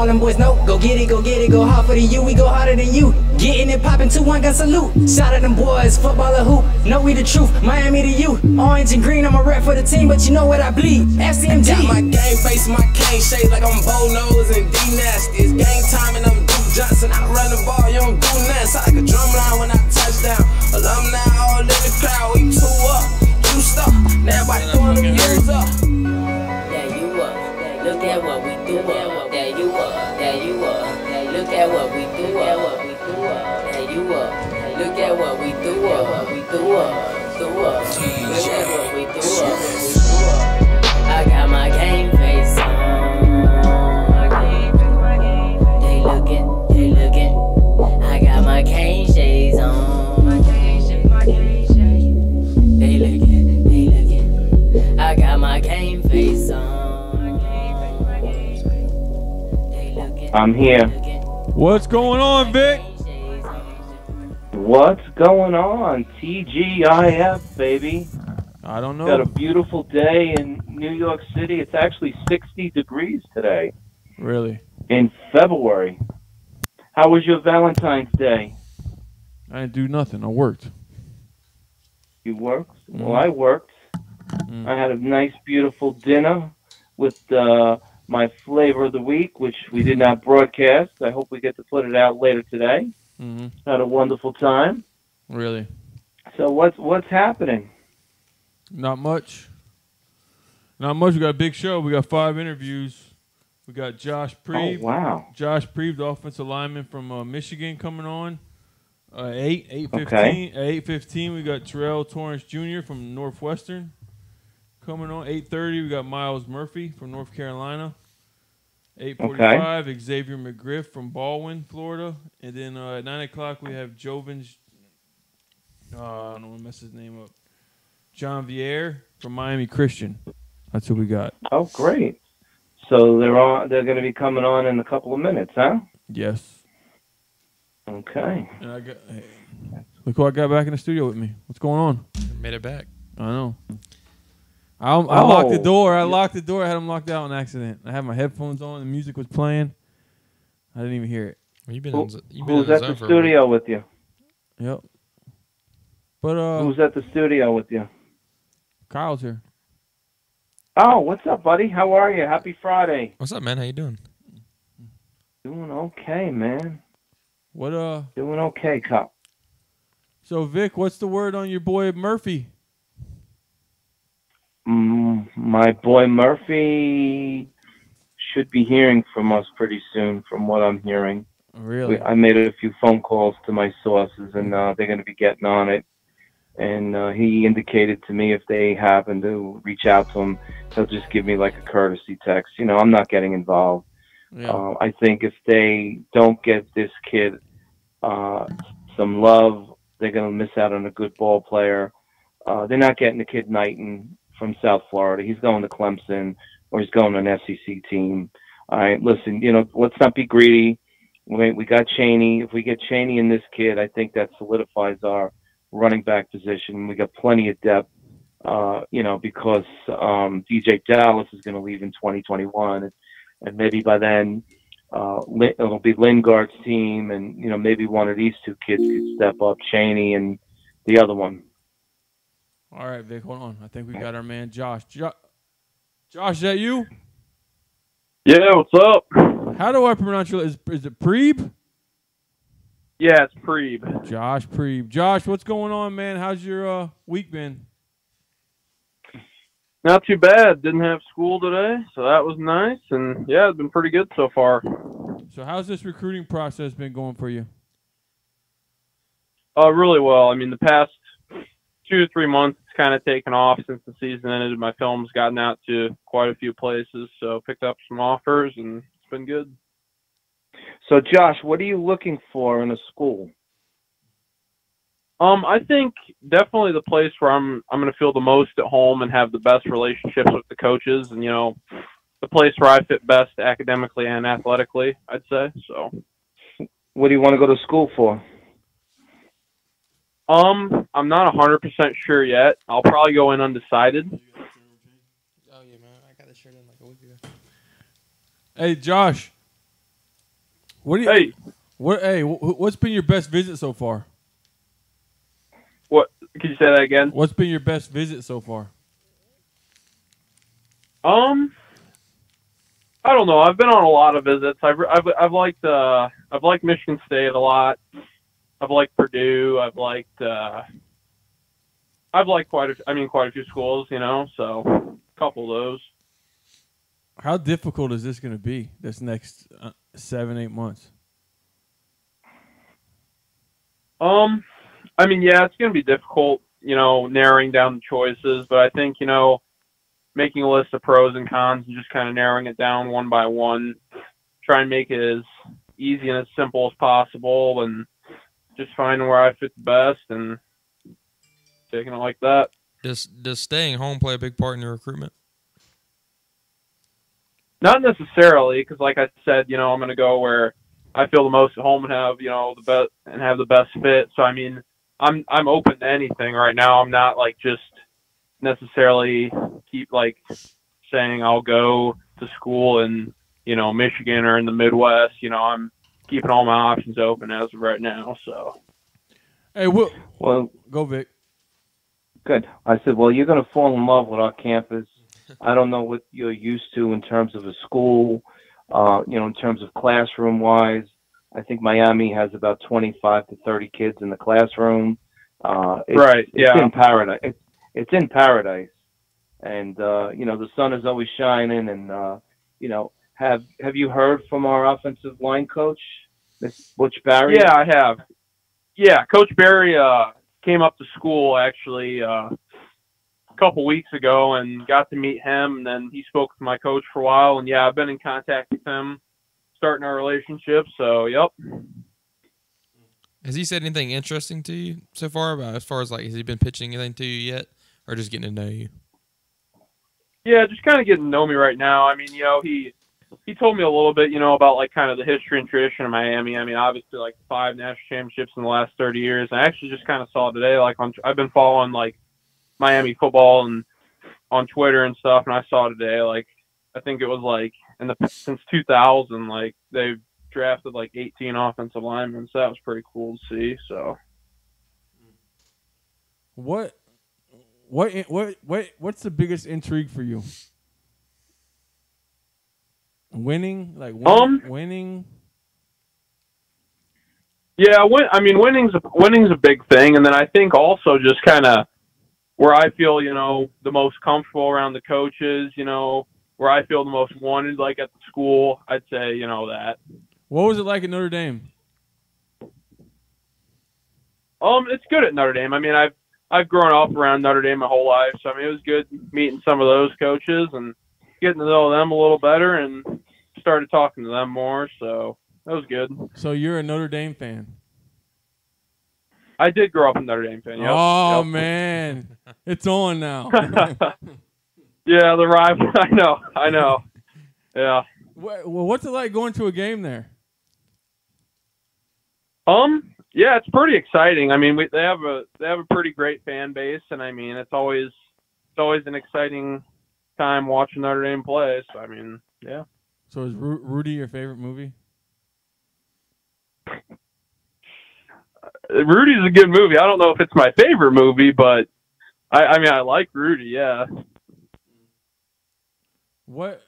them boys know. Go get it, go hard for the U. We go harder than you. Getting it poppin', 2-1 gun salute. Shout at them boys, footballer hoop. Know we the truth, Miami to you. Orange and green, I'm a rep for the team, but you know what I bleed. FCMG. Got my game face, my Caneshades like I'm Bo Nose and D Nasty. It's game time and I'm Duke Johnson. I run the ball, you don't do nothing. Sound like a drum line when I touch down. Alumni all in the crowd, we 2 up, 2 star. Now everybody throwing them years up. There you up, look at what we do up. There you up, there you up. Look at what we do up. There you up, look at what we do up. We do up, do up. Look at what we do up. I got my game face on. They looking. I got my Caneshades on. They looking. I got my game face on. They looking. I'm here. What's going on, Vic? What's going on? TGIF, baby. I don't know. Got a beautiful day in New York City. It's actually 60 degrees today. Really? In February. How was your Valentine's Day? I didn't do nothing. I worked. You worked? Well, I worked. I had a nice, beautiful dinner with my flavor of the week, which we did not broadcast. I hope we get to put it out later today. Had a wonderful time. Really? So what's happening? Not much. Not much. We got a big show. We got 5 interviews. We got Josh Bray. Oh, wow. Josh Bray, the offensive lineman from Michigan, coming on. 8:15. Okay. At 8:15, we got TORRENCE Jr. from Northwestern coming on. 8:30, we got MYLES Murphy from North Carolina. 8:45, Xavier McGriff from BALDWIN, Florida. And then at 9 o'clock, we have Joven's, I don't want to mess his name up, JANVIER from Miami Christian. That's who we got. Oh, great. So they're going to be coming on in a couple of minutes, huh? Yes. Okay. And I got, hey, look who I got back in the studio with me. What's going on? Made it back. I know. I locked the door. I locked the door. I had them locked out on accident. I had my headphones on. The music was playing. I didn't even hear it. Well, who's at the studio with you? Yep. But who's at the studio with you? Kyle's here. Oh, what's up, buddy? How are you? Happy Friday. What's up, man? How you doing? Doing okay, man. What Doing okay, Cop. So Vic, what's the word on your boy Murphy? My boy Murphy should be hearing from us pretty soon, from what I'm hearing. Really? I made a few phone calls to my sources, and they're going to be getting on it. And he indicated to me if they happen to reach out to him, he'll just give me like a courtesy text. You know, I'm not getting involved. Yeah. I think if they don't get this kid some love, they're going to miss out on a good ball player. They're not getting the kid Knighton from South Florida. He's going to Clemson, or he's going to an SEC team. All right, listen, you know, let's not be greedy. We got Chaney. If we get Chaney in this kid, I think that solidifies our running back position. We got plenty of depth, you know, because DJ Dallas is going to leave in 2021, and maybe by then it'll be Lingard's team, and you know, maybe one of these two kids could step up, Chaney and the other one. All right, Vic, hold on. I think we got our man Josh. Josh, is that you? Yeah, what's up? How do I pronounce your? Is it PRIEBE? Yeah, it's PRIEBE. Josh PRIEBE. Josh, what's going on, man? How's your week been? Not too bad. Didn't have school today, so that was nice. And yeah, it's been pretty good so far. So how's this recruiting process been going for you? Really well. I mean, the past 2 to 3 months, it's kind of taken off since the season ended. My film's gotten out to quite a few places, so picked up some offers, and it's been good. So, Josh, what are you looking for in a school? I think definitely the place where I'm going to feel the most at home and have the best relationships with the coaches, and, you know, the place where I fit best academically and athletically, I'd say. So, what do you want to go to school for? I'm not 100% sure yet. I'll probably go in undecided. Oh yeah, man, I got this shirt in like a week ago. Hey, Josh. What do you? Hey, What's been your best visit so far? what? Can you say that again? What's been your best visit so far? I don't know. I've been on a lot of visits. I've liked Michigan State a lot. I've liked Purdue. I've liked quite a few schools. You know, so a couple of those. How difficult is this going to be this next 7-8 months? I mean, yeah, it's going to be difficult, you know, narrowing down the choices, but I think, you know, making a list of pros and cons and just kind of narrowing it down one by one, try and make it as easy and as simple as possible, and just finding where I fit the best and taking it like that. Does staying home play a big part in your recruitment? Not necessarily, because like I said, you know, I'm going to go where I feel the most at home and have, you know, the best and have the best fit. So I mean, I'm open to anything right now. I'm not like just necessarily keep like saying I'll go to school in, you know, Michigan or in the Midwest. You know, I'm keeping all my options open as of right now. So, Hey, Well, go Vic. good. I said, well, you're going to fall in love with our campus. I don't know what you're used to in terms of a school, you know, in terms of classroom-wise. I think Miami has about 25 to 30 kids in the classroom. It's in paradise. It's in paradise, and you know, the sun is always shining. And you know, have you heard from our offensive line coach, Miss Butch Barry? Yeah, I have. Yeah, Coach Barry came up to school actually a couple weeks ago and got to meet him. And then he spoke with my coach for a while. And yeah, I've been in contact with him, starting our relationship. So, yep. Has he said anything interesting to you so far about as far as like has he been pitching anything to you yet, or just getting to know you? Yeah, just kind of getting to know me right now. I mean, you know, he told me a little bit, you know, about like kind of the history and tradition of Miami. I mean, obviously like 5 national championships in the last 30 years. I actually just kind of saw today, like I've been following like Miami football and on Twitter and stuff, and I saw today, like I think it was like since 2000, like they've drafted like 18 offensive linemen, so that was pretty cool to see. So, What's the biggest intrigue for you? Winning, like winning. Yeah, winning's a big thing, and then I think also just kind of where I feel, you know, the most comfortable around the coaches, you know, where I feel the most wanted, like at the school, I'd say, you know, that. What was it like at Notre Dame? It's good at Notre Dame. I mean, I've grown up around Notre Dame my whole life, so I mean, it was good meeting some of those coaches and getting to know them a little better, and started talking to them more. So that was good. So you're a Notre Dame fan? I did grow up a Notre Dame fan. Yep. Oh Yep. man, it's on now. Yeah, the rival. I know. Yeah. Well, what's it like going to a game there? Yeah, it's pretty exciting. I mean, they have a pretty great fan base, and I mean, it's always an exciting time watching Notre Dame play. So I mean, yeah. So is Rudy your favorite movie? Rudy's a good movie. I don't know if it's my favorite movie, but I mean, I like Rudy. Yeah. What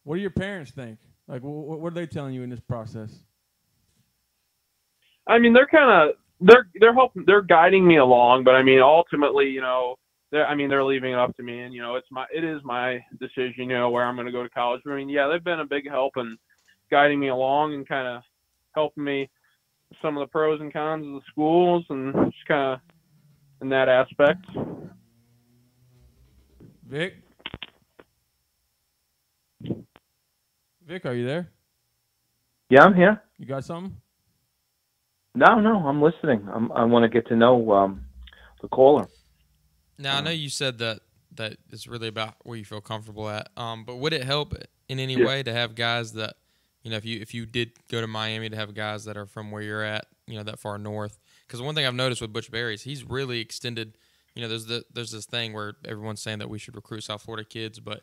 do your parents think? Like, what are they telling you in this process? I mean, they're helping, they're guiding me along, but I mean, ultimately, you know, they're leaving it up to me, and you know, it is my decision, you know, where I'm going to go to college. But, I mean, yeah, they've been a big help in guiding me along and kind of helping me with some of the pros and cons of the schools, and just kind of in that aspect. Vic, are you there? Yeah, I'm here. You got something? No, I'm listening. I want to get to know the caller. Now, I know you said that it's really about where you feel comfortable at. But would it help in any way to have guys that, you know, if you did go to Miami, to have guys that are from where you're at, you know, that far north? Because one thing I've noticed with Butch Barry is he's really extended. You know, there's this thing where everyone's saying that we should recruit South Florida kids, but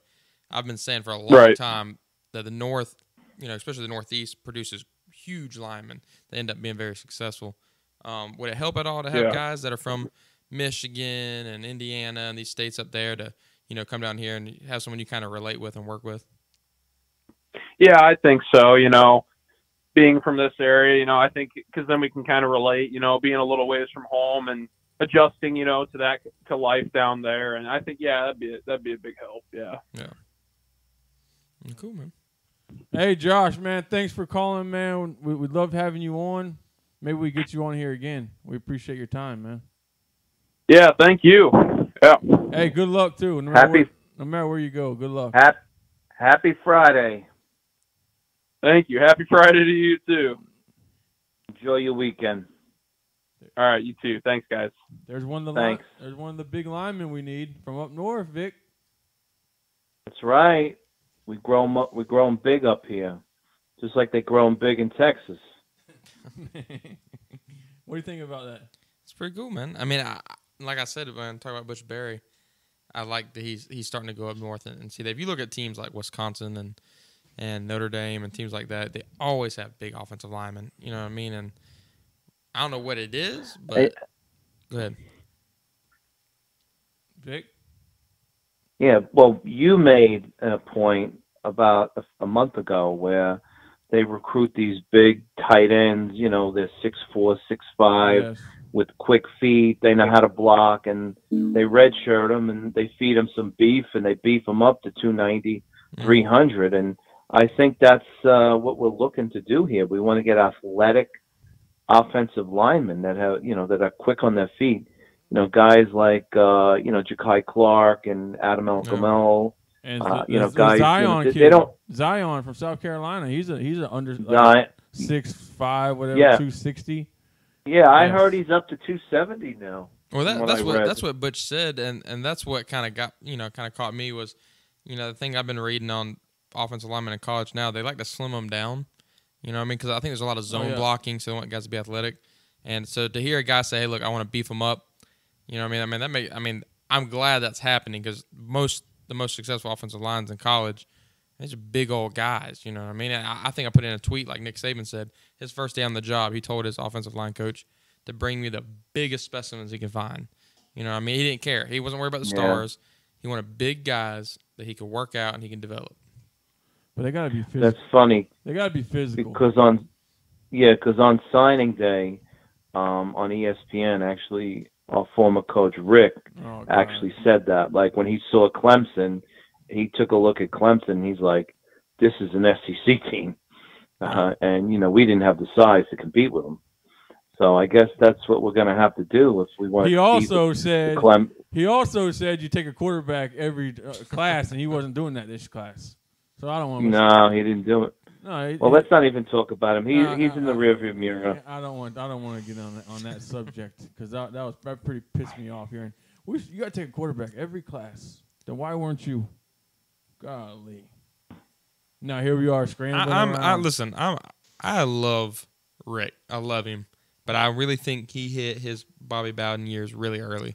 I've been saying for a long time that the North especially the Northeast produces huge linemen. They end up being very successful. Would it help at all to have guys that are from Michigan and Indiana and these states up there to, come down here and have someone you kind of relate with and work with? Yeah, I think so. Being from this area, I think because then we can kind of relate, being a little ways from home and adjusting, to life down there. And I think, that'd be a big help. Yeah. Yeah. Cool, man. Hey, Josh, man, thanks for calling, man. We'd love having you on. Maybe we get you on here again. We appreciate your time, man. Yeah, thank you. Yeah. Hey, good luck, too. No matter where you go, good luck. Happy Friday. Thank you. Happy Friday to you, too. Enjoy your weekend. All right, you too. Thanks, guys. There's one of the big linemen we need from up north, Vic. That's right. We grown big up here, just like they grown big in Texas. What do you think about that? It's pretty cool, man. I mean, like I said when I talk about Butch Berry, I like that he's starting to go up north and see that. If you look at teams like Wisconsin and Notre Dame and teams like that, they always have big offensive linemen. You know what I mean? And I don't know what it is, but go ahead, Vic. Yeah, well, you made a point about a month ago where they recruit these big tight ends, they're 6'4", 6'5", yes, with quick feet. They know how to block, and they redshirt them, and they feed them some beef, and they beef them up to 290, 300. And I think that's what we're looking to do here. We want to get athletic offensive linemen that have, that are quick on their feet. Guys like, Ja'Kai Clark and Adam Elkamel. And guys, Zion they don't. Zion from South Carolina. He's a under 6'5", whatever, 260. Yeah, I heard he's up to 270 now. Well, that's what Butch said, and that's what kind of caught me was, the thing I've been reading on offensive linemen in college now. They like to slim them down. You know what I mean? Because I think there's a lot of zone blocking, so they want guys to be athletic. And so to hear a guy say, "Hey, look, I want to beef them up," you know what I mean? I'm glad that's happening because the most successful offensive lines in college, these are big old guys. You know what I mean? And I think I put in a tweet like Nick Saban said. His first day on the job, he told his offensive line coach to bring me the biggest specimens he could find. You know what I mean? He didn't care. He wasn't worried about the stars. He wanted big guys that he could work out and he can develop. But they got to be physical. That's funny. They got to be physical. Because on signing day, on ESPN, actually, our former coach Rick actually said that. Like when he saw Clemson, he took a look at Clemson. He's like, "This is an SEC team," and we didn't have the size to compete with them. So I guess that's what we're going to have to do if we want. He also said you take a quarterback every class, and he wasn't doing that this class. So I don't want. No, he didn't do it. No, let's not even talk about him. He's in the rearview mirror. I don't want to get on that subject because that pretty pissed me off here. You got to take a quarterback every class. Then why weren't you? Golly. Now here we are scrambling. Listen. I love Rick. I love him, but I really think he hit his Bobby Bowden years really early.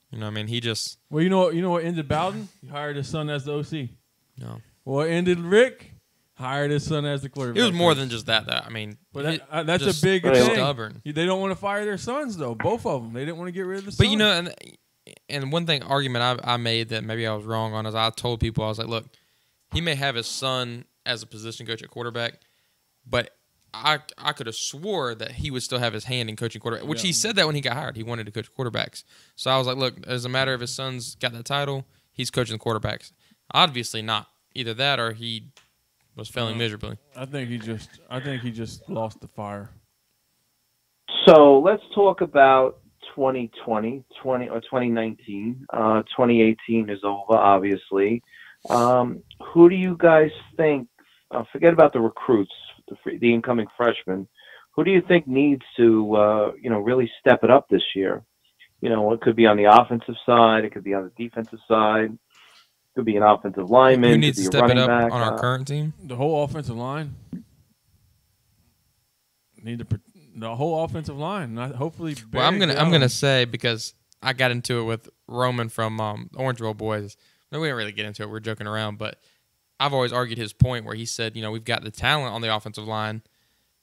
You know what I mean? He just. Well, you know what ended Bowden? He hired his son as the OC. No. Well, ended Rick. Hired his son as the quarterback. It was more than just that, though. I mean, but that's a big thing. Stubborn. They don't want to fire their sons, though. Both of them. They didn't want to get rid of the son. But and one argument I made that maybe I was wrong on is I told people, I was like, look, he may have his son as a position coach at quarterback, but I could have swore that he would still have his hand in coaching quarterback, which he said that when he got hired. He wanted to coach quarterbacks. So I was like, look, it doesn't matter if his son's got that title, he's coaching the quarterbacks. Obviously not. Either that or he was failing miserably. I think he just lost the fire. So let's talk about 2020, 2019. 2018 is over, obviously. Who do you guys think? Forget about the recruits, the incoming freshmen. Who do you think needs to, really step it up this year? It could be on the offensive side. It could be on the defensive side. It could be an offensive lineman. Who needs to step it up back, on our current team? The whole offensive line. The whole offensive line. Hopefully. Well, I'm gonna say, because I got into it with Roman from Orange Roll Boys. No, we didn't really get into it. We're joking around, but I've always argued his point where he said, you know, we've got the talent on the offensive line,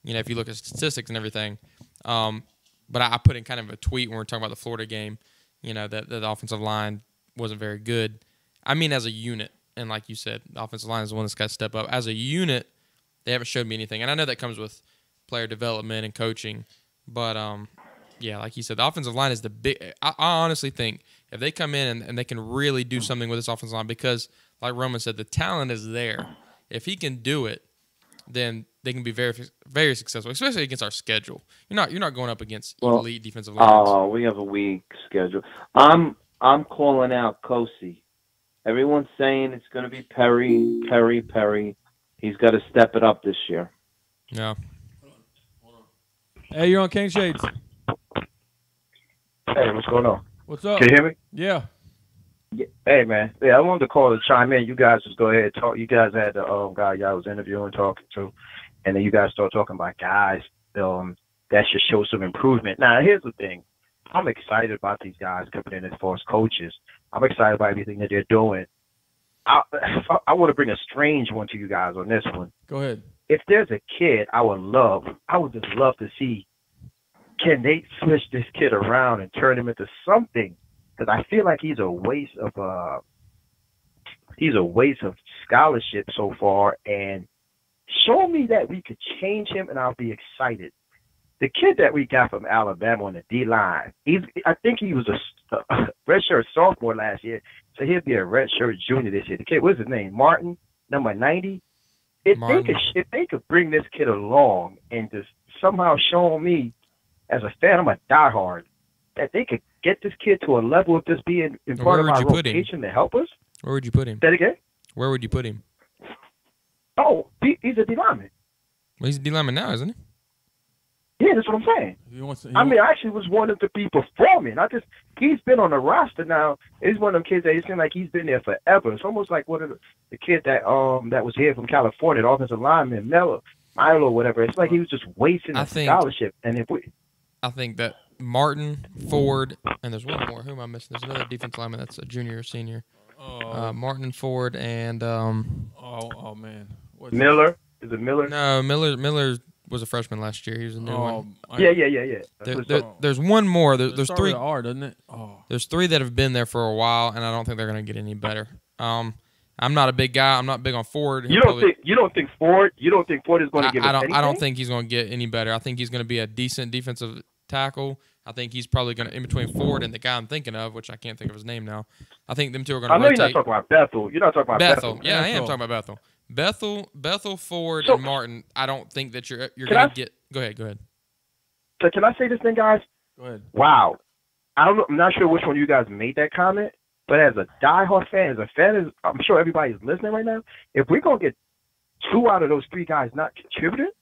you know, if you look at statistics and everything. But I put in kind of a tweet when we were talking about the Florida game, you know, that the offensive line wasn't very good. I mean, as a unit, and like you said, the offensive line is the one that's got to step up. As a unit, they haven't showed me anything. And I know that comes with player development and coaching. But, yeah, like you said, the offensive line is the big – I honestly think if they come in and they can really do something with this offensive line because, like Roman said, the talent is there. If he can do it, then they can be very, very successful, especially against our schedule. You're not going up against elite defensive lines. Oh, we have a weak schedule. I'm calling out Kosi. Everyone's saying it's going to be Perry. He's got to step it up this year. Yeah. Hey, you're on Caneshades. Hey, what's going on? What's up? Can you hear me? Yeah. Hey, man. Yeah, I wanted to call to chime in. You guys just go ahead and talk. You guys had the guy y'all was interviewing, talking to, and then you guys start talking about guys that should show some improvement. Now, here's the thing. I'm excited about these guys coming in as far as coaches. I'm excited about everything that they're doing. I want to bring a strange one to you guys on this one. Go ahead. If there's a kid I would just love to see, can they switch this kid around and turn him into something? Because I feel like he's a waste of scholarship so far. And show me that we could change him, and I'll be excited. The kid that we got from Alabama on the D-line, I think he was a redshirt sophomore last year, so he'll be a redshirt junior this year. The kid, what's his name? Martin, number 90. If they could bring this kid along and just somehow show me, as a fan, I'm a diehard, that they could get this kid to a level of just being in part of our rotation to help us. Where would you put him? Say it again? Where would you put him? Oh, he's a D-lineman. Well, he's a D-lineman now, isn't he? Yeah, that's what I'm saying. I actually was one of the people performing. He's been on the roster now. He's one of them kids that it seems like he's been there forever. It's almost like one of the kid that was here from California, the offensive lineman, Milo, whatever. It's like he was just wasting a scholarship. And I think that Martin, Ford, and there's one more. Who am I missing? There's another defensive lineman that's a junior or senior. Martin, Ford, and man. Miller? Is it Miller? No, Miller was a freshman last year. He was a new one. Yeah. There's one more. There's three. With R, doesn't it? Oh. There's three that have been there for a while, and I don't think they're going to get any better. I'm not a big guy. I'm not big on Ford. You don't think Ford is going to give us anything? I don't think he's going to get any better. I think he's going to be a decent defensive tackle. I think he's probably going to, in between Ford and the guy I'm thinking of, which I can't think of his name now. I think them two are going to rotate. I know you're not talking about Bethel. You're not talking about Bethel. Yeah, I am talking about Bethel. Bethel, Ford, and Martin. I don't think that you're going to get. Go ahead. So can I say this thing, guys? Go ahead. Wow. I'm not sure which one of you guys made that comment, but as a diehard fan, I'm sure everybody's listening right now. If we're going to get 2 out of those 3 guys not contributing,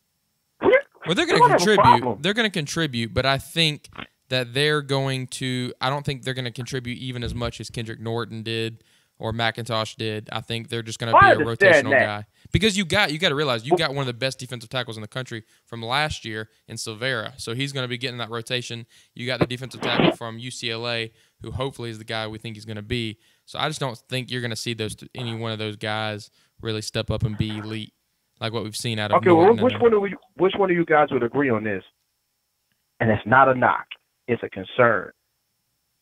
well, they're going to contribute. They're going to contribute, but I think that they're going to – I don't think they're going to contribute even as much as Kendrick Norton did or McIntosh did. I think they're just going to be a rotational guy. Because you got to realize you got one of the best defensive tackles in the country from last year in Silvera. So he's going to be getting that rotation. You got the defensive tackle from UCLA, who hopefully is the guy we think he's going to be. So I just don't think you're going to see any one of those guys really step up and be elite like what we've seen out of Norton. Well, which one of you guys would agree on this? And it's not a knock. It's a concern.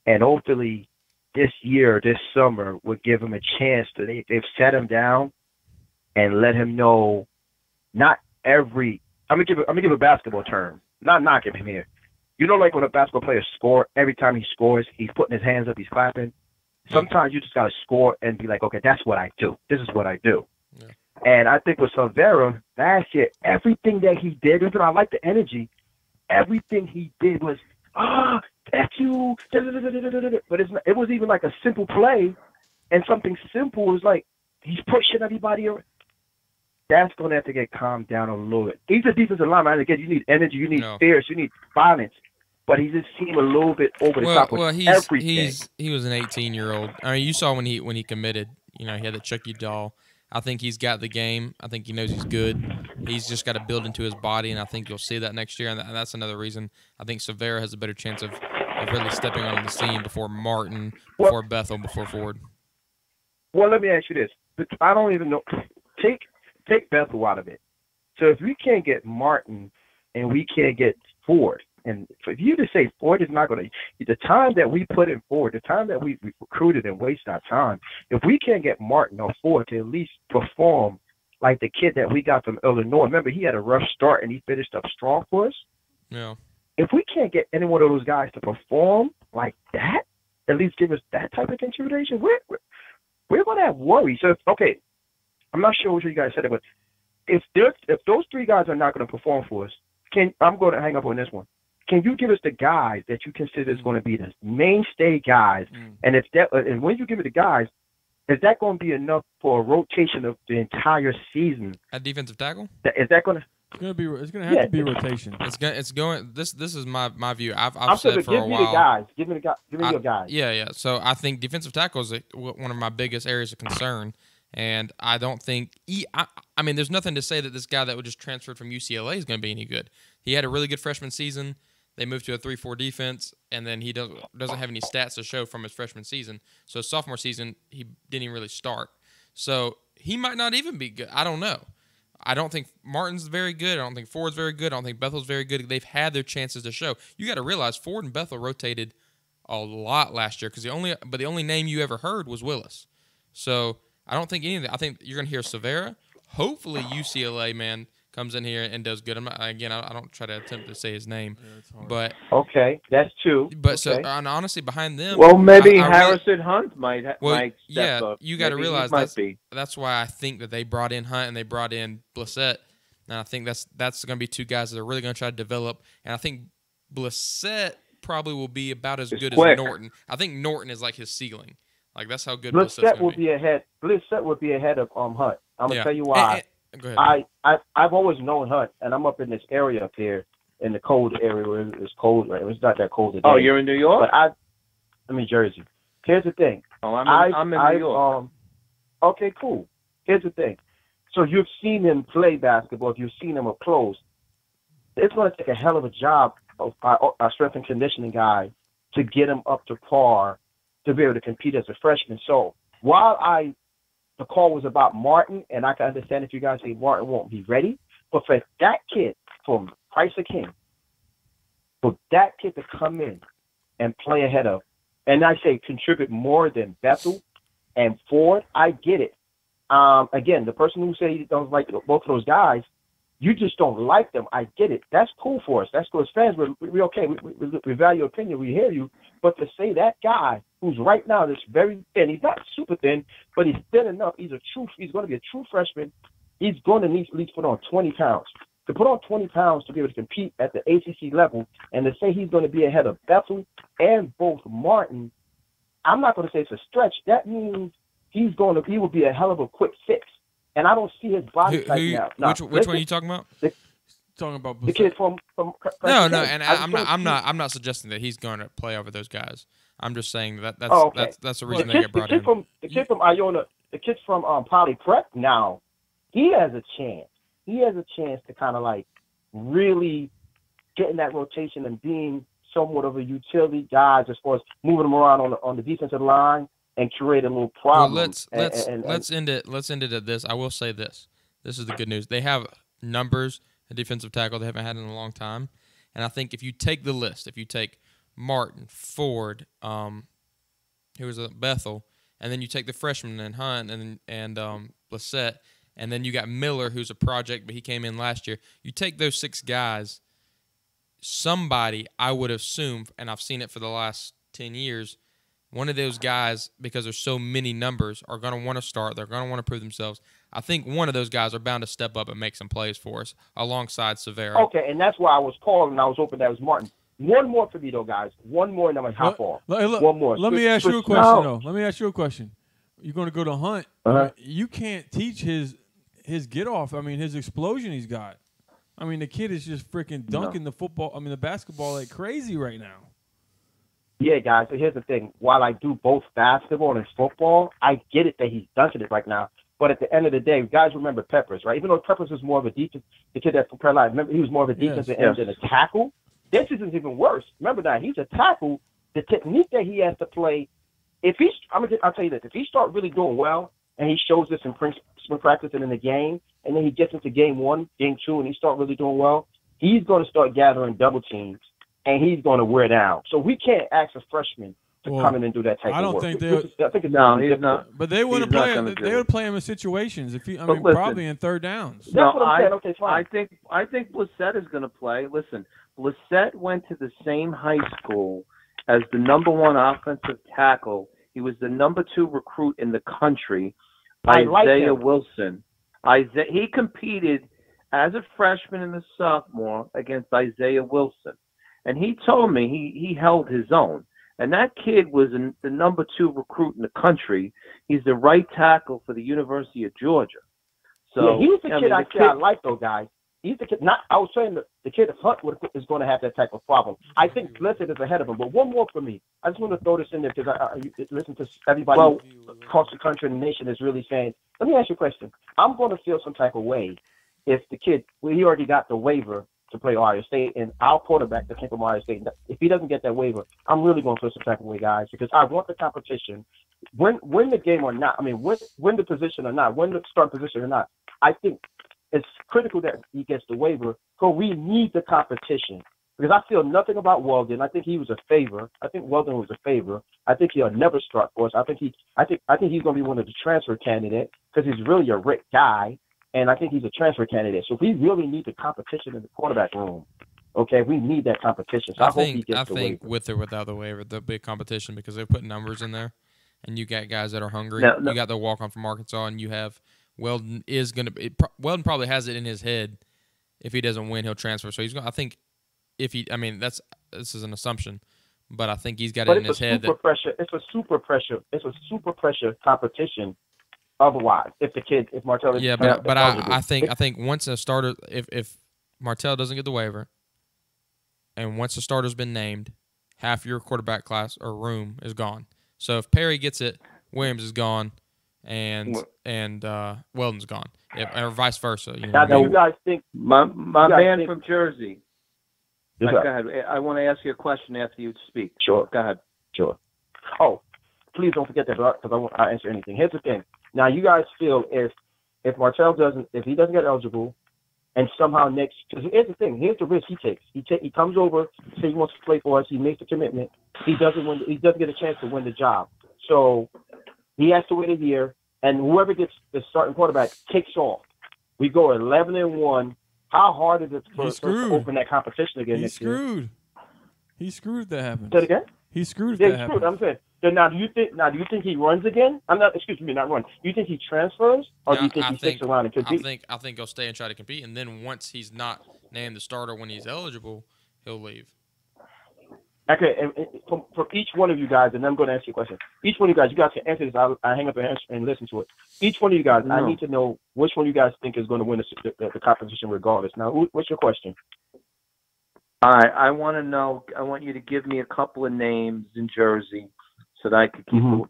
And hopefully this summer, would give him a chance to. They've set him down and let him know. Not every. I'm gonna give a basketball term. Not knocking him here. You know, like when a basketball player scores, every time he scores, he's putting his hands up, he's clapping. Sometimes you just gotta score and be like, okay, that's what I do. This is what I do. Yeah. And I think with Silvera last year, everything that he did, even though I like the energy, everything he did was, F you, but it was even like a simple play, and something simple was like he's pushing everybody around. That's going to have to get calmed down a little bit. He's a defensive lineman. Again, you need energy, you need fierce, you need violence, but he just seemed a little bit over the top with everything. He was an 18-year-old. I mean, you saw when he committed. You know, he had the Chucky doll. I think he's got the game. I think he knows he's good. He's just got to build into his body, and I think you'll see that next year. And that's another reason I think Silvera has a better chance of really stepping on the scene before Martin, before Bethel, before Ford. Well, let me ask you this. I don't even know. take Bethel out of it. So if we can't get Martin and we can't get Ford, and for you to say Ford is not going to, the time that we put in Ford, the time that we recruited and waste our time, if we can't get Martin or Ford to at least perform like the kid that we got from Illinois, remember he had a rough start and he finished up strong for us? Yeah. If we can't get any one of those guys to perform like that, at least give us that type of consideration, we're going to have worry. So, okay, I'm not sure what you guys said it, but if those three guys are not going to perform for us, I'm going to hang up on this one. Can you give us the guys that you consider is going to be the mainstay guys? And and when you give it the guys, is that going to be enough for a rotation of the entire season? At defensive tackle? Is that going to? It's gonna have to be rotation. It's going. This is my view. I've said for a while. Give me your guys. Yeah. So I think defensive tackle is one of my biggest areas of concern, and I don't think I mean, there's nothing to say that this guy that would just transferred from UCLA is going to be any good. He had a really good freshman season. They moved to a 3-4 defense, and then he doesn't have any stats to show from his freshman season. So his sophomore season, he didn't even really start. So he might not even be good. I don't know. I don't think Martin's very good. I don't think Ford's very good. I don't think Bethel's very good. They've had their chances to show. You got to realize Ford and Bethel rotated a lot last year because the only name you ever heard was Willis. So I don't think anything. I think you're going to hear Severa. Hopefully UCLA, man, comes in here and does good. I don't try to attempt to say his name, but okay, that's two. But okay. So honestly, behind them, well, maybe Harrison Hunt might step up. You got to realize that's why I think that they brought in Hunt and they brought in Blissett, and I think that's going to be two guys that are really going to try to develop. And I think Blissett probably will be about as good as Norton. I think Norton is like his ceiling. Like that's how good Blissett will be ahead. Blissett will be ahead of Hunt. I'm gonna tell you why. Go ahead. I've always known Hunt, and I'm up in this area up here, in the cold area where it's cold. Right? It's not that cold today. Oh, you're in New York? But I'm in Jersey. Here's the thing. Oh, I'm in New York. Okay, cool. Here's the thing. So you've seen him play basketball. If you've seen him up close, it's going to take a hell of a job of our strength and conditioning guy to get him up to par to be able to compete as a freshman. So while the call was about Martin, and I can understand if you guys say Martin won't be ready. But for that kid from Chrysler King, for that kid to come in and play ahead of, and I say contribute more than Bethel and Ford, I get it. Again, the person who said he don't like both of those guys, you just don't like them. I get it. That's cool for us. That's cool. As fans, we're okay. We value your opinion. We hear you. But to say that guy who's right now this very thin, he's not super thin, but he's thin enough. He's going to be a true freshman. He's going to need to at least put on 20 pounds. To put on 20 pounds to be able to compete at the ACC level, and to say he's going to be ahead of Bethel and both Martin, I'm not going to say it's a stretch. That means he will be a hell of a quick fix. And I don't see his body type now. Which one are you talking about? Talking about the kid from no, and I'm not suggesting that he's going to play over those guys. I'm just saying that's the reason they get brought in. The kid from Iona, the kid from Poly Prep now, he has a chance. He has a chance to kind of like really get in that rotation and being somewhat of a utility guy as far as moving him around on the defensive line and create a little problem. Well, let's end it. Let's end it at this. I will say this. This is the good news. They have numbers at defensive tackle they haven't had in a long time, and I think if you take the list, if you take Martin, Ford, who was at Bethel, and then you take the freshman and Hunt and Blissett, and then you got Miller, who's a project, but he came in last year. You take those 6 guys, somebody I would assume, and I've seen it for the last 10 years, one of those guys, because there's so many numbers, are going to want to start. They're going to want to prove themselves. I think one of those guys are bound to step up and make some plays for us alongside Severa. Okay, and that's why I was calling, and I was hoping that was Martin. One more for me, though, guys. One more, and I'm going to hop off. One more. Let me ask you a question, though. Let me ask you a question. You're going to go to Hunt. You can't teach his get-off. I mean, his explosion he's got. I mean, the kid is just freaking dunking the basketball like crazy right now. Yeah, guys, so here's the thing. While I do both basketball and football, I get it that he's dunking it right now. But at the end of the day, guys remember Peppers, right? Even though Peppers was more of a defense, the kid that from Carolina, remember he was more of a defensive end than a tackle. This is even worse. Remember that he's a tackle. The technique that he has to play, I'll tell you this, if he start really doing well and he shows this in when practicing in the game, and then he gets into game 1, game 2, and he starts really doing well, he's going to start gathering double teams, and he's going to wear down. So we can't ask a freshman to come in and do that type of work. I don't think I think it's no, he's not. But they wouldn't play. They would play him in situations. If he, I mean, listen, probably in third downs. No, That's what I'm saying. Okay, fine. I think Blissett is going to play. Listen, Blissett went to the same high school as the #1 offensive tackle. He was the #2 recruit in the country, Isaiah Wilson. He competed as a freshman and a sophomore against Isaiah Wilson, and he told me he held his own. And that kid was the #2 recruit in the country. He's the right tackle for the University of Georgia. So yeah, he's the kid I like, though, guys. He's the kid. I was saying that the kid Hunt is going to have that type of problem. I think Blissett is ahead of him. But one more for me. I just want to throw this in there because I listen to everybody across the country and the nation is really saying, let me ask you a question. I'm going to feel some type of way if the kid, he already got the waiver to play Ohio State, and our quarterback that came from Ohio State, if he doesn't get that waiver, I'm really going to feel some type of way, guys, because I want the competition. Win the game or not, I mean, win the position or not, win the start position or not, I think it's critical that he gets the waiver, because we need the competition. Because I feel nothing about Weldon. I think he was a favor. I think Weldon was a favor. I think he'll never start for us. I think he's going to be one of the transfer candidates because he's really a Rick guy. And I think he's a transfer candidate. So we really need the competition in the quarterback room. Okay, we need that competition. So I hope he gets the waiver. With or without the waiver, there'll be a competition because they put numbers in there, and you got guys that are hungry. You got the walk-on from Arkansas, and you have Weldon is going to. Weldon probably has it in his head. If he doesn't win, he'll transfer. So he's going. I think if he, I mean, this is an assumption, but I think he's got it in his head. It's a super pressure competition. Otherwise, if Martell, but I think once a starter, if Martell doesn't get the waiver, and once the starter's been named, half your quarterback class or room is gone. So if Perry gets it, Williams is gone, and Weldon's gone, or vice versa. You know, you guys think my man from Jersey? Go ahead. I want to ask you a question after you speak. Sure. Go ahead. Sure. Oh, please don't forget that because I'll answer anything. Here's the thing. Now, you guys feel if Martell if he doesn't get eligible, and somehow next, because here's the thing, here's the risk he takes. He comes over, say he wants to play for us, he makes the commitment, he doesn't get a chance to win the job. So he has to wait a year, and whoever gets the starting quarterback takes off. We go 11-1. How hard is it for us to open that competition again next year? He's screwed if that happens. Say it again? He's screwed if that happens. I'm saying. So now, do you think he runs again? Not run. Do you think he transfers, or do you think he sticks around and competes? I think he'll stay and try to compete, and then once he's not named the starter when he's eligible, he'll leave. Okay, and for each one of you guys, and I'm going to ask you a question. Each one of you guys can answer this. I hang up and listen to it. Each one of you guys, I need to know which one of you guys think is going to win the competition regardless. Now, what's your question? All right, I want to know. I want you to give me a couple of names in Jersey so that I could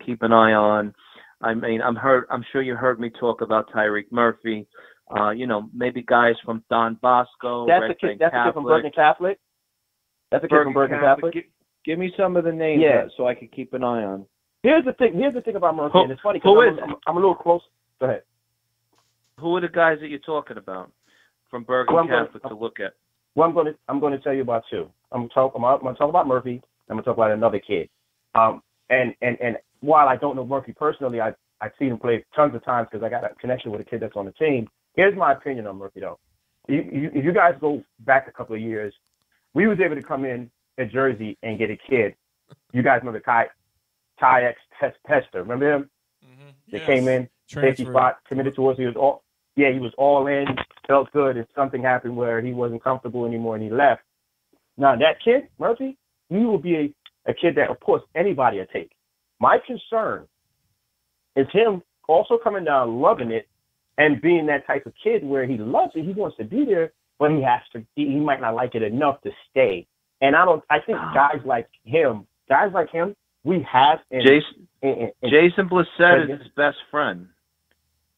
keep an eye on. I mean, I'm sure you heard me talk about Tyreek Murphy. Maybe guys from Don Bosco. That's a kid from Bergen Catholic. That's a kid from Bergen Catholic. Give me some of the names so I could keep an eye on. Here's the thing about Murphy, and it's funny because I'm a little close. Go ahead. Who are the guys that you're talking about from Bergen Catholic to look at? Well, I'm going to tell you about two. I'm going to talk about Murphy. I'm going to talk about another kid. And while I don't know Murphy personally, I've seen him play tons of times because I got a connection with a kid that's on the team. Here's my opinion on Murphy, though. If you guys go back a couple of years, we was able to come in Jersey and get a kid. You guys remember Ty X Tester? Remember him? Mm-hmm. They came in, safety spot, committed to us. He was all in, felt good. If something happened where he wasn't comfortable anymore and he left. Now, that kid, Murphy, he will be a kid that, of course, anybody will take. My concern is him also coming down, loving it, and being that type of kid where he loves it. He wants to be there, but he might not like it enough to stay. And I think guys like him, we have. Jason Blissett is his best friend.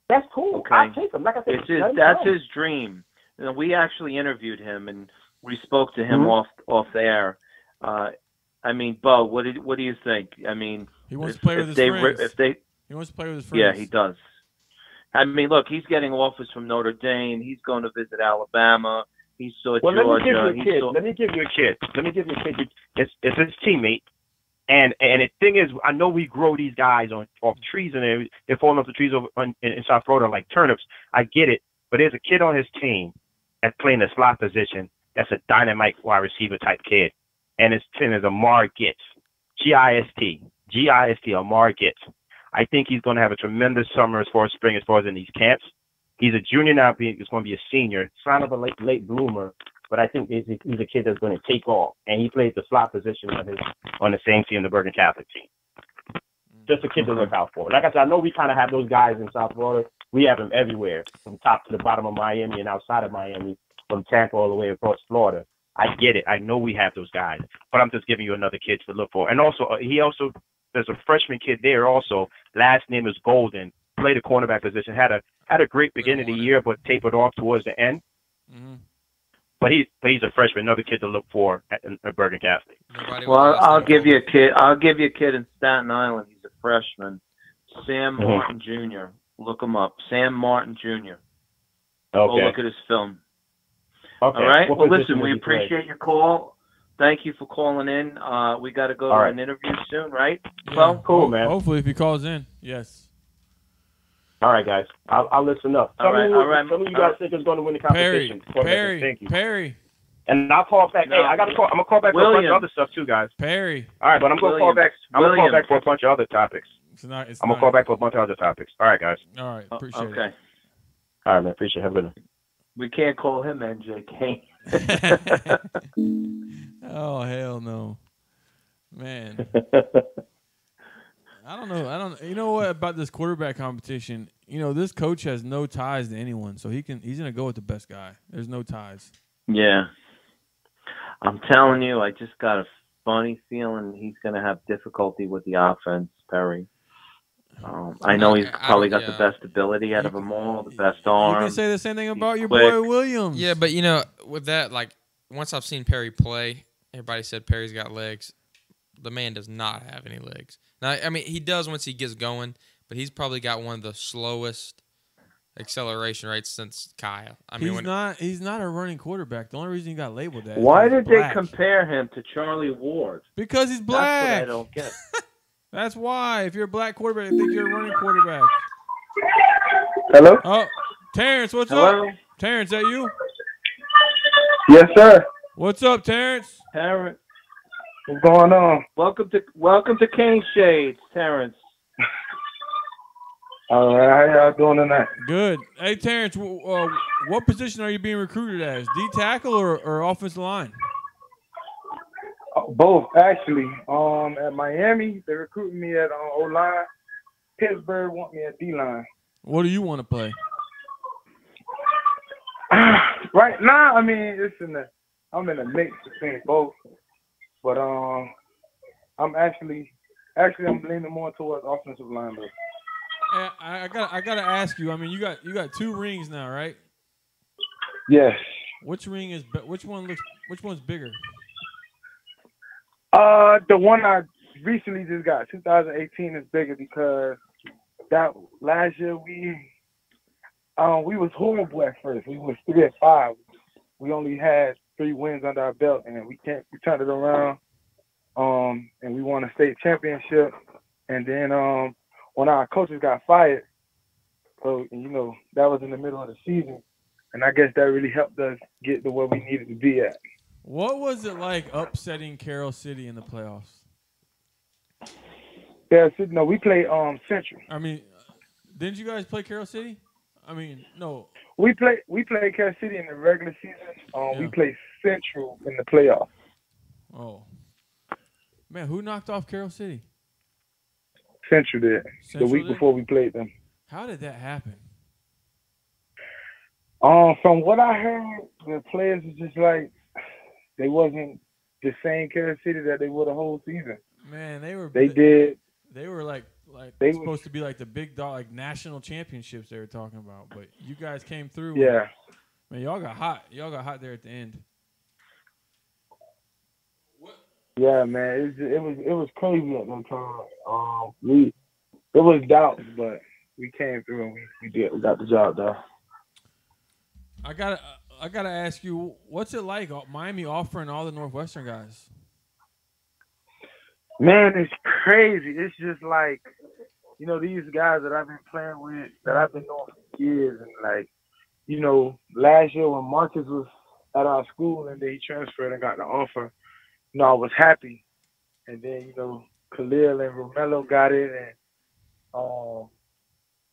That's cool. Okay. I take him. Like I said, that's his dream. We actually interviewed him and we spoke to him off the air. I mean, Bo, what do you think? I mean, he wants to play with his friends. He wants to play with his friends. Yeah, he does. I mean, look, he's getting offers from Notre Dame. He's going to visit Alabama. He saw Well, Georgia. let me give you a kid. It's his teammate. And the thing is, I know we grow these guys off trees, and they're falling off the trees in South Florida like turnips. I get it. But there's a kid on his team that's playing the slot position that's a dynamite wide receiver type kid. And his name is Amar Gitz. G-I-S-T, Amar Gitz. I think he's going to have a tremendous summer as far as spring, as far as in these camps. He's a junior now. He's going to be a senior. Kind of a late bloomer, but I think he's a kid that's going to take off. And he plays the slot position on the same team, the Bergen Catholic team. Just a kid to look out for. Like I said, I know we kind of have those guys in South Florida. We have them everywhere, from top to the bottom of Miami and outside of Miami, from Tampa all the way across Florida. I get it. I know we have those guys, but I'm just giving you another kid to look for. And also, there's a freshman kid there also. Last name is Golden. Played the cornerback position. Had a great beginning of the year, but tapered off towards the end. Mm-hmm. But he's a freshman. Another kid to look for at Bergen Catholic. Well, I'll give you a kid. I'll give you a kid in Staten Island. He's a freshman. Sam Martin Jr. Look him up. Sam Martin Jr. Okay. Go look at his film. Okay. All right. Well, listen, we appreciate your call. Thank you for calling in. We got to go to an interview soon, right? Yeah. Well, cool, man. Hopefully, if he calls in, yes. All right, guys. I'll listen up. Tell me you guys think is going to win the competition. Perry. And I'll call back. Hey, I'm gonna call back for a bunch of other stuff too, guys. Perry. All right, but I'm gonna call back. I'm gonna call back for a bunch of other topics. I'm gonna call back for a bunch of other topips. All right, guys. All right, appreciate it. Okay. All right, man. Appreciate it. Have a good one. We can't call him NJK. Oh, hell no. Man. I don't know. You know what about this quarterback competition? You know, this coach has no ties to anyone, so he's going to go with the best guy. There's no ties. Yeah. I'm telling you, I just got a funny feeling he's going to have difficulty with the offense, Perry. I know he's probably got the best ability out of them all, the best arm. You can say the same thing about your boy Williams. Yeah, but, you know, with that, like, once I've seen Perry play, everybody said Perry's got legs. The man does not have any legs. Now, I mean, he does once he gets going, but he's probably got one of the slowest acceleration rates since Kyle. I mean, he's not a running quarterback. The only reason he got labeled that. Why did they compare him to Charlie Ward? Because he's black. That's what I don't get. That's why. If you're a black quarterback, I think you're a running quarterback. Hello? Oh, Terrance, what's up? Terrance, that you? Yes, sir. What's up, Terrance? Terrance. What's going on? Welcome to Caneshades, Terrance. All right, how y'all doing tonight? Good. Hey, Terrance, what position are you being recruited as? D tackle or offensive line? Both, actually. At Miami, they're recruiting me at O-line. Pittsburgh want me at D-line. What do you want to play? Right now, I mean, I'm in a mix between both. But I'm leaning more towards offensive line though. I gotta ask you. I mean, you got 2 rings now, right? Yes. Which one's bigger? The one I recently just got, 2018, is bigger because that last year we was horrible at first. We was 3-5. We only had 3 wins under our belt, and we turned it around. And we won a state championship. And then when our coaches got fired, so you know that was in the middle of the season, and I guess that really helped us get to where we needed to be at. What was it like upsetting Carroll City in the playoffs? Yeah, no, we played Central. I mean, didn't you guys play Carroll City? I mean, no. We played Carroll City in the regular season. We played Central in the playoffs. Oh. Man, who knocked off Carroll City? Central did. The week before we played them. How did that happen? From what I heard, the players was just like they wasn't the same Carroll City that they were the whole season. Man, they were supposed to be like the big dog, like national championships they were talking about. But you guys came through. Yeah. Man, y'all got hot. Y'all got hot there at the end. Yeah, man, it was crazy at that time. It was doubts, but we came through and we got the job done. I gotta ask you, what's it like Miami offering all the Northwestern guys? Man, it's crazy. It's just like, you know, these guys that I've been playing with, that I've been knowing for years, and like, you know, last year when Marcus was at our school and then he transferred and got the offer, you know, I was happy. And then, you know, Khalil and Romello got it, and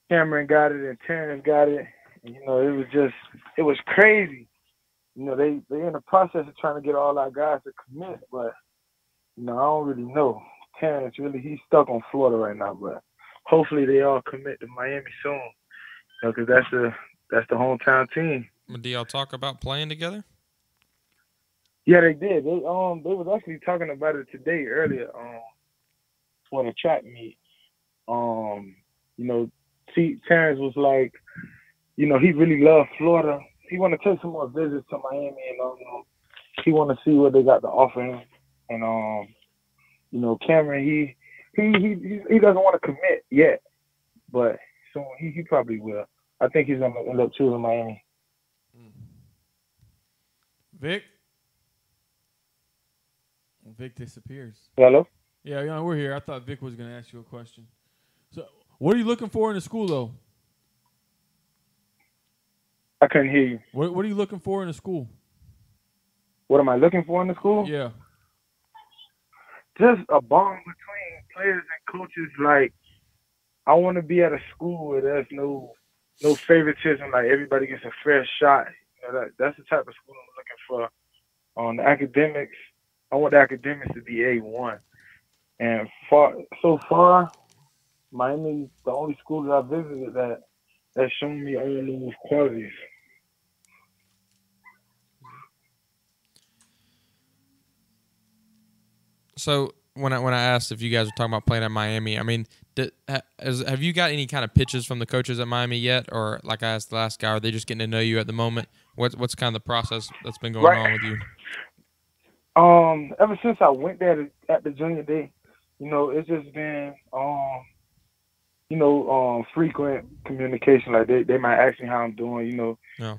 Cameron got it, and Terrance got it. And, you know, it was crazy. You know, they're in the process of trying to get all our guys to commit, but, you know, I don't really know. Terrance he's stuck on Florida right now, but hopefully they all commit to Miami soon, you know, because that's the hometown team. Do y'all talk about playing together? Yeah, they did. They was actually talking about it today earlier for the track meet. You know, Terrance was like, you know, he really loved Florida. He want to take some more visits to Miami, and he want to see what they got to offer him. And you know, Cameron, he doesn't want to commit yet, but soon he probably will. I think he's gonna end up choosing Miami. Vic disappears. Hello? Yeah, we're here. I thought Vic was going to ask you a question. So, what are you looking for in the school, though? I couldn't hear you. What are you looking for in the school? What am I looking for in the school? Yeah. Just a bond between players and coaches. Like, I want to be at a school where there's no favoritism. Like, everybody gets a fair shot. You know, that's the type of school I'm looking for. On the academics, I want the academics to be A1. And so far, Miami's the only school that I visited that's shown me all those qualities. So when I asked if you guys were talking about playing at Miami, I mean, have you got any kind of pitches from the coaches at Miami yet, or like I asked the last guy, are they just getting to know you at the moment? What's kind of the process that's been going on with you? Ever since I went there at the junior day, you know, it's just been frequent communication. Like they might ask me how I'm doing, you know. Yeah.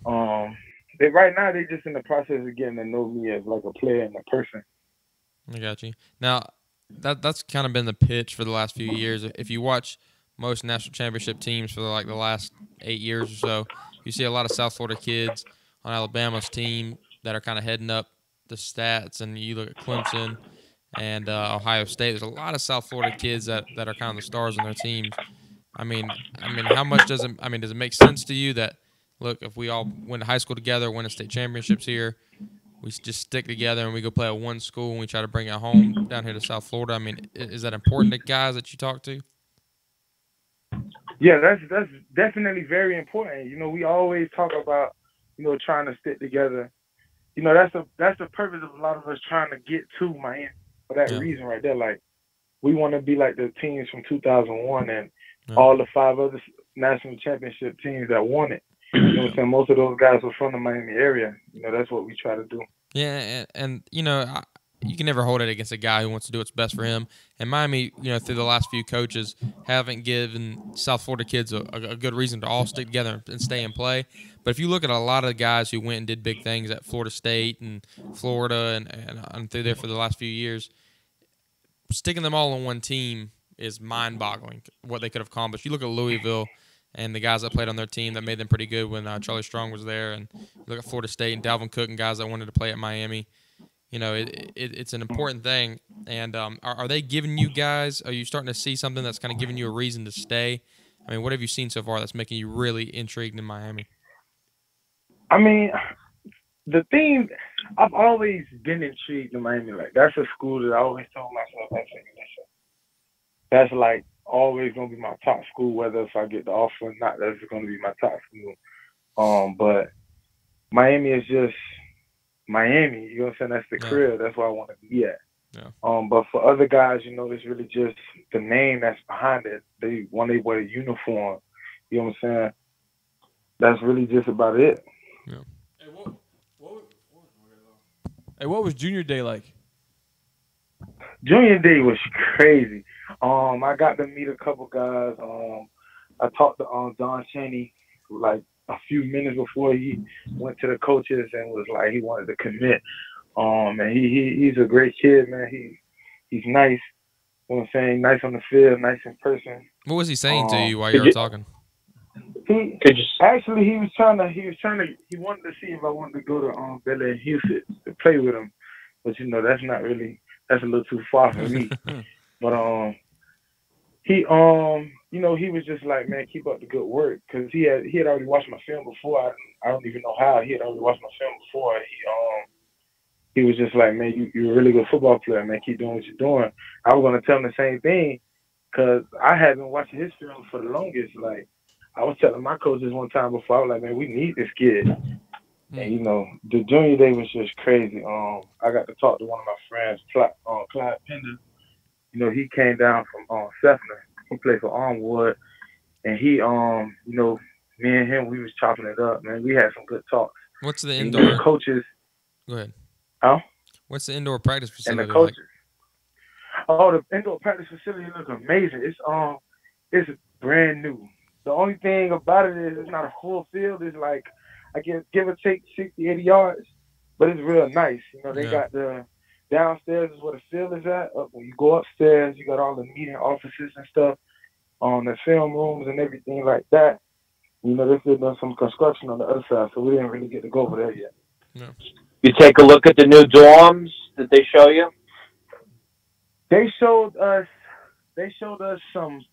Right now they just in the process of getting to know me as like a player and a person. I got you. Now that's kind of been the pitch for the last few years. If you watch most national championship teams for like the last 8 years or so, you see a lot of South Florida kids on Alabama's team that are kind of heading up the stats, and you look at Clemson and Ohio State. There's a lot of South Florida kids that are kind of the stars on their teams. I mean, how much does it make sense to you that, look, if we all went to high school together, win a state championships here, we just stick together and we go play at one school and we try to bring it home down here to South Florida? I mean, is that important to guys that you talk to? Yeah, that's definitely very important. You know, we always talk about, you know, trying to stick together. You know, that's the purpose of a lot of us trying to get to Miami for that reason right there. Like, we want to be like the teams from 2001 and all the 5 other national championship teams that won it. You know what I'm saying? Most of those guys were from the Miami area. You know, that's what we try to do. Yeah, and you know, you can never hold it against a guy who wants to do what's best for him. And Miami, you know, through the last few coaches, haven't given South Florida kids a good reason to all stick together and stay and play. But if you look at a lot of the guys who went and did big things at Florida State and Florida and through there for the last few years, sticking them all on one team is mind-boggling what they could have accomplished. You look at Louisville and the guys that played on their team that made them pretty good when Charlie Strong was there, and you look at Florida State and Dalvin Cook and guys that wanted to play at Miami. You know, it's an important thing. And are they giving you guys, are you starting to see something that's kind of giving you a reason to stay? I mean, what have you seen so far that's making you really intrigued in Miami? I mean, the thing, I've always been intrigued in Miami. Like, that's a school that I always told myself, that's like always going to be my top school, whether if I get the offer or not, that's going to be my top school. But Miami is just Miami, you know what I'm saying? That's the crib. That's where I want to be at. Yeah. But for other guys, you know, it's really just the name that's behind it. When they wear a uniform, you know what I'm saying? That's really just about it. Yeah. Hey, what was junior day like? Junior day was crazy. I got to meet a couple guys. I talked to Don Chaney like a few minutes before he went to the coaches and was like he wanted to commit. And he's a great kid, man. He's nice. You know what I'm saying? Nice on the field, nice in person. What was he saying to you while you were talking? He was trying to he wanted to see if I wanted to go to Bel Air Houston to play with him. But that's not really, that's a little too far for me. But he he was just like, man, keep up the good work, because he had already watched my film before. I don't even know how he had already watched my film before. He was just like, man, you're a really good football player, man. Keep doing what you're doing. I was gonna tell him the same thing, because I had been watching his film for the longest. Like, I was telling my coaches one time before, I was like, man, we need this kid. And the junior day was just crazy. I got to talk to one of my friends, Clyde Pender. He came down from Sefner. He played for Armwood, and he me and him, we was chopping it up, man. We had some good talks. What's the indoor coaches? Go ahead. Huh? What's the indoor practice facility and the coaches? like? Oh, the indoor practice facility looks amazing. It's brand new. The only thing about it is it's not a full field. It's like, I guess, give or take 60, 80 yards, but it's real nice. They got the downstairs is where the field is at. When you go upstairs, you got all the meeting offices and stuff, the film rooms and everything like that. They're still doing some construction on the other side, so we didn't really get to go over there yet. No. You take a look at the new dorms that they show you? They showed us some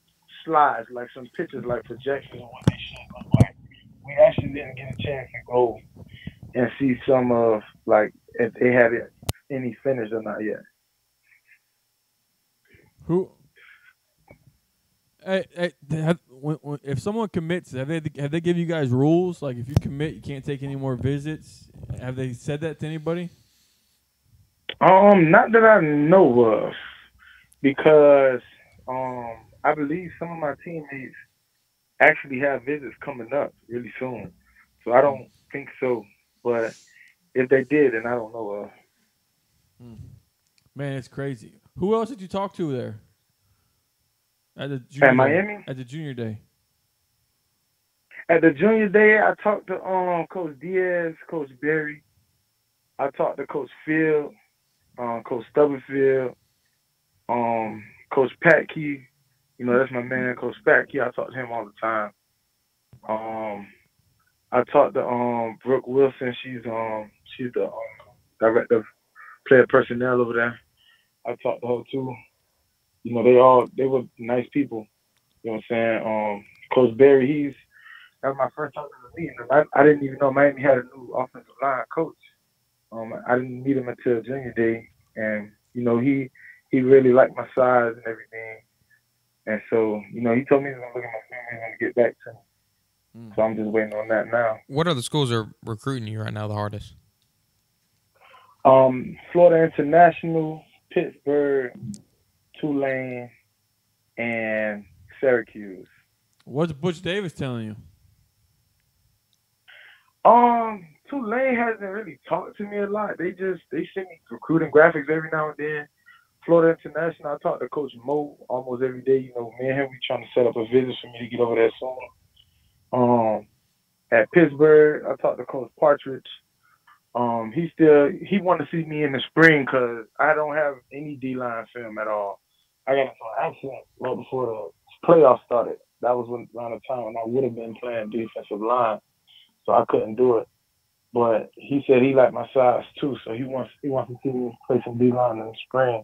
slides, like some pictures, like projections of what they should look like. We actually didn't get a chance to go and see some of, like, if they had any finished or not yet. If someone commits, have they give you guys rules? Like, if you commit, you can't take any more visits. Have they said that to anybody? Not that I know of, because I believe some of my teammates actually have visits coming up really soon. So I don't think so. But if they did, then I don't know of. Man, it's crazy. Who else did you talk to there? At Miami? At the junior day. At the junior day, I talked to Coach Diaz, Coach Berry. I talked to Coach Field, Coach Stubblefield, Coach Patkey. That's my man, Coach Patkey. I talk to him all the time. I talked to Brooke Wilson. She's the director of player personnel over there. I talked to her too. They were nice people. You know what I'm saying? Coach Berry, that was my first time to meet him. I didn't even know Miami had a new offensive line coach. I didn't meet him until junior day, and he really liked my size and everything. And so, he told me he was gonna look at my film and gonna get back to me. So I'm just waiting on that now. What other schools are recruiting you right now the hardest? Florida International, Pittsburgh, Tulane, and Syracuse. What's Butch Davis telling you? Tulane hasn't really talked to me a lot. They send me recruiting graphics every now and then. Florida International, I talk to Coach Mo almost every day. Me and him, we trying to set up a visit for me to get over there soon. At Pittsburgh, I talked to Coach Partridge. He wanted to see me in the spring because I don't have any D-line film at all. I got into an accident right before the playoffs started. That was around the time when I would have been playing defensive line, so I couldn't do it. But he said he liked my size too, so he wants to see me play some D-line in the spring.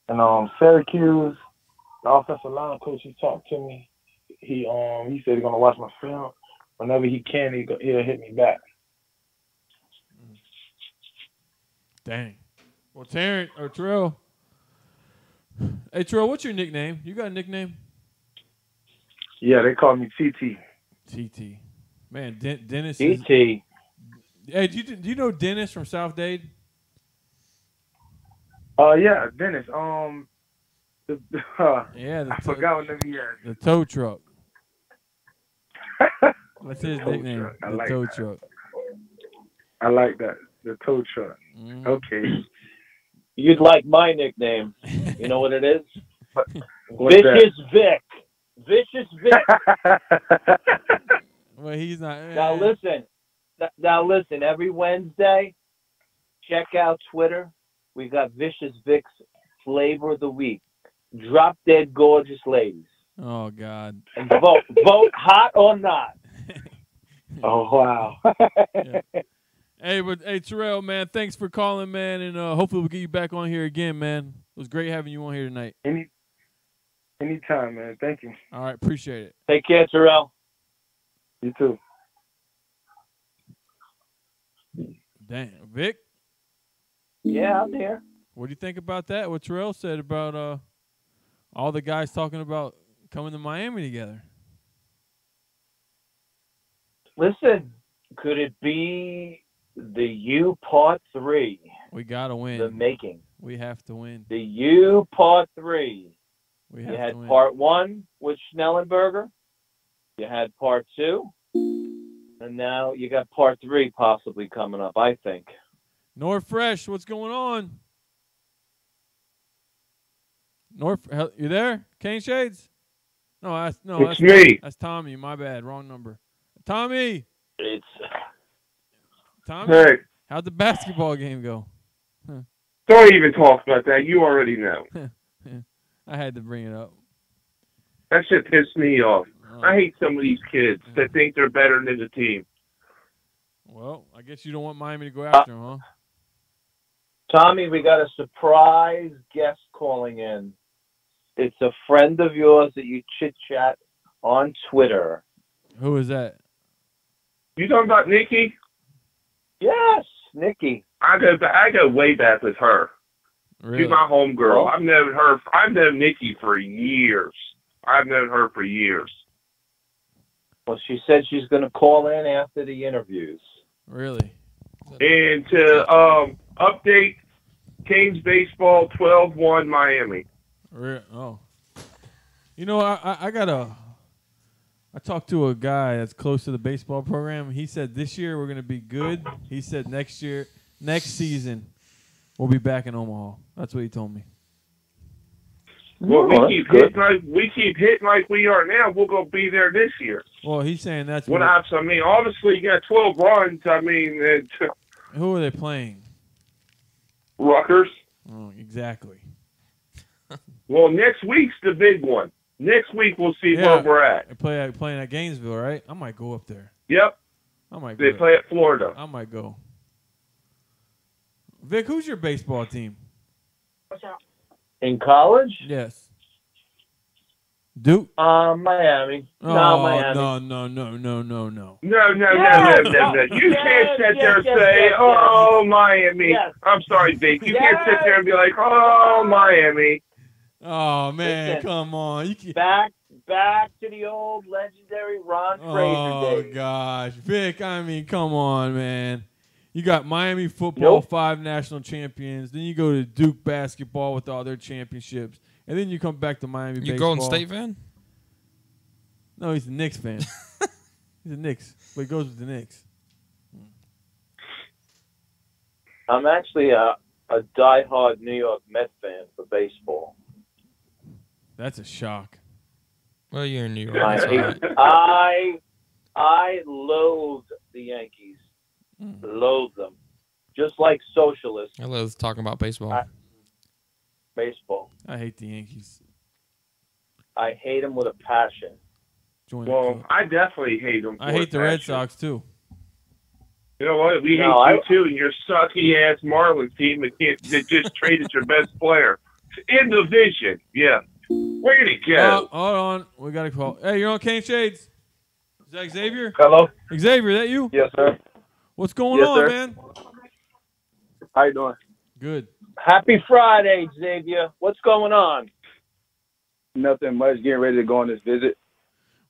And Syracuse, the offensive line coach, he talked to me. He said he's gonna watch my film. Whenever he can, he'll hit me back. Dang. Well, Terrence or Terrell. Hey, Terrell, what's your nickname? You got a nickname? Yeah, they call me TT. TT. Man, Dennis. TT. Hey, do you know Dennis from South Dade? Yeah, Dennis. I forgot what name he had. The tow truck. That's his nickname. The tow truck. I like that. The tow truck. Okay. You'd like my nickname. You know what it is? What's Vicious that? Vic. Vicious Vic. Well, he's not. Now listen. Now listen. Every Wednesday, check out Twitter. We got Vicious Vic's flavor of the week. Drop dead gorgeous ladies. Oh God. And vote hot or not. Oh wow. Yeah. Hey, Terrell, man, thanks for calling, man, and hopefully we'll get you back on here again, man. It was great having you on here tonight. Anytime, man. Thank you. All right, appreciate it. Take care, Terrell. You too. Damn, Vic. Yeah, I'm here. What do you think about that? What Terrell said about all the guys talking about coming to Miami together? Listen, could it be the U Part 3? We gotta win. The making. We have to win. The U Part 3. We You have had to win. Part 1 with Schnellenberger. You had Part 2. And now you got Part 3 possibly coming up, I think. North Fresh, what's going on? You there? Caneshades? No, It's me. That's Tommy. My bad. Wrong number. Tommy. It's Tommy. Hey, How'd the basketball game go? don't even talk about that. You already know. I had to bring it up. That shit pissed me off. Oh. I hate some of these kids that think they're better than the team. Well, I guess you don't want Miami to go after him, huh? Tommy, we got a surprise guest calling in. It's a friend of yours that you chit-chat on Twitter. Who is that? You talking about Nikki? Yes, Nikki. I go way back with her. Really? She's my homegirl. Oh. I've known Nikki for years. I've known her for years. Well, she said she's going to call in after the interviews. Really? And to update, Canes baseball 12-1 Miami. Oh. You know, I talked to a guy that's close to the baseball program. He said this year we're going to be good. He said next season, we'll be back in Omaha. That's what he told me. Well, we keep hitting like we are now. We're going to be there this year. Well, he's saying that's What else? I mean, obviously, you got 12 runs. I mean, who are they playing? Rutgers. Oh, exactly. Well, next week's the big one. Next week we'll see where we're at. They're playing at Gainesville, right? I might go up there. Yep. They play at Florida. I might go. Vic, who's your baseball team? In college? Yes. Duke? Miami. No, Miami. No. No. You can't sit there and say, oh, Miami. Yes. I'm sorry, Vic. You can't sit there and be like, oh, Miami. Oh, man, Listen, come on. Back to the old legendary Ron Fraser days. Oh, gosh. Vic, I mean, come on, man. You got Miami football, 5 national champions. Then you go to Duke basketball with all their championships. And then you come back to Miami baseball. You Golden State fan? No, he's a Knicks fan. He's a Knicks. But he goes with the Knicks. I'm actually a diehard New York Mets fan for baseball. That's a shock. Well, you're in New York. That's all right. I loathe the Yankees. Loathe them. Just like socialists. I love talking about baseball. Baseball. I hate the Yankees. I hate them with a passion. I definitely hate them. I hate the Red Sox, too. You know what? We hate you, too, and your sucky-ass Marlins team that just traded your best player. In the division. Yeah. Where did he go? Hold on. We got a call. Hey, you're on Caneshades. Is that Xavier? Hello? Xavier, that you? Yes, sir. What's going on, sir. man? How you doing? Good. Happy Friday, Xavier. What's going on? Nothing much. Getting ready to go on this visit.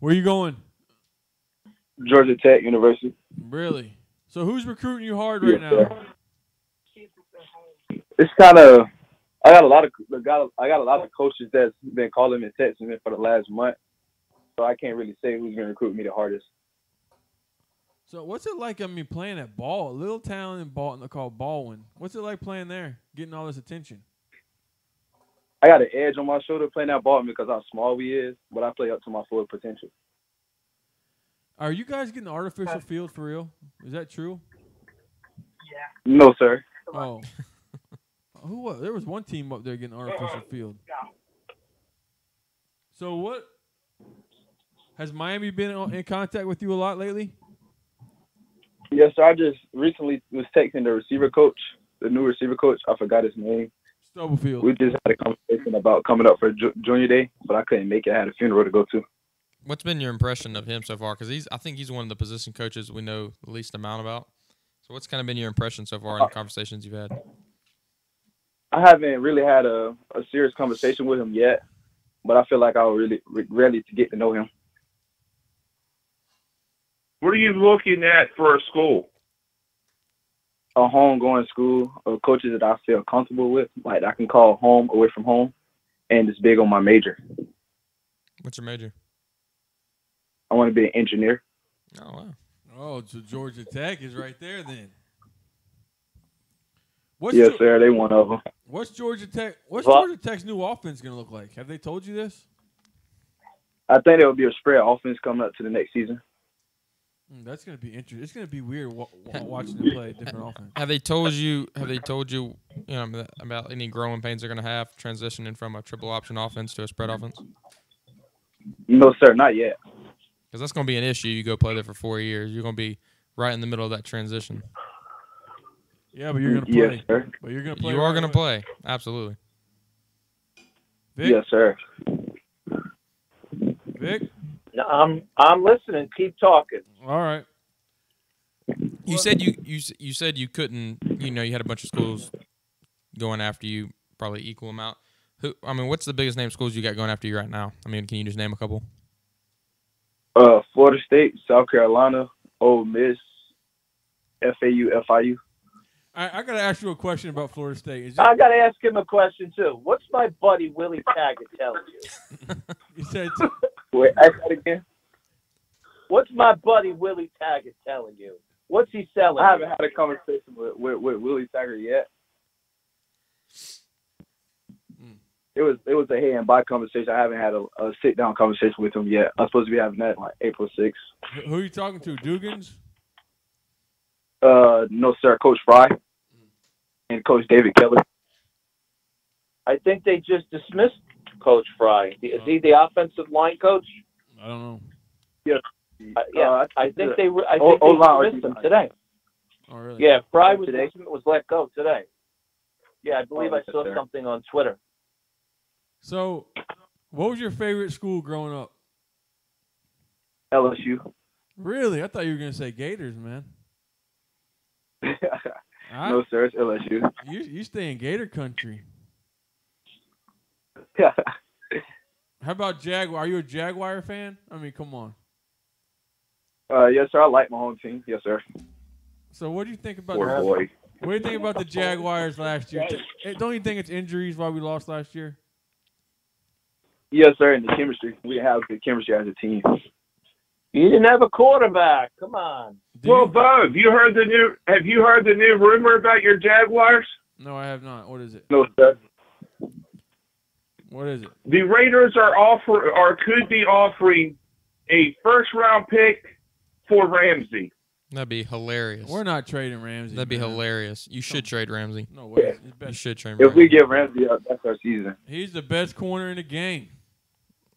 Where you going? Georgia Tech University. Really? So who's recruiting you hard right now? Sir. It's kind of. I got a lot of coaches that's been calling me and texting me for the last month, so I can't really say who's going to recruit me the hardest. So what's it like, playing at a little town in Baltimore called Baldwin? What's it like playing there, getting all this attention? I got an edge on my shoulder playing that ball because how small we is, but I play up to my full potential. Are you guys getting an artificial field for real? Is that true? No, sir. Oh. Who was? There was one team up there getting artificial field. So what? Has Miami been in contact with you a lot lately? Yes, sir. I just recently was texting the receiver coach, the new receiver coach. I forgot his name. Stubblefield. We just had a conversation about coming up for junior day, but I couldn't make it. I had a funeral to go to. What's been your impression of him so far? Because I think he's one of the position coaches we know the least amount about. So what's kind of been your impression so far in the conversations you've had? I haven't really had a serious conversation with him yet, but I feel like I'll really ready to get to know him. What are you looking at for a school? A homegoing school of coaches that I feel comfortable with, like I can call home, away from home, and it's big on my major. What's your major? I want to be an engineer. Oh, wow. Oh, so Georgia Tech is right there then. Yes, sir. They one of them. What's Georgia Tech's new offense going to look like? Have they told you this? I think there will be a spread offense coming up to the next season. That's going to be interesting. It's going to be weird watching them play a different offense. Have they told you? You know, about any growing pains they're going to have transitioning from a triple option offense to a spread offense? No, sir, not yet. Because that's going to be an issue. You go play there for 4 years. You're going to be right in the middle of that transition. Yeah, but you're going to play. Yes, sir. But you're going to play. You are going to play. Absolutely. Vic? Yes, sir. Vic? No, I'm listening. Keep talking. All right. You said you said you couldn't. You know, you had a bunch of schools going after you, probably equal amount. What's the biggest name schools you got going after you right now? I mean, can you just name a couple? Florida State, South Carolina, Ole Miss, FAU, FIU. I got to ask you a question about Florida State. I got to ask him a question, too. What's my buddy Willie Taggart telling you? You said Wait, ask that again. What's my buddy Willie Taggart telling you? What's he selling? I haven't had a conversation with Willie Taggart yet. It was a hey and bye conversation. I haven't had a sit down conversation with him yet. I'm supposed to be having that like April 6th. Who are you talking to? Dugans? No, sir. Coach Fry and Coach David Kelly. I think they just dismissed Coach Fry. Is he the offensive line coach? I don't know. Yeah. I think they dismissed him today. Oh, really? Yeah, Fry was let go today. Yeah, I believe I saw something on Twitter. So, what was your favorite school growing up? LSU. Really? I thought you were going to say Gators, man. No, sir. It's LSU. You stay in Gator country. Yeah. How about Jaguar? Are you a Jaguar fan? I mean, come on. Yes, sir. I like my home team. Yes, sir. So, what do you think about Poor boy. What do you think about the Jaguars last year? Don't you think it's injuries why we lost last year? Yes, sir. And the chemistry. We have good chemistry as a team. You didn't have a quarterback. Come on. Well, Bo, have you heard the new rumor about your Jaguars? No, I have not. What is it? No, sir. What is it? The Raiders could be offering a first-round pick for Ramsey. That'd be hilarious. We're not trading Ramsey. That'd be hilarious. You should trade Ramsey. No way. You should trade Ramsey. If we get Ramsey up, that's our season. He's the best corner in the game.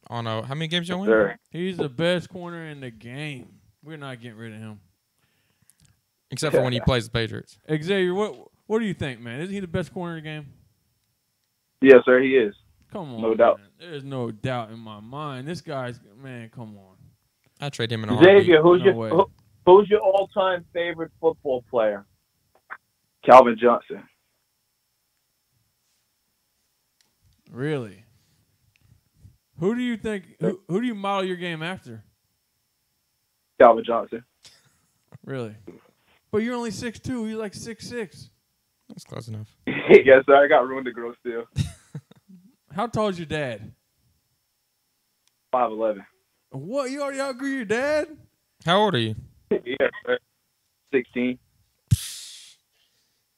Oh, no. How many games y'all win? Sir. He's the best corner in the game. We're not getting rid of him. Except for when he plays the Patriots. Xavier, what do you think, man? Isn't he the best corner in the game? Yes, sir. He is. Come on. No doubt. Man. There's no doubt in my mind. This guy's, man, come on. I'd trade him in a heartbeat. Xavier, who's your all-time favorite football player? Calvin Johnson. Really? Who do you think? Who do you model your game after? Calvin Johnson. Really? But you're only 6'2". You're like 6'6". That's close enough. Yes, sir. I got room to grow still. How tall is your dad? 5'11". What? You already outgrew your dad? How old are you? Yes, sir. 16.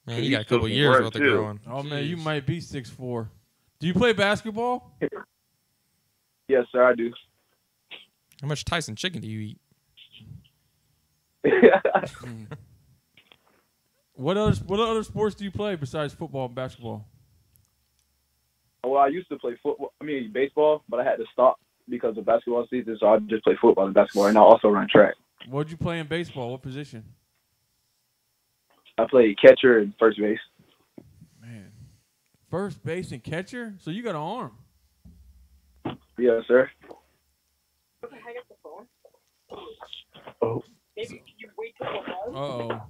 Man, you got a couple years worth of growing. Oh, man, you might be 6'4". Do you play basketball? Yes, sir, I do. How much Tyson chicken do you eat? What other sports do you play besides football and basketball? Well, I used to play baseball, but I had to stop because of basketball season, so I just play football and basketball, and I also run track. What'd you play in baseball? What position? I played catcher and first base. Man, first base and catcher? So you got an arm. Yes, sir. Oh. Uh-oh.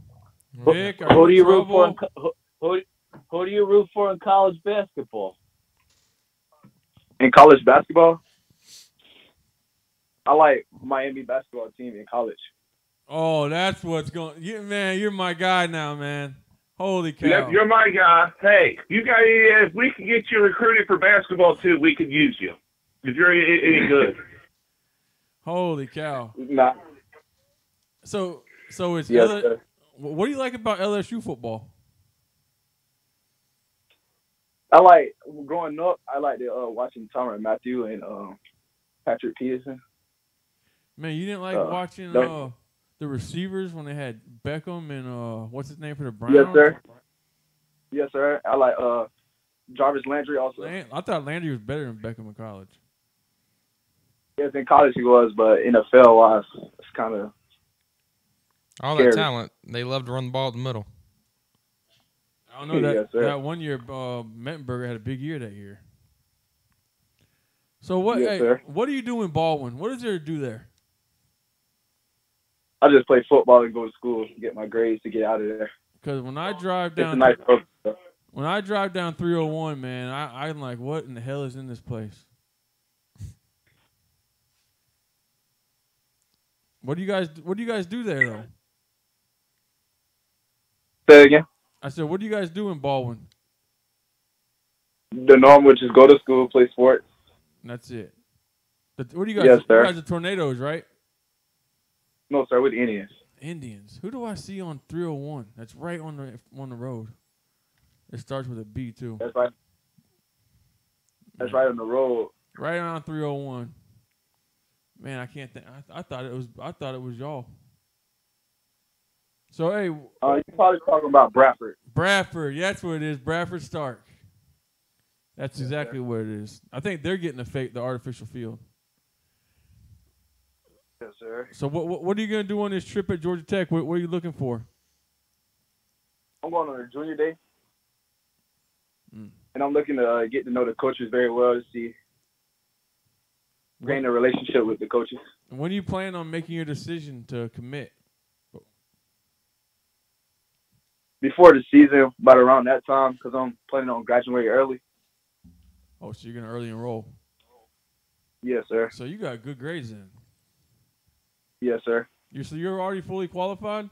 Vic, who do you root for? Who do you root for in college basketball? In college basketball, I like Miami basketball team in college. Oh, that's what's going. Man, you're my guy now, man. Holy cow! Yep, you're my guy. Hey, you got if we can get you recruited for basketball too, we could use you if you're any good. Holy cow! Nah. So it's yes, sir. What do you like about LSU football? I like growing up. I like watching Tyrann Mathieu and Patrick Peterson. Man, you didn't like watching the receivers when they had Beckham and what's his name for the Browns? Yes, sir. Yes, sir. I like Jarvis Landry also. I thought Landry was better than Beckham in college. Yes, in college he was, but NFL wise, it's kind of all that talent. They love to run the ball at the middle. I don't know that 1 year Mettenberger had a big year that year. So what? Yes, sir. What do you do in Baldwin? What is there to do there? I just play football and go to school, get my grades to get out of there. Because when I drive down, when I drive down 301, man, I'm like, what in the hell is in this place? What do you guys do there though? Say it again. I said, what do you guys do in Baldwin? The norm, which is go to school, play sports. And that's it. What do you guys? Yes, sir. You guys are Tornadoes, right? No, sir, with Indians. Indians. Who do I see on 301? That's right on the road. It starts with a B too. That's right. That's right on the road. Right on 301. Man, I can't think. I thought it was y'all. So hey, you're probably talking about Bradford. Bradford, that's what it is. Bradford Stark. That's exactly what it is. I think they're getting the artificial field. Yes, sir. So what are you gonna do on this trip at Georgia Tech? What are you looking for? I'm going on a junior day, and I'm looking to get to know the coaches very well to see gain a relationship with the coaches. And when do you plan on making your decision to commit? Before the season, about around that time, because I'm planning on graduating early. Oh, so you're gonna early enroll? Yes, sir. So you got good grades then? Yes, sir. You're already fully qualified?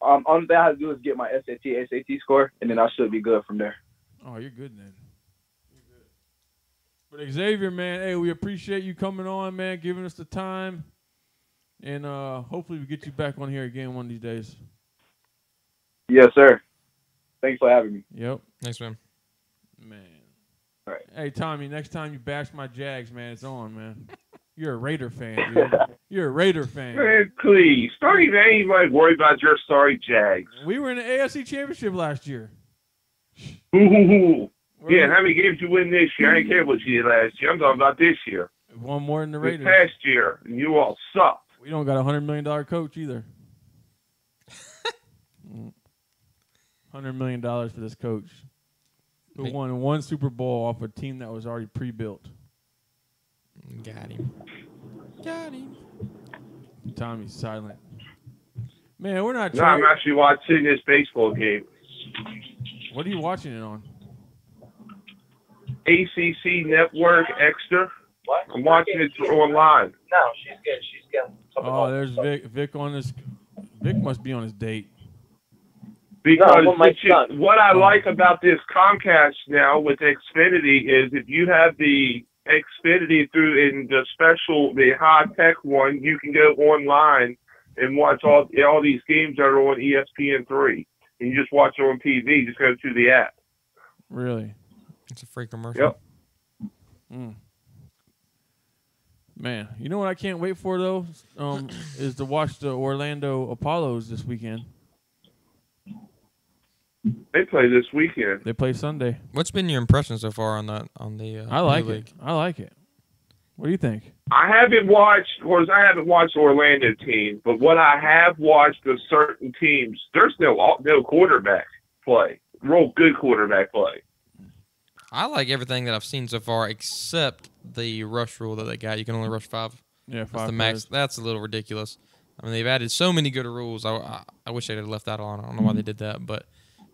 Only thing I have to do is get my SAT score, and then I should be good from there. Oh, you're good then. You're good. But Xavier, man, hey, we appreciate you coming on, man, giving us the time, and hopefully we get you back on here again one of these days. Yes, sir. Thanks for having me. Yep. Thanks, man. Man. All right. Hey, Tommy, next time you bash my Jags, man, it's on, man. You're a Raider fan, dude. You're a Raider fan. Man, please. Don't even anybody worry about your sorry Jags. We were in the AFC Championship last year. Ooh. Yeah, how many games you win this year? I didn't care what you did last year. I'm talking about this year. One more than the Raiders. This past year, and you all suck. We don't got a $100 million coach either. $100 million for this coach who won one Super Bowl off a team that was already pre-built. Got him. Got him. Tommy's silent. Man, we're not No, I'm actually watching this baseball game. What are you watching it on? ACC Network Extra. What? I'm watching it online. No, she's good. She's good. Oh, there's Vic on this. Vic must be on his date. Because what I like about this Comcast now with Xfinity is if you have the Xfinity through the high-tech one, you can go online and watch all these games that are on ESPN3. And you just watch it on TV. Just go to the app. Really? It's a free commercial. Yep. Man, you know what I can't wait for though, is to watch the Orlando Apollos this weekend. They play this weekend. They play Sunday. What's been your impression so far on that I like league? it. I like it. What do you think? I haven't watched Orlando teams, but what I have watched of certain teams, there's no quarterback play, real good quarterback play. I like everything that I've seen so far, except the rush rule that they got. You can only rush 5. Yeah, 5. That's the max. That's a little ridiculous. I mean, they've added so many good rules. I wish they'd have left that on. I don't know why they did that, but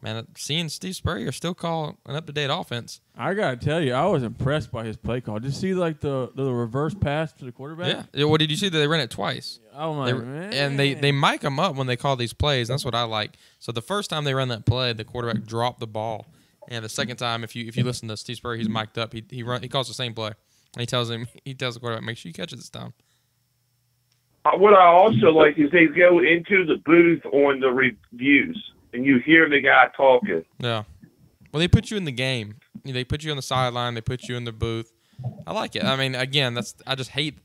man, seeing Steve Spurrier still call an up-to-date offense. I gotta tell you, I was impressed by his play call. Did you see like the reverse pass to the quarterback? Yeah. Well, did you see that they ran it twice? Oh my man! And they mic them up when they call these plays. That's what I like. So the first time they ran that play, the quarterback dropped the ball, and the second time, if you listen to Steve Spurrier, he's mic'd up. He calls the same play, and he tells the quarterback, make sure you catch it this time. What I also like is they go into the booth on the reviews, and you hear the guy talking. Yeah. Well, they put you in the game. They put you on the sideline. They put you in the booth. I like it. I mean, again, I just hate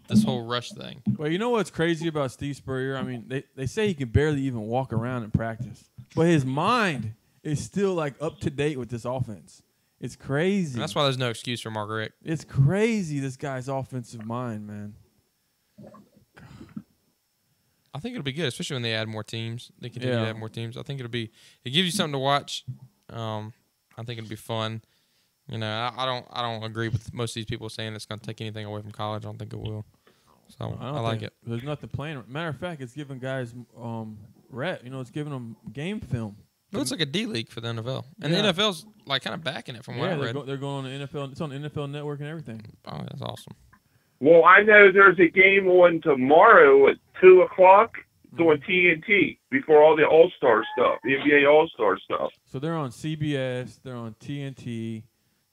this whole rush thing. Well, you know what's crazy about Steve Spurrier? I mean, they say he can barely even walk around in practice, but his mind is still like up to date with this offense. It's crazy. And that's why there's no excuse for Mark Richt. It's crazy, this guy's offensive mind, man. I think it'll be good, especially when they add more teams. They continue to add more teams. I think it gives you something to watch. I think it'll be fun. You know, I don't agree with most of these people saying it's going to take anything away from college. I don't think it will. So I like it. There's nothing playing. Matter of fact, it's giving guys it's giving them game film. It looks like a D League for the NFL, and the NFL's like kind of backing it from what I read. They're going on the NFL. It's on the NFL Network and everything. Oh, that's awesome. Well, I know there's a game on tomorrow at 2:00. It's on TNT before all the All-Star stuff, the NBA All-Star stuff. So they're on CBS, they're on TNT,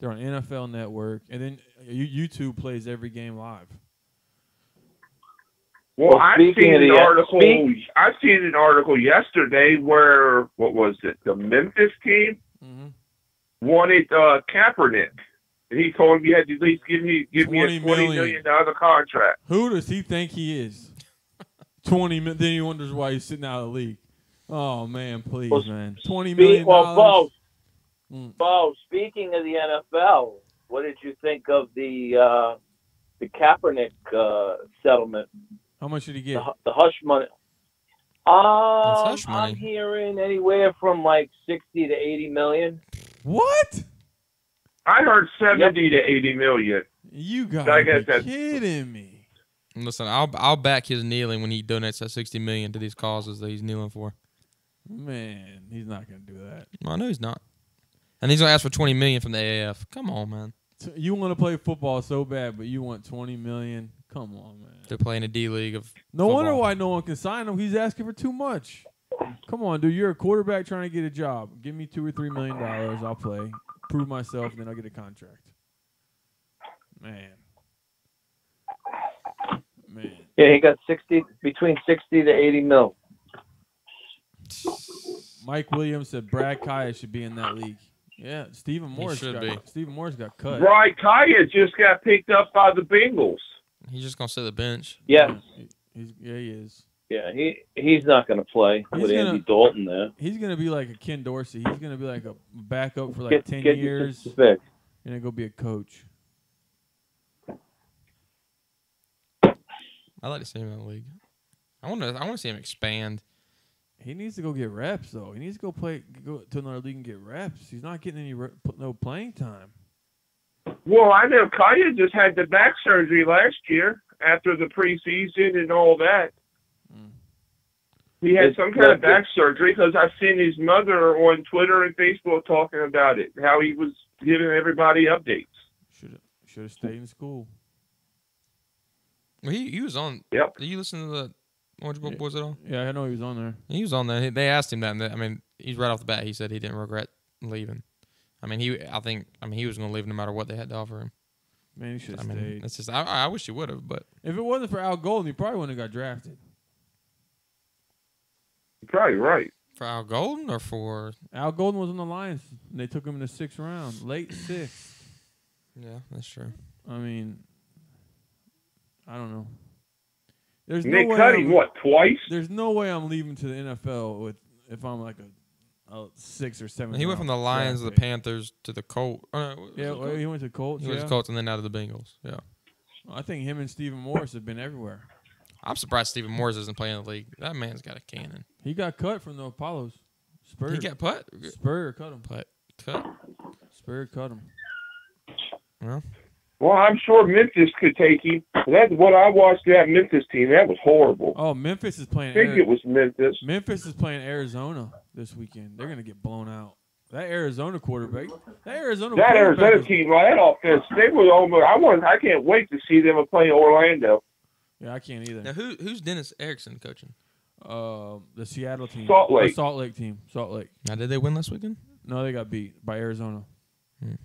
they're on NFL Network, and then YouTube plays every game live. Well, I've seen an article yesterday where, what was it, the Memphis team wanted Kaepernick. And he told him you had to at least give me a $20 million contract. Who does he think he is? 20 million. Then he wonders why he's sitting out of the league. Oh man, please, man. $20 million. Well, Bo, speaking of the NFL, what did you think of the Kaepernick settlement? How much did he get? The hush money. Hush money. I'm hearing anywhere from like 60 to 80 million. What? I heard 70 to 80 million. You gotta be kidding me. Listen, I'll back his kneeling when he donates that $60 million to these causes that he's kneeling for. Man, he's not gonna do that. I know he's not. And he's gonna ask for $20 million from the AAF. Come on, man. You want to play football so bad, but you want $20 million? Come on, man. They're playing a D League of No football. wonder why no one can sign him. He's asking for too much. Come on, dude. You're a quarterback trying to get a job. Give me $2 or $3 million. I'll play, prove myself, and then I'll get a contract. Man. Yeah, he got between 60 to 80 mil. Mike Williams said Brad Kaya should be in that league. Yeah, Stephen Morris got cut. Brad Kaya just got picked up by the Bengals. He's just gonna sit the bench. Yes. He is. Yeah, he's not going to play with Andy Dalton there. He's going to be like a Ken Dorsey. He's going to be like a backup for like 10 years. And then go be a coach. I like to see him in the league. I want to see him expand. He needs to go get reps though. He needs to go to another league and get reps. He's not getting any no playing time. Well, I know Kaya just had the back surgery last year after the preseason and all that. He had some kind of back surgery because I've seen his mother on Twitter and Facebook talking about it, how he was giving everybody updates. Should have stayed in school. Well, he was on. Yep. Did you listen to the Orange Bowl Boys at all? Yeah, I know he was on there. He was on there. They asked him that. And I mean, he's right off the bat. He said he didn't regret leaving. I mean, he was going to leave no matter what they had to offer him. Man, he should have stayed. It's just I wish he would have, but if it wasn't for Al Golden, he probably wouldn't have got drafted. You're probably right. For Al Golden or for Al Golden was on the Lions. And they took him in the 6th round, late 6th. Yeah, that's true. I mean, I don't know. There's Nick no way Cuddy, what, twice? There's no way I'm leaving to the NFL if I'm like a 6th or 7th. He went from the Lions to the Panthers to the Colts. Yeah, he went to Colts. He went to Colts and then out of the Bengals. Yeah. I think him and Stephen Morris have been everywhere. I'm surprised Stephen Morris isn't playing in the league. That man's got a cannon. He got cut from the Apollos. Spurrier. He got put? Spurrier cut him. Cut? Spurrier cut him. Well, I'm sure Memphis could take him. That's what I watched that Memphis team. That was horrible. Oh, Memphis is playing. I think it was Memphis. Memphis is playing Arizona this weekend. They're gonna get blown out. That Arizona quarterback. That Arizona team, that offense, they were almost. I can't wait to see them play Orlando. Yeah, I can't either. Now, who's Dennis Erickson coaching? The Seattle team. Salt Lake. The Salt Lake team. Salt Lake. Now, did they win last weekend? No, they got beat by Arizona.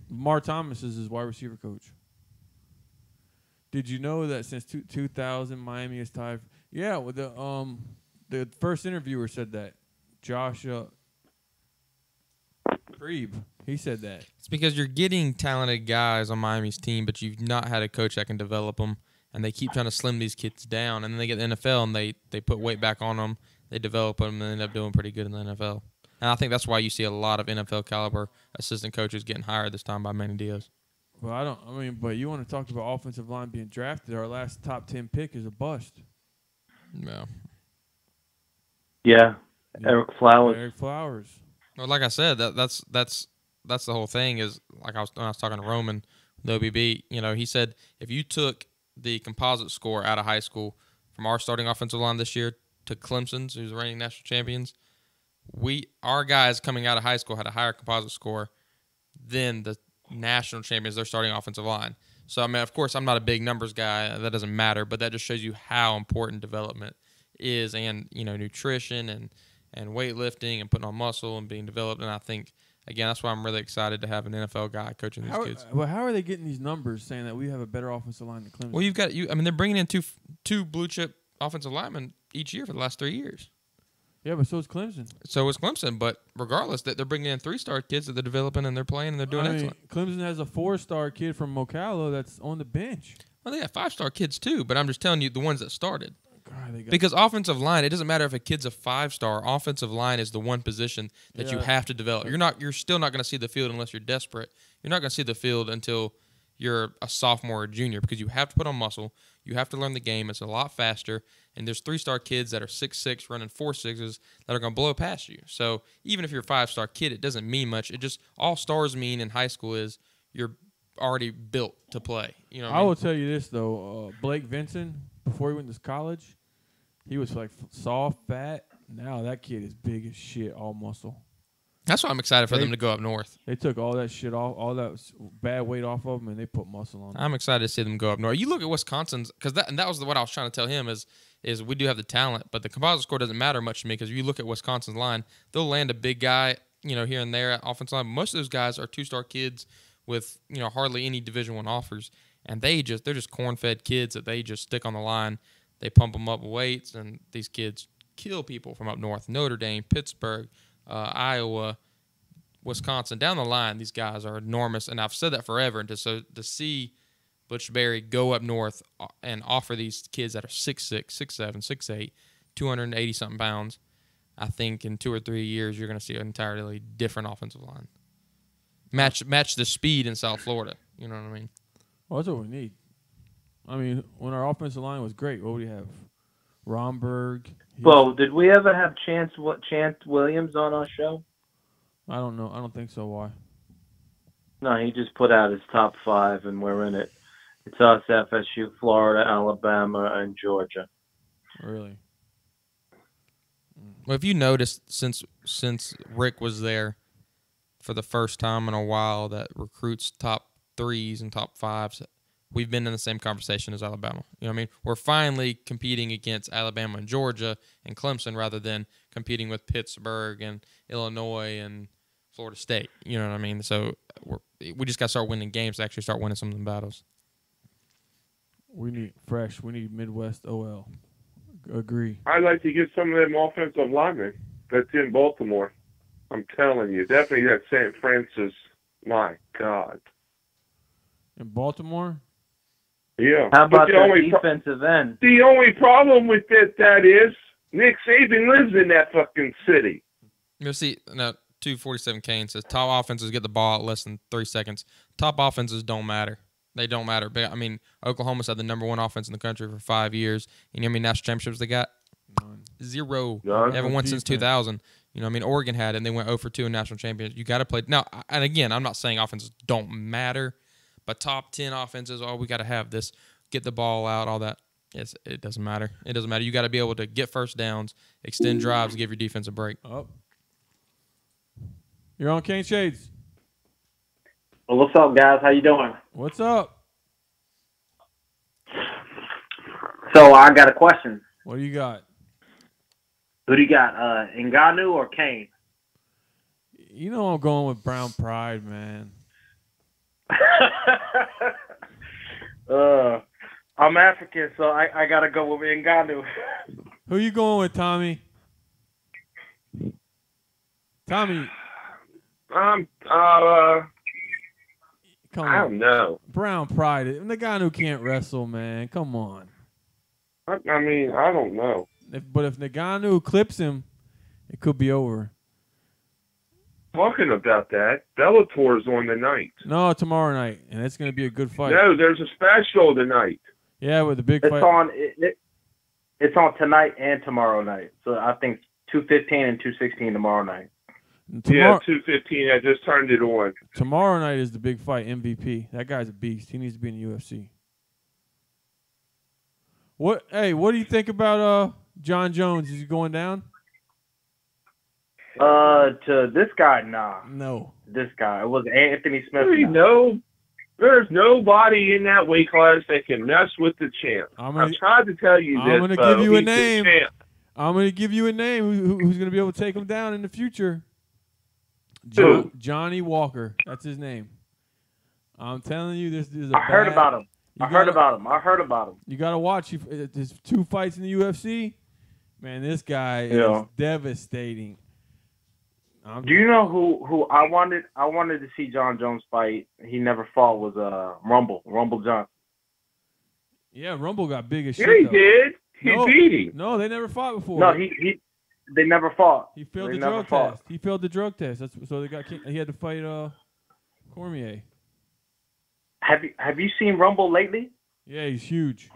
Mark Thomas is his wide receiver coach. Did you know that since 2000, Miami is tied? Yeah, with the first interviewer said that. Josh PRIEBE. He said that. It's because you're getting talented guys on Miami's team, but you've not had a coach that can develop them, and they keep trying to slim these kids down, and then they get the NFL, and they put weight back on them, they develop them, and they end up doing pretty good in the NFL. And I think that's why you see a lot of NFL caliber assistant coaches getting hired this time by Manny Diaz. Well, but you want to talk about offensive line being drafted. Our last top 10 pick is a bust. No. Yeah. Eric Flowers. Well, like I said, that's the whole thing. Is like when I was talking to Roman, the OBB. He said if you took the composite score out of high school from our starting offensive line this year to Clemson's, who's reigning national champions, our guys coming out of high school had a higher composite score than the national champions, their starting offensive line. So, I mean, of course, I'm not a big numbers guy. That doesn't matter, but that just shows you how important development is, and, nutrition and weightlifting and putting on muscle and being developed. And I think, again, that's why I'm really excited to have an NFL guy coaching these kids. Well, how are they getting these numbers saying that we have a better offensive line than Clemson? Well, they're bringing in two blue-chip offensive linemen each year for the last 3 years. Yeah, but so is Clemson. So is Clemson, but regardless, they're bringing in 3-star kids that they're developing and they're playing and they're doing excellent. Clemson has a 4-star kid from Ocala that's on the bench. Well, they got 5-star kids too, but I'm just telling you the ones that started. God, because offensive line, it doesn't matter if a kid's a 5-star. Offensive line is the one position that you have to develop. You're still not going to see the field unless you're desperate. You're not going to see the field until you're a sophomore or junior, because you have to put on muscle. You have to learn the game. It's a lot faster. And there's 3-star kids that are 6'6", running 4.6s that are going to blow past you. So even if you're a 5-star kid, it doesn't mean much. It just, all stars mean in high school is you're already built to play. I will tell you this, though. Blake Vincent, before he went to college, he was like soft, fat. Now that kid is big as shit, all muscle. That's why I'm excited for them to go up north. They took all that shit off, all that bad weight off of them, and they put muscle on them. I'm excited to see them go up north. You look at Wisconsin's, because that was what I was trying to tell him is we do have the talent, but the composite score doesn't matter much to me, because if you look at Wisconsin's line, they'll land a big guy, here and there at offensive line. Most of those guys are 2-star kids with, hardly any Division I offers, and they're just corn-fed kids that they just stick on the line. They pump them up with weights, and these kids kill people from up north. Notre Dame, Pittsburgh, Iowa, Wisconsin, down the line, these guys are enormous, and I've said that forever. And to see Butch Berry go up north and offer these kids that are 6'6", 6'7", 6'8", 280-something pounds, I think in 2 or 3 years you're going to see an entirely different offensive line. Match the speed in South Florida. You know what I mean? Well, that's what we need. I mean, when our offensive line was great, what would we have? Romberg. Bo, did we ever have Chance Williams on our show? I don't know. I don't think so. Why? No, he just put out his top 5, and we're in it. It's us, FSU, Florida, Alabama, and Georgia. Really? Well, if you noticed, since Rick was there for the first time in a while, that recruits top 3s and top 5s, we've been in the same conversation as Alabama. You know what I mean? We're finally competing against Alabama and Georgia and Clemson rather than competing with Pittsburgh and Illinois and Florida State. You know what I mean? So we just got to start winning games to actually start winning some of the battles. We need fresh. We need Midwest OL. Agree. I'd like to get some of them offensive linemen. That's in Baltimore. I'm telling you, definitely that St. Francis. My God. In Baltimore? Yeah. How about the the only defensive end? The only problem with that is Nick Saban lives in that fucking city. You'll see, now, 247 Kane says top offenses get the ball out less than 3 seconds. Top offenses don't matter. They don't matter. But I mean, Oklahoma's had the #1 offense in the country for 5 years. You know how many national championships they got? None. 0. None. They haven't won since 2000. You know, I mean, Oregon had it, and they went 0-2 in national champions. You got to play. Now, and again, I'm not saying offenses don't matter, but top 10 offenses, we got to have this, get the ball out, all that. Yes, it doesn't matter. It doesn't matter. You got to be able to get first downs, extend drives, give your defense a break. Oh. You're on Caneshades. Well, what's up, guys? How you doing? What's up? So I got a question. What do you got? Who do you got, Ngannou or Kane? You know I'm going with Brown Pride, man. I'm African, so I gotta go with Ngannou. Who you going with, Tommy? Tommy. Come on. I don't know. Brown Pride. The guy who can't wrestle, man. Come on. I mean, I don't know. But if Ngannou clips him, it could be over. Talking about that, Bellator's on tonight. No, tomorrow night, and it's going to be a good fight. No, there's a special tonight. Yeah, with the big It's fight. It's on tonight and tomorrow night. So I think 2:15 and 2:16 tomorrow night. Yeah, 2:15. I just turned it on. Tomorrow night is the big fight, MVP. That guy's a beast. He needs to be in the UFC. What do you think about John Jones? Is he going down? To this guy, nah. No. This guy. It was Anthony Smith. There's nobody in that weight class that can mess with the champ. I've tried to tell you this. I'm going to give you a name. Champ. I'm going to give you a name who's going to be able to take him down in the future. Johnny Walker. That's his name. I'm telling you, this is I heard about him. I heard about him. You got to watch. There's 2 fights in the UFC. Man, this guy is devastating. Do you know who I wanted to see John Jones fight? He never fought was Rumble Johnson. Yeah, Rumble got big as shit. Yeah, he though. did. He beat him. No, they never fought before. No, they never fought. He failed the drug test. He failed the drug test. So he had to fight Cormier. Have you seen Rumble lately? Yeah, he's huge.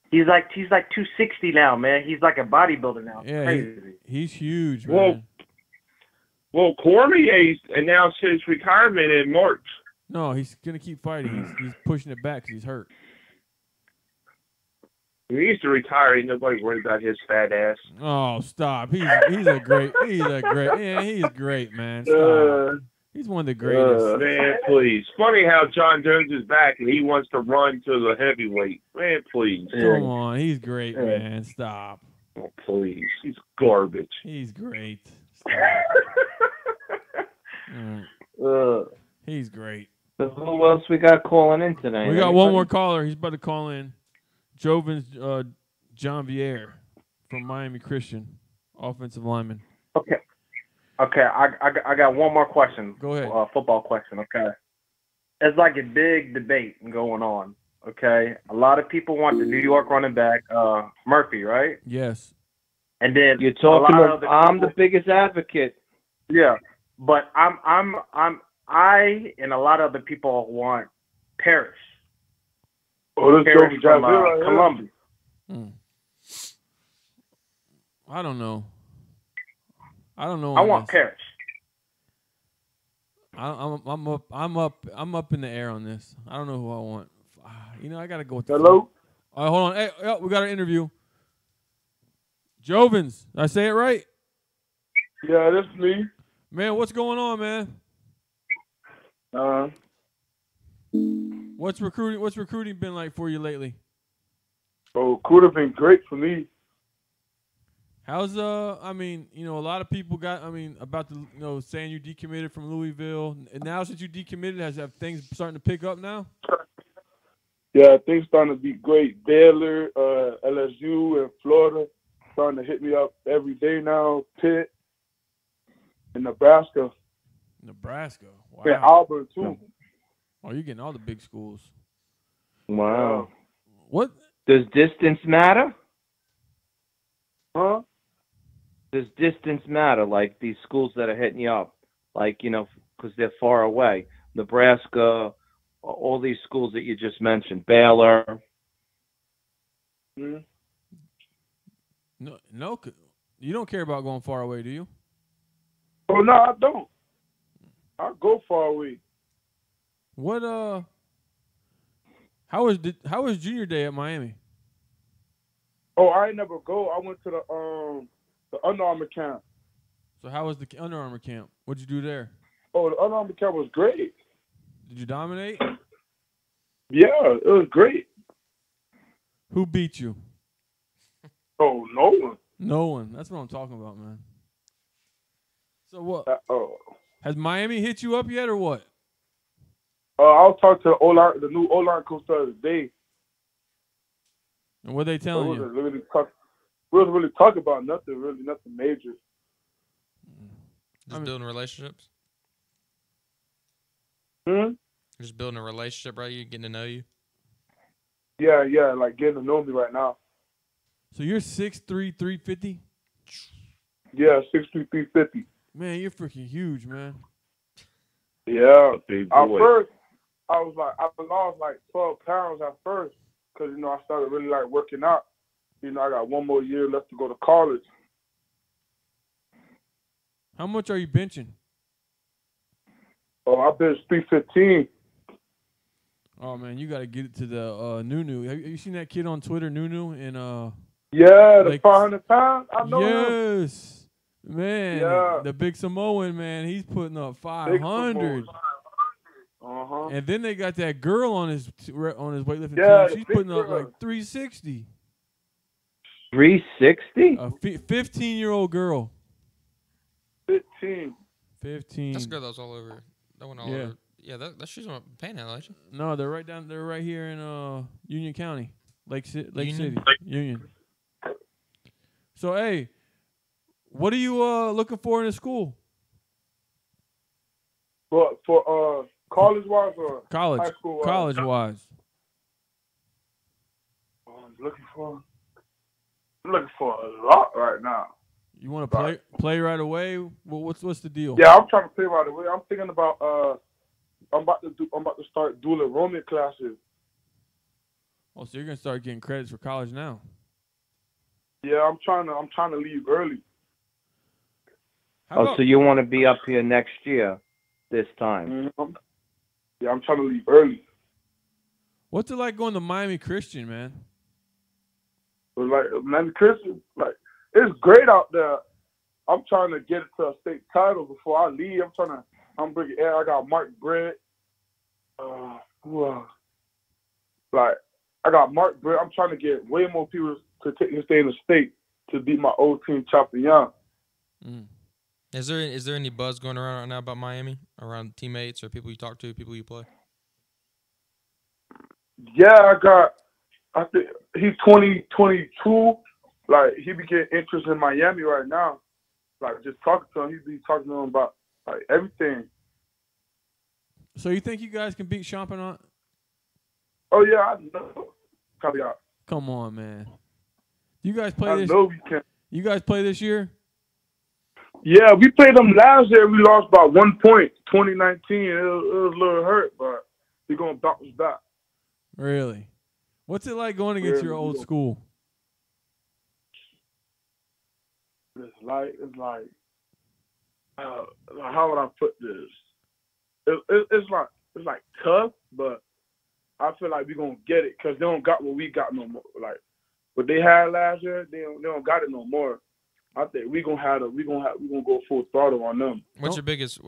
He's like 260 now, man. He's like a bodybuilder now. Yeah, crazy. He's huge, man. Well, Cormier announced his retirement in March. No, he's gonna keep fighting. He's pushing it back because he's hurt. He needs to retire. Ain't nobody worried about his fat ass. Oh, stop! He's great, yeah, he's great, man. Stop. He's one of the greatest. Man, please. Funny how John Jones is back and he wants to run to the heavyweight. Man, please. Come on, he's great, man. Stop. Oh, please. He's garbage. He's great. He's great. So who else we got calling in today? We got one more caller. He's about to call in. Joven's JANVIER from Miami Christian, offensive lineman. Okay. I got one more question. Go ahead. Football question. Okay. It's like a big debate going on. Okay. A lot of people want the New York running back, Murphy, right? Yes. And then you're talking about. I'm the biggest advocate. Yeah, but I and a lot of other people want Parrish. Oh, that's Parrish from Columbia. I don't know. I want Parrish. I'm up in the air on this. I don't know who I want. I gotta go with the Hello? All right, hold on. Hey, we got an interview. Jovens, did I say it right? Yeah, that's me. Man, what's going on, man? What's recruiting been like for you lately? Oh, could have been great for me. How's a lot of people got about the saying you decommitted from Louisville, and now since you decommitted, have things starting to pick up now? Yeah, things starting to be great. Baylor, LSU, and Florida. starting to hit me up every day now. Pitt in Nebraska. Nebraska. Wow. And Auburn too. Oh, you're getting all the big schools. Wow. What? Does distance matter? Huh? Does distance matter? Like these schools that are hitting you up, like, you know, because they're far away. Nebraska, all these schools that you just mentioned, Baylor. Mm-hmm. No, you don't care about going far away, do you? Oh no, I don't. I go far away. What how was junior day at Miami? Oh, I ain't never go. I went to the Under Armour camp. So how was the Under Armour camp? What'd you do there? Oh, the Under Armour camp was great. Did you dominate? Yeah, it was great. Who beat you? Oh, no one. No one. That's what I'm talking about, man. So what? Has Miami hit you up yet, or what? I'll talk to the new O-line coach the other day. And what they telling you? We wasn't really talking about nothing major. Just building relationships? Just building a relationship, right? You getting to know you? Yeah, like getting to know me right now. So you're 6'3", 350? Yeah, 6'3", 350. Man, you're freaking huge, man. Yeah. At first, I lost like 12 pounds at first because, you know, I started really like working out. You know, I got one more year left to go to college. How much are you benching? Oh, I bench 315. Oh man, you got to get it to the Nunu. Have you seen that kid on Twitter, Nunu? And yeah, the 500 pounds. I know him. Yes, man. Yeah. The big Samoan man. He's putting up 500. And then they got that girl on his weightlifting team. She's putting up like 360. 360? A 15-year-old girl. 15. That's good. That was all over. That went all over. Yeah, that she's on Panhandle, ain't she? No, they're right here in Union County, Lake City, Union. So hey, what are you looking for in a school? For college wise or high school wise? College wise. I'm looking for a lot right now. You want to play right away? What's the deal? Yeah, I'm trying to play right away. I'm thinking about I'm about to start dual enrollment classes. Oh, so you're gonna start getting credits for college now? Yeah, I'm trying to leave early. So you want to be up here next year, this time? Mm-hmm. Yeah, I'm trying to leave early. What's it like going to Miami Christian, man? But like Miami Christian, like it's great out there. I'm trying to get it to a state title before I leave. I'm bringing air. I got Mark Brett. Who else? Like I got Mark Brett. I'm trying to get way more people to stay in the state to beat my old team, Chopper Young. Is there any buzz going around right now about Miami, around teammates or people you talk to, people you play? Yeah, I think he's 22. Like he be getting interest in Miami right now. Like just talking to him, he be talking to him about like everything. So you think you guys can beat Championat? Oh yeah, I know. Come on, man. You guys play I know we can. You guys play this year? Yeah, we played them last year. We lost by 1 point, 2019. It was a little hurt, but we're gonna bounce back. Really? What's it like going against your old school? It's like how would I put this? It's like tough, but I feel like we're gonna get it because they don't got what we got no more. Like what they had last year, they don't got it no more. I think we gonna go full throttle on them. What's the biggest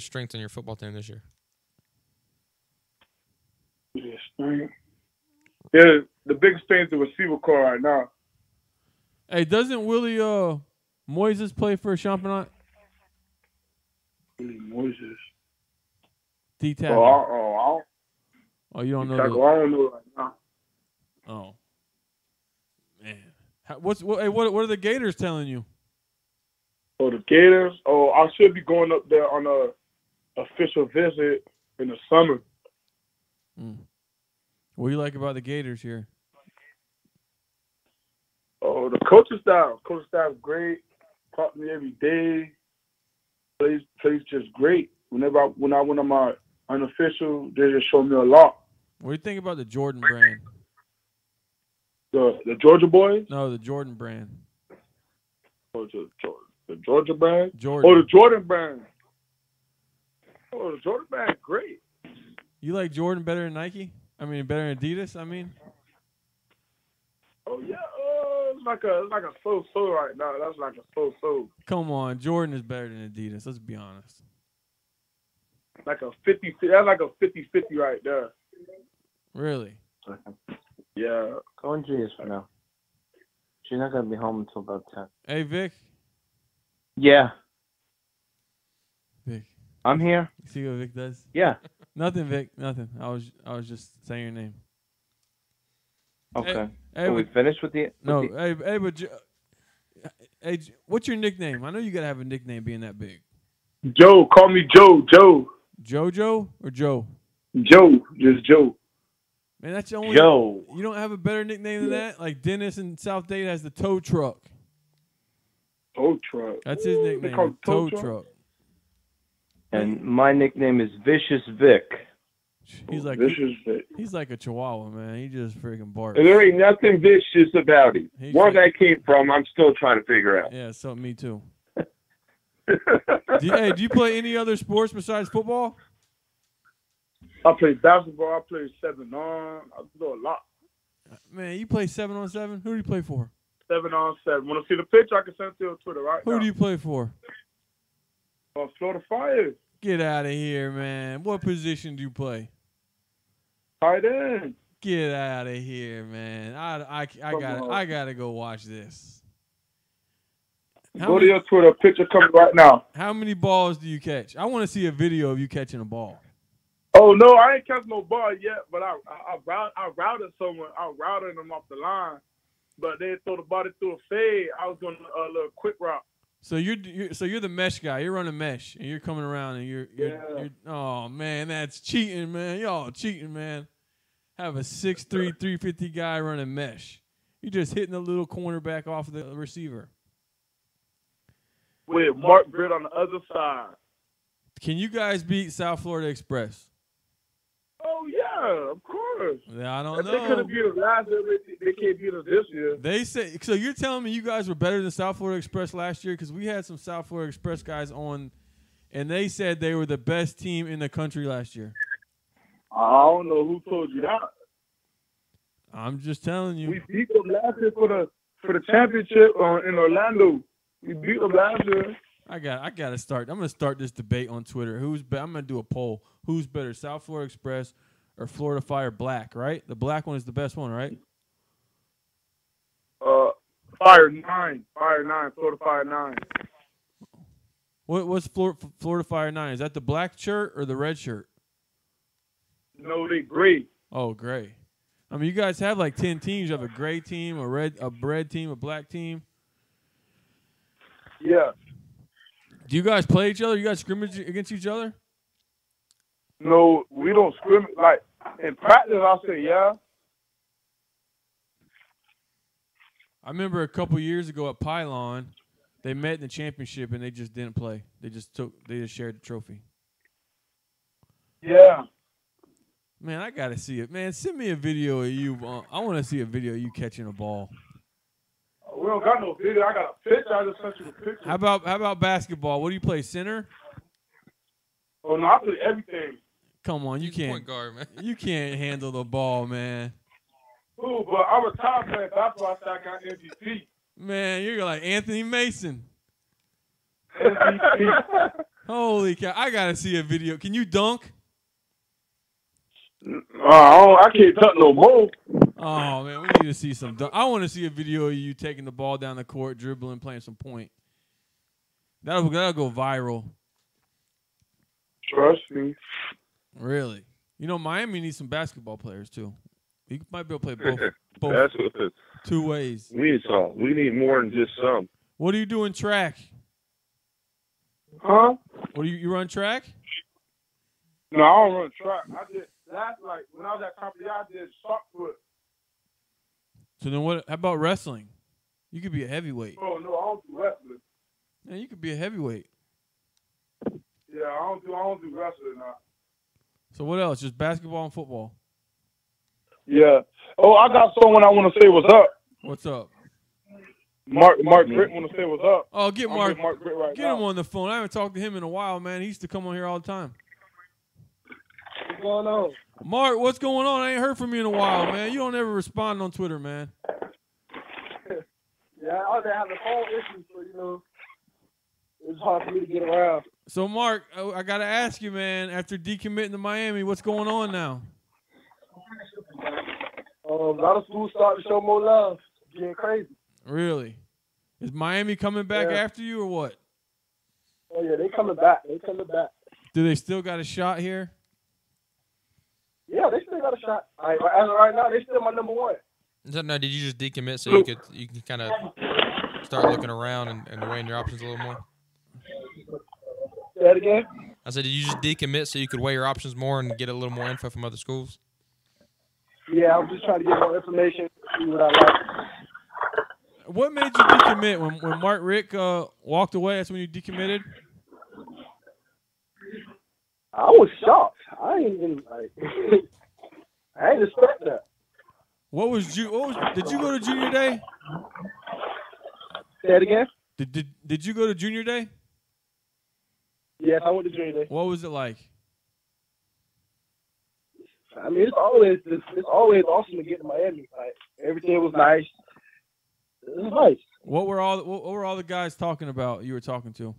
strength in your football team this year? Yeah, the biggest thing is the receiver core right now. Hey, doesn't Willie Moises play for Championat? Willie Moises. D-tackle. Oh, you don't know. I don't know right now. Oh, man. What are the Gators telling you? Oh, the Gators. Oh, I should be going up there on a official visit in the summer. What do you like about the Gators here? Oh, the coaching staff. Coaching staff is great. Talk to me every day. Plays just great. When I went on my unofficial, they just showed me a lot. What do you think about the Jordan brand? The Georgia boys? No, the Jordan brand. Oh, the Georgia brand? Jordan. Oh, the Jordan brand. Oh, the Jordan brand, great. You like Jordan better than Nike? I mean, better than Adidas? I mean. Oh yeah, it's like a so-so right now. That's like a so-so. Come on, Jordan is better than Adidas. Let's be honest. Like a 50. That's like a 50-50 right there. Really? Yeah. Go on Gia's for now. She's not gonna be home until about 10. Hey, Vic. Yeah. Vic. I'm here. You see what Vic does? Yeah. Nothing, Vic. Nothing. I was just saying your name. Okay. Hey, Are we finished with the? Hey, what's your nickname? I know you gotta have a nickname being that big. Joe, call me Joe. Jojo or Joe? Joe, just Joe. Man, that's the only. Joe. You don't have a better nickname than that? Like Dennis in South Dade has the tow truck. Tow truck. That's his nickname. They call it Tow tow truck. And my nickname is Vicious Vic. He's like Vicious Vic. He's like a chihuahua, man. He just freaking barks. And there ain't nothing vicious about it. He's Where like- that came from, I'm still trying to figure out. Yeah, so me too. Do you play any other sports besides football? I play basketball. I play 7-on. I do a lot. Man, you play 7-on-7? Who do you play for? 7-on-7. Want to see the picture? I can send it to you on Twitter right now. Who do you play for? Florida Fire. Get out of here, man. What position do you play? Tight end. Get out of here, man. I gotta go watch this. Go to your Twitter. Picture coming right now. How many balls do you catch? I want to see a video of you catching a ball. Oh no, I ain't catch no ball yet, but I routed someone. I routed them off the line, but they throw the body through a fade. I was doing a little quick route. So you're the mesh guy. You're running mesh, and you're coming around, and you're oh man, that's cheating, man. Y'all cheating, man. Have a 6'3", 350 guy running mesh. You're just hitting the little cornerback off the receiver. With Mark Britt on the other side. Can you guys beat South Florida Express? Oh yeah, of course. Yeah, I don't If know. they could have beat us last year, they can't beat us this year. They say so. You're telling me you guys were better than South Florida Express last year? Because we had some South Florida Express guys on, and they said they were the best team in the country last year. I don't know who told you that. I'm just telling you. We beat them last year for the championship in Orlando. We beat them last year. I gotta start. I'm gonna start this debate on Twitter. I'm gonna do a poll. Who's better, South Florida Express or Florida Fire Black? Right, the black one is the best one, right? Fire 9, Florida Fire 9. What's Florida Fire 9? Is that the black shirt or the red shirt? No, they gray. Oh, gray. I mean, you guys have like 10 teams. You have a gray team, a red team, a black team. Yeah. Do you guys play each other? You guys scrimmage against each other? No, we don't scrimmage. Like, in practice, I'll say yeah. I remember a couple years ago at Pylon, they met in the championship and they just didn't play. They just shared the trophy. Yeah. Man, I gotta see it. Man, send me a video of you. I want to see a video of you catching a ball. We don't got no video. I got a picture. I just sent you the picture. How about basketball? What do you play, center? Oh no, I play everything. Come on, you can't. Point guard, man. You can't handle the ball, man. Ooh, but I'm a top player. That's why I said I got MVP. Man, you're like Anthony Mason. MVP. Holy cow! I gotta see a video. Can you dunk? I can't dunk no more. Oh man, we need to see some dunk. I want to see a video of you taking the ball down the court, dribbling, playing some point. That'll go viral. Trust me. Really? You know, Miami needs some basketball players too. You might be able to play both. That's what two ways. we need. Some. We need more than just some. What do you do in track? Huh? What do you run track? No, I don't run track. I did last when I was at company, I did shot put. So then what? How about wrestling? You could be a heavyweight. Oh no, I don't do wrestling. Yeah, you could be a heavyweight. Yeah, I don't do wrestling now. So what else? Just basketball and football. Yeah. Oh, I got someone I want to say what's up. What's up? Mark Britt want to say what's up. Oh, get Mark. Britt right Get now. him on the phone. I haven't talked to him in a while, man. He used to come on here all the time. What's going on? Mark, what's going on? I ain't heard from you in a while, man. You don't ever respond on Twitter, man. Yeah, I was having phone issues, so it's hard for me to get around. So, Mark, I got to ask you, man, after decommitting to Miami, what's going on now? A lot of schools starting to show more love. It's getting crazy. Really? Is Miami coming back Yeah. after you or what? Oh, yeah, they coming back. Do they still got a shot here? Yeah, they still got a shot. As of right now, they still my number one. No, did you just decommit so you can kind of start looking around and weighing your options a little more? Say that again? I said, did you just decommit so you could weigh your options more and get a little more info from other schools? Yeah, I'm just trying to get more information, see what I like. What made you decommit? When Mark Rick walked away, that's when you decommitted? I was shocked. I ain't even I ain't expect that. Did you go to junior day? Say it again? Did you go to junior day? Yes, I went to junior day. What was it like? I mean, it's always awesome to get to Miami. Like everything was nice. It was nice. What were all the guys talking about? You were talking to?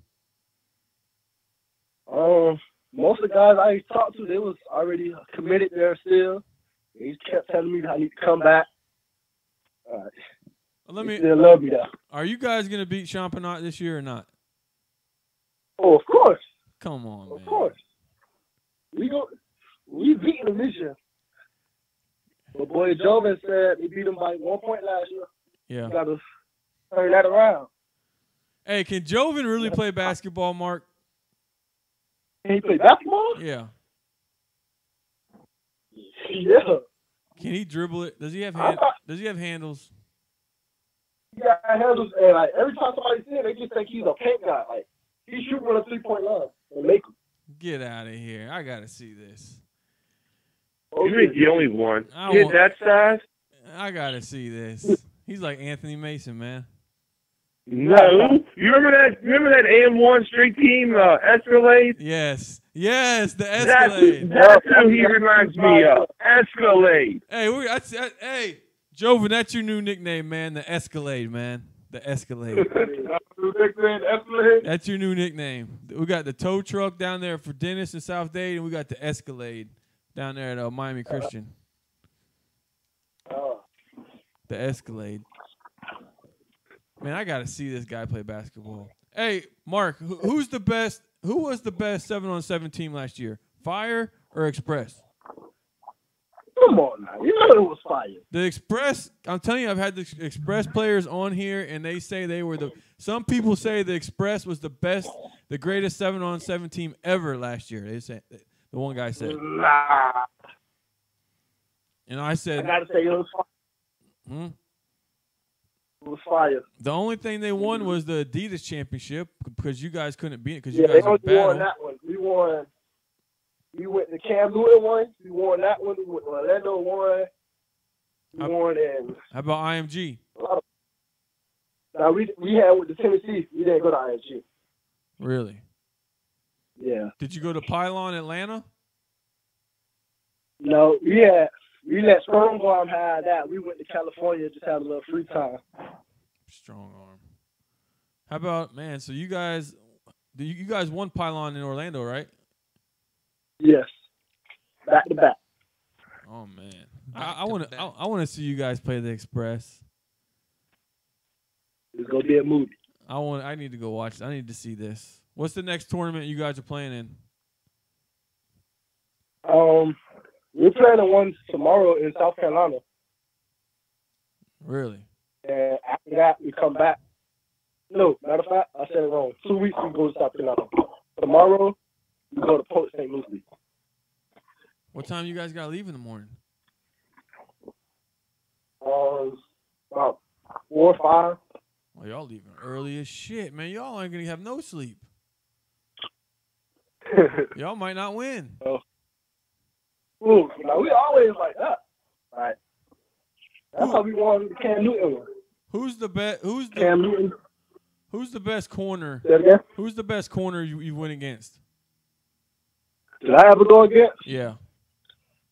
Most of the guys I talked to, they was already committed there still. They just kept telling me I need to come back. They still love me though. Are you guys gonna beat Championat this year or not? Oh, of course. Come on, man. Of course. We beat them this year. But boy, Joven said they beat them by 1 point last year. Yeah. You gotta turn that around. Hey, can Joven really play basketball, Mark? Can he play basketball? Yeah. Yeah. Can he dribble it? Does he have handles? He got handles, and like every time somebody see him, they just think he's a paint guy. Like he shoot from a 3-point line and make them. Get out of here! I gotta see this. You ain't the only one. Kid that size? I gotta see this. He's like Anthony Mason, man. No. You remember that AM1 street team, Escalade? Yes, the Escalade. That's who he reminds me of. Escalade. Hey, hey, Joven, that's your new nickname, man. The Escalade, man. The Escalade. That's your new nickname. We got the tow truck down there for Dennis and South Dade, and we got the Escalade down there at Miami Christian. The Escalade. Man, I got to see this guy play basketball. Hey, Mark, who was the best 7-on-7 team last year? Fire or Express? Come on now. You know it was Fire. The Express, I'm telling you, I've had the Express players on here, and they say they were some people say the Express was the greatest 7-on-7 team ever last year. They say, the one guy said. Nah. And I said. I got to say it was Fire. It was Fire. The only thing they won was the Adidas championship because you guys couldn't beat it because Yeah, you guys they were only won battle. that one. We went to Cam Newton one. We won that one. Orlando won. We won and. How about IMG? Now we had with the Tennessee. We didn't go to IMG. Really? Yeah. Did you go to Pylon Atlanta? No, we let Strong Arm have that. We went to California, just had a little free time. Strong Arm. How about, man, so you guys won Pylon in Orlando, right? Yes. Back to back. Oh man. I want to see you guys play the Express. It's gonna be a movie. I need to go watch it. I need to see this. What's the next tournament you guys are playing in? We're playing the one tomorrow in South Carolina. Really? And after that, we come back. No, matter of fact, I said it wrong. 2 weeks, we go to South Carolina. Tomorrow, we go to Port St. Lucie. What time you guys got to leave in the morning? About 4 or 5. Well, y'all leaving early as shit, man. Y'all ain't going to have no sleep. Y'all might not win. Ooh, now we always like that. Right. That's how we won the Cam Newton one. Who's the best? Cam Newton? Who's the best corner? Say it again? Who's the best corner you went against? Did I ever go against? Yeah.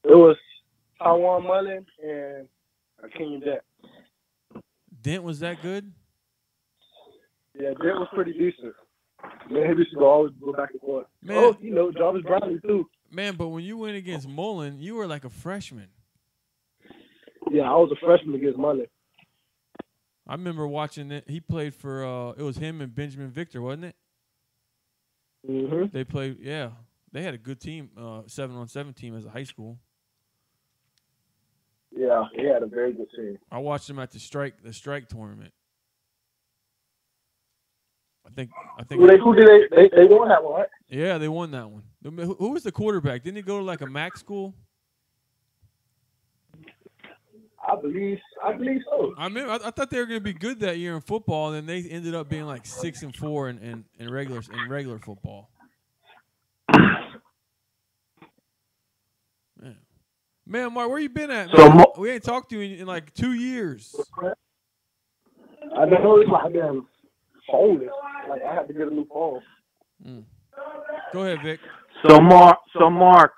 It was Taiwan Mullen and Akeem Dent. Dent was that good? Yeah, Dent was pretty decent. Man, we should always go back and forth. Man. Oh, you know, Jarvis Brownlee too. Man, but when you went against Mullen, you were like a freshman. Yeah, I was a freshman against Mullen. I remember watching it. He played for, it was him and Benjamin Victor, wasn't it? Mm-hmm. They played, yeah. They had a good team, 7-on-7 team as a high school. Yeah, he had a very good team. I watched them at the strike tournament. I think. Who did they won that one, right? Yeah, they won that one. Who was the quarterback? Didn't he go to like a MAC school? I believe so. I thought they were going to be good that year in football, and then they ended up being like 6-4 in regular football. Man, Mark, where you been at? Man? We ain't talked to you in like 2 years. I know it's like damn phone. Like I had to get a new phone. Go ahead, Vic. So Mark,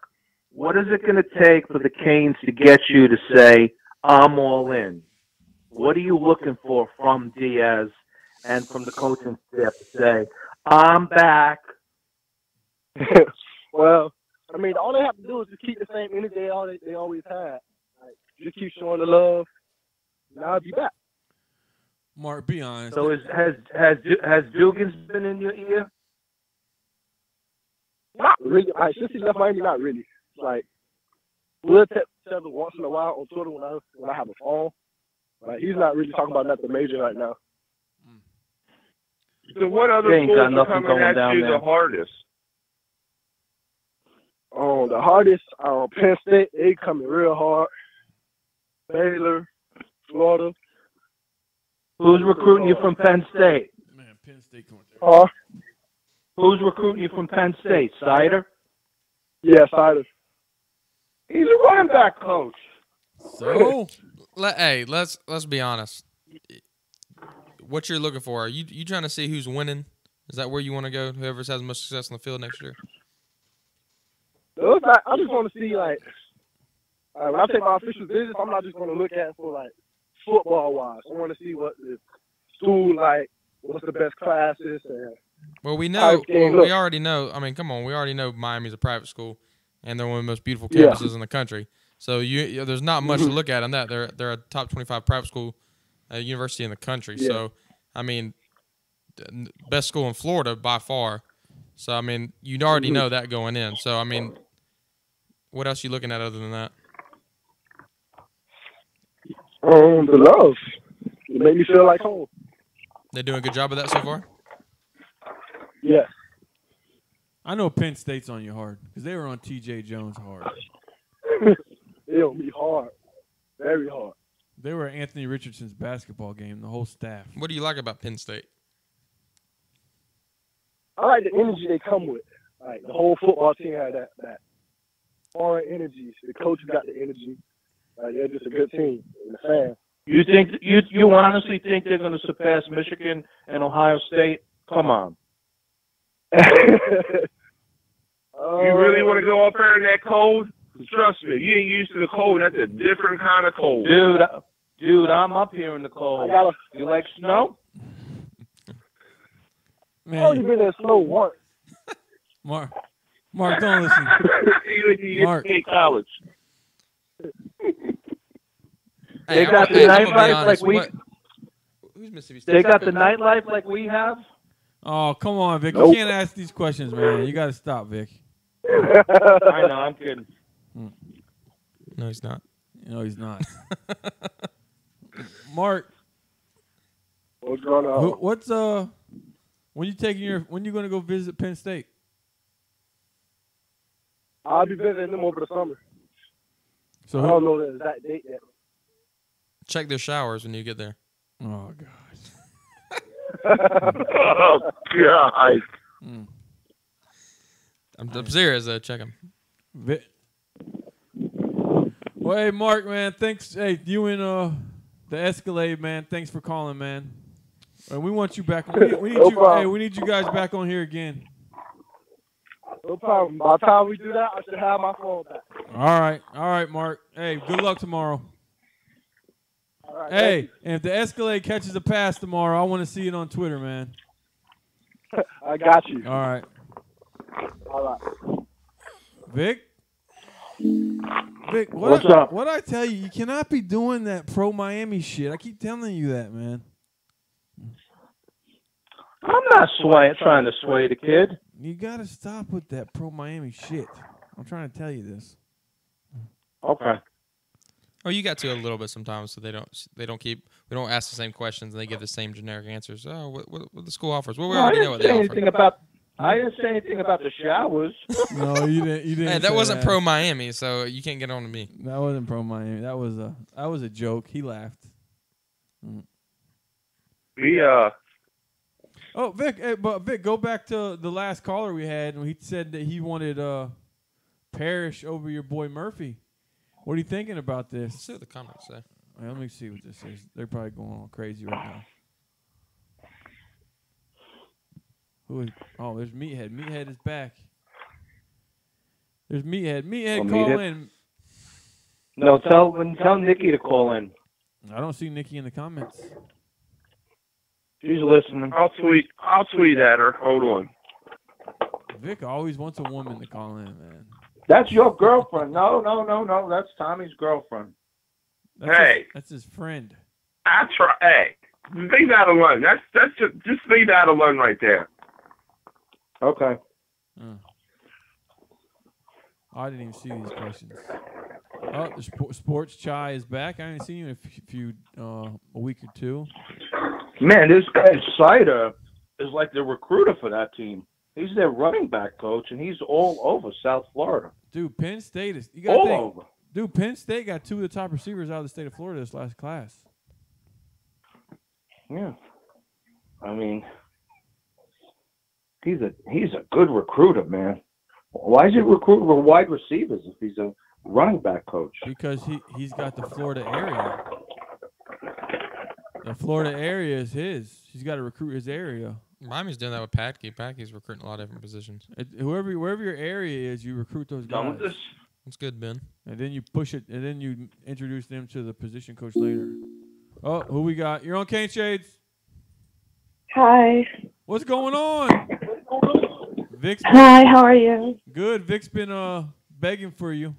what is it going to take for the Canes to get you to say, I'm all in? What are you looking for from Diaz and from the coaching staff to say, I'm back? Well, I mean, all they have to do is just keep the same energy they always had. Like, just keep showing the love, and I'll be back. Mark, be honest. So has Dugans been in your ear? Not really. Since he left Miami, not really. Like, we'll tell once in a while on Twitter when I have a phone. Like, he's not really talking about nothing major right now. So what other schools are coming at you the hardest? The hardest, Penn State, they coming real hard. Baylor, Florida. Who's recruiting you from Penn State? Man, Penn State coming there. Who's recruiting you from Penn State? Sider? Yeah, Sider. He's a running back coach. So, hey, let's be honest. What you're looking for? Are you trying to see who's winning? Is that where you want to go? Whoever's has the most success on the field next year? I just want to see, like, when I take my official visits, I'm not just going to look at it for, like, football-wise. I want to see what the school, like, what's the best classes. And well, we already know. I mean, come on. We already know Miami's a private school, and they're one of the most beautiful campuses in the country. So there's not much to look at on that. They're a top 25 private school university in the country. Yeah. So, I mean, best school in Florida by far. So, I mean, you'd already know that going in. So, I mean, what else are you looking at other than that? The love. It made me feel like home. They doing a good job of that so far? Yeah. I know Penn State's on you hard because they were on T.J. Jones hard. They on me hard. Very hard. They were at Anthony Richardson's basketball game, the whole staff. What do you like about Penn State? I like the energy they come with. Like, the whole football team had that foreign energy. The coaches got the energy. Like, they're just a good team. And the fans. You think you honestly think they're going to surpass Michigan and Ohio State? Come on. You really want to go up there in that cold? Trust me, you ain't used to the cold. That's a different kind of cold. Dude, I'm up here in the cold. You like snow? Man. I've only been in snow once. Mark, don't listen. Mark, college. They got the nightlife like we. Who's Mississippi State? They got the nightlife like we have. Oh, come on, Vic. You can't ask these questions, man. You got to stop, Vic. I know. I'm kidding. No, he's not. No, he's not. Mark. What's going on? What's when you gonna go visit Penn State? I'll be visiting them over the summer. So I don't know the exact date yet. Check their showers when you get there. Oh God. Oh God. I'm serious. Check them. Well, hey Mark, man, thanks. Hey, you and the Escalade, man. Thanks for calling, man. And we want you back. We need No you. problem. Hey, we need you guys back on here again. No problem. By the time we do that, I should have my phone back. All right, Mark. Hey, good luck tomorrow. All right, Hey, and if the Escalade catches a pass tomorrow, I want to see it on Twitter, man. I got you. All right. All right. Vic, What's up? What I tell you, you cannot be doing that pro Miami shit. I keep telling you that, man. I'm not trying to sway the kid. You gotta stop with that pro Miami shit. I'm trying to tell you this. Okay. Oh, you got to a little bit sometimes, so we don't ask the same questions and they give the same generic answers. Oh, what the school offers? Well, we already know what they offer. I didn't say anything about the showers. No, you didn't. Hey, that wasn't pro Miami, so you can't get on to me. That wasn't pro Miami. That was a joke. He laughed. Oh, Vic, but Vic, go back to the last caller we had, and he said that he wanted Parrish over your boy Murphy. What are you thinking about this? Let's see what the comments say. Right, let me see what this is. They're probably going all crazy right now. There's Meathead. Meathead is back. There's Meathead. Meathead, call in. No, tell Nikki to call in. I don't see Nikki in the comments. She's listening. I'll tweet at her. Hold on. Vic always wants a woman to call in, man. That's your girlfriend. No. That's Tommy's girlfriend. That's his friend. I try. Hey, leave that alone. That's just leave that alone right there. Okay. I didn't even see these questions. Oh, the Sports Chai is back. I haven't seen you in a week or two. Man, this guy Sider is like the recruiter for that team. He's their running back coach, and he's all over South Florida. Dude, Penn State is all over. Dude, Penn State got two of the top receivers out of the state of Florida this last class. Yeah, I mean, he's a good recruiter, man. Why is he recruiting for wide receivers if he's a running back coach? Because he's got the Florida area. The Florida area is his. He's got to recruit his area. Miami's doing that with Patke. Patke's recruiting a lot of different positions. Wherever your area is, you recruit those guys. Done with this? That's good, Ben. And then you push it, and then you introduce them to the position coach later. Oh, who we got? You're on Caneshades. Hi. What's going on? Vic's Hi, how are you? Good. Vic's been begging for you.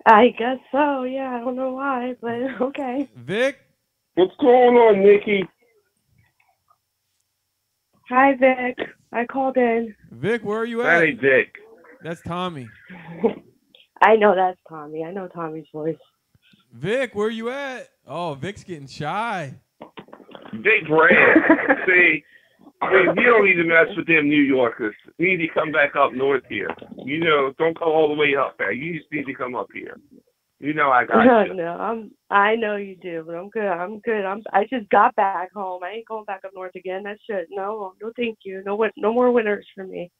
I guess so, yeah. I don't know why, but okay. Vic? What's going on, Nikki? Hi, Vic. I called in. Vic, where are you at? That ain't Vic. That's Tommy. I know that's Tommy. I know Tommy's voice. Vic, where you at? Oh, Vic's getting shy. Vic ran. See, I mean, you don't need to mess with them New Yorkers. You need to come back up north here. You know, don't go all the way up there. You just need to come up here. You know I got you. No, I know you do, but I'm good. I just got back home. I ain't going back up north again. That shit. No, thank you. No more winners for me.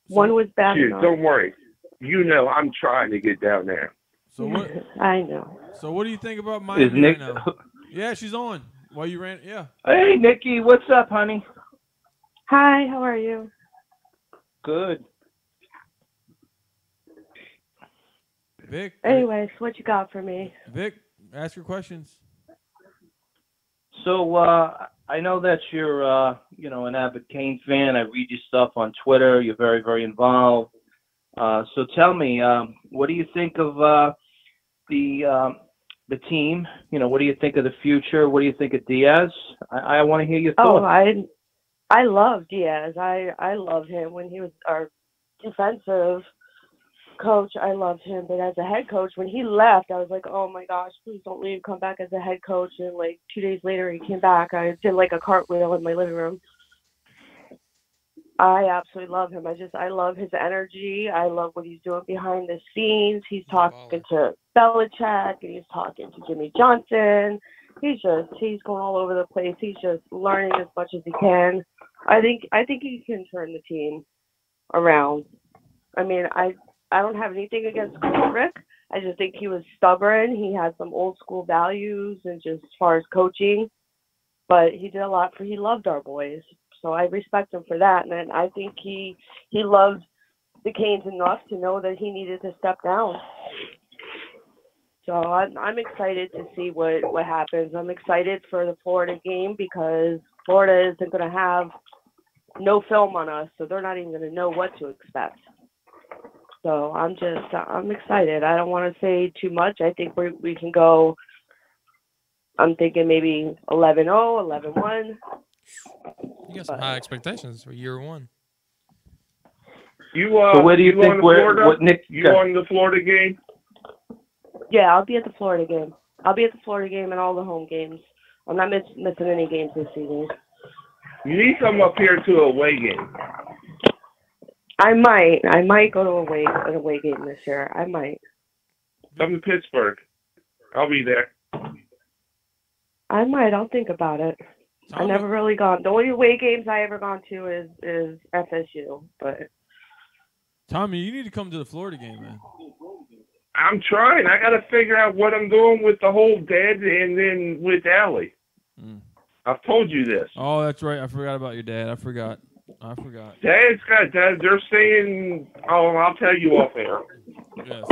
One was bad Dude, enough. don't worry. You know I'm trying to get down there. So what? I know. So what do you think about Miami right now? Yeah, she's on. While you ran, yeah. Hey, Nikki, what's up, honey? Hi, how are you? Good. Vic. Anyways, what you got for me? Vic, ask your questions. So I know that you're, an avid Kane fan. I read your stuff on Twitter. You're very, very involved. So tell me, what do you think of the team? What do you think of the future? What do you think of Diaz? I want to hear your thoughts. Oh, I love Diaz. I love him when he was our defensive coach, I loved him, but as a head coach, when he left, I was like, oh my gosh, please don't leave, come back as a head coach. And like 2 days later, he came back. I did like a cartwheel in my living room. I absolutely love him. I love his energy. I love what he's doing behind the scenes. He's talking to Belichick, and he's talking to Jimmy Johnson. He's going all over the place. He's just learning as much as he can. I think he can turn the team around. I mean, I don't have anything against Rick. I just think he was stubborn. He had some old school values and just as far as coaching, but he did a lot he loved our boys. So I respect him for that. And I think he loved the Canes enough to know that he needed to step down. So I'm excited to see what happens. I'm excited for the Florida game because Florida isn't going to have no film on us, so they're not even going to know what to expect. So I'm excited. I don't want to say too much. I think we can go, I'm thinking maybe 11-0, 11-1. You got some high expectations for year one. So where do you think what Nick? You on the Florida game? Yeah, I'll be at the Florida game. I'll be at the Florida game and all the home games. I'm not missing any games this season. You need to come up here to a away game. I might go to an away game this year. I might. Come to Pittsburgh. I'll be there. I might. I'll think about it. I never really gone. The only away games I ever gone to is FSU. But Tommy, you need to come to the Florida game, man. I'm trying. I got to figure out what I'm doing with the whole dad and then with Allie. I've told you this. Oh, that's right. I forgot about your dad. I forgot. Dad's got dad. They're saying, oh, I'll tell you off air. Yes.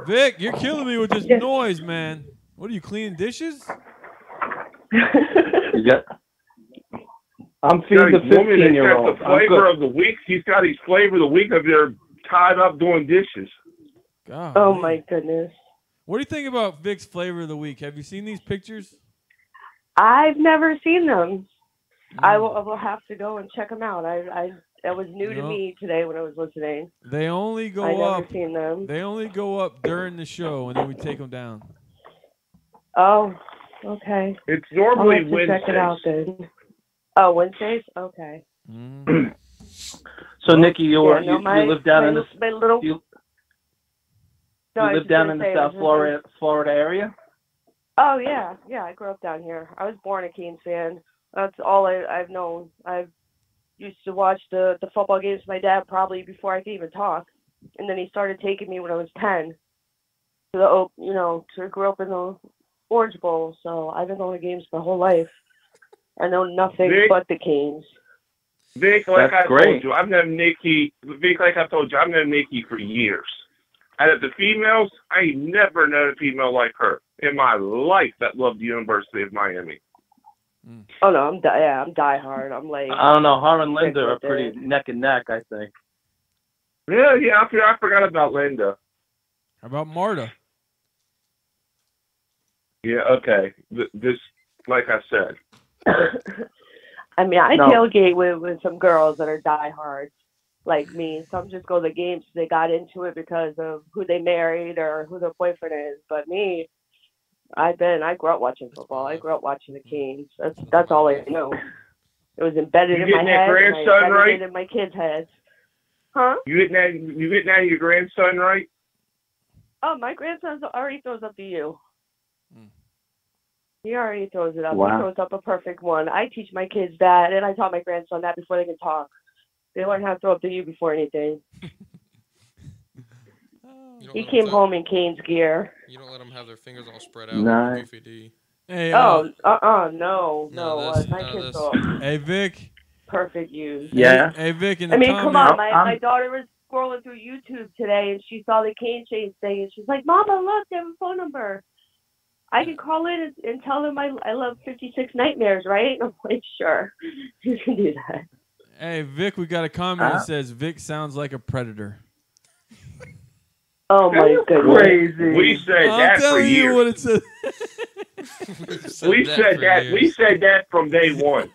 Vic, you're killing me with this noise, man. What are you, cleaning dishes? I'm feeding the 15-year-old. The flavor of the week. He's got his flavor of the week of they're tied up doing dishes. God. Oh my goodness. What do you think about Vic's flavor of the week? Have you seen these pictures? I've never seen them. I will have to go and check them out. That was new to me today when I was listening. They only go I've up. never seen them. They only go up during the show, and then we take them down. Oh, okay. It's normally I'll have to Wednesdays. check it out then. Oh, Wednesdays? Okay. So Nikki, you live down in the South Florida area? Oh yeah, I grew up down here. I was born a Canes fan. That's all I've known. I used to watch the football games with my dad probably before I could even talk, and then he started taking me when I was 10 to grew up in the Orange Bowl. So I've been going to games my whole life. I know nothing but the Canes. Vic, like I told you, I've known Nikki. Vic, like I told you, I've known Nikki for years. Out of the females, I ain't never known a female like her in my life that loved the University of Miami. Oh no, I'm diehard. I'm like, I don't know. Her and Linda are pretty neck and neck, I think. Yeah, I forgot about Linda. How about Marta? Yeah, okay. This, like I said. I mean, I tailgate with some girls that are diehards like me. Some just go to the games. They got into it because of who they married or who their boyfriend is. But me, I grew up watching football. I grew up watching the Canes. That's all I know. It was embedded in my head. Grandson right? In my kids' heads. Huh? You getting that your grandson right? Oh, my grandson already throws up to you. He already throws it up. Wow. He throws up a perfect one. I teach my kids that, and I taught my grandson that before they can talk. They learn how to throw up to you before anything. He came home in Canes gear. You don't let them have their fingers all spread out Nice. like Goofy D. Hey, no. No, My kids this. are Hey, Vic. perfect use. Yeah. Hey, Vic. I mean, come on. My daughter was scrolling through YouTube today, and she saw the Caneshades thing, and she's like, Mama, look, they have a phone number. I can call in and tell them I love 56 Nightmares, right? I'm like, sure. You can do that. Hey, Vic, we got a comment that says, Vic sounds like a predator. Oh, my goodness. Crazy. We said that for years. You what it said. We said that from day one.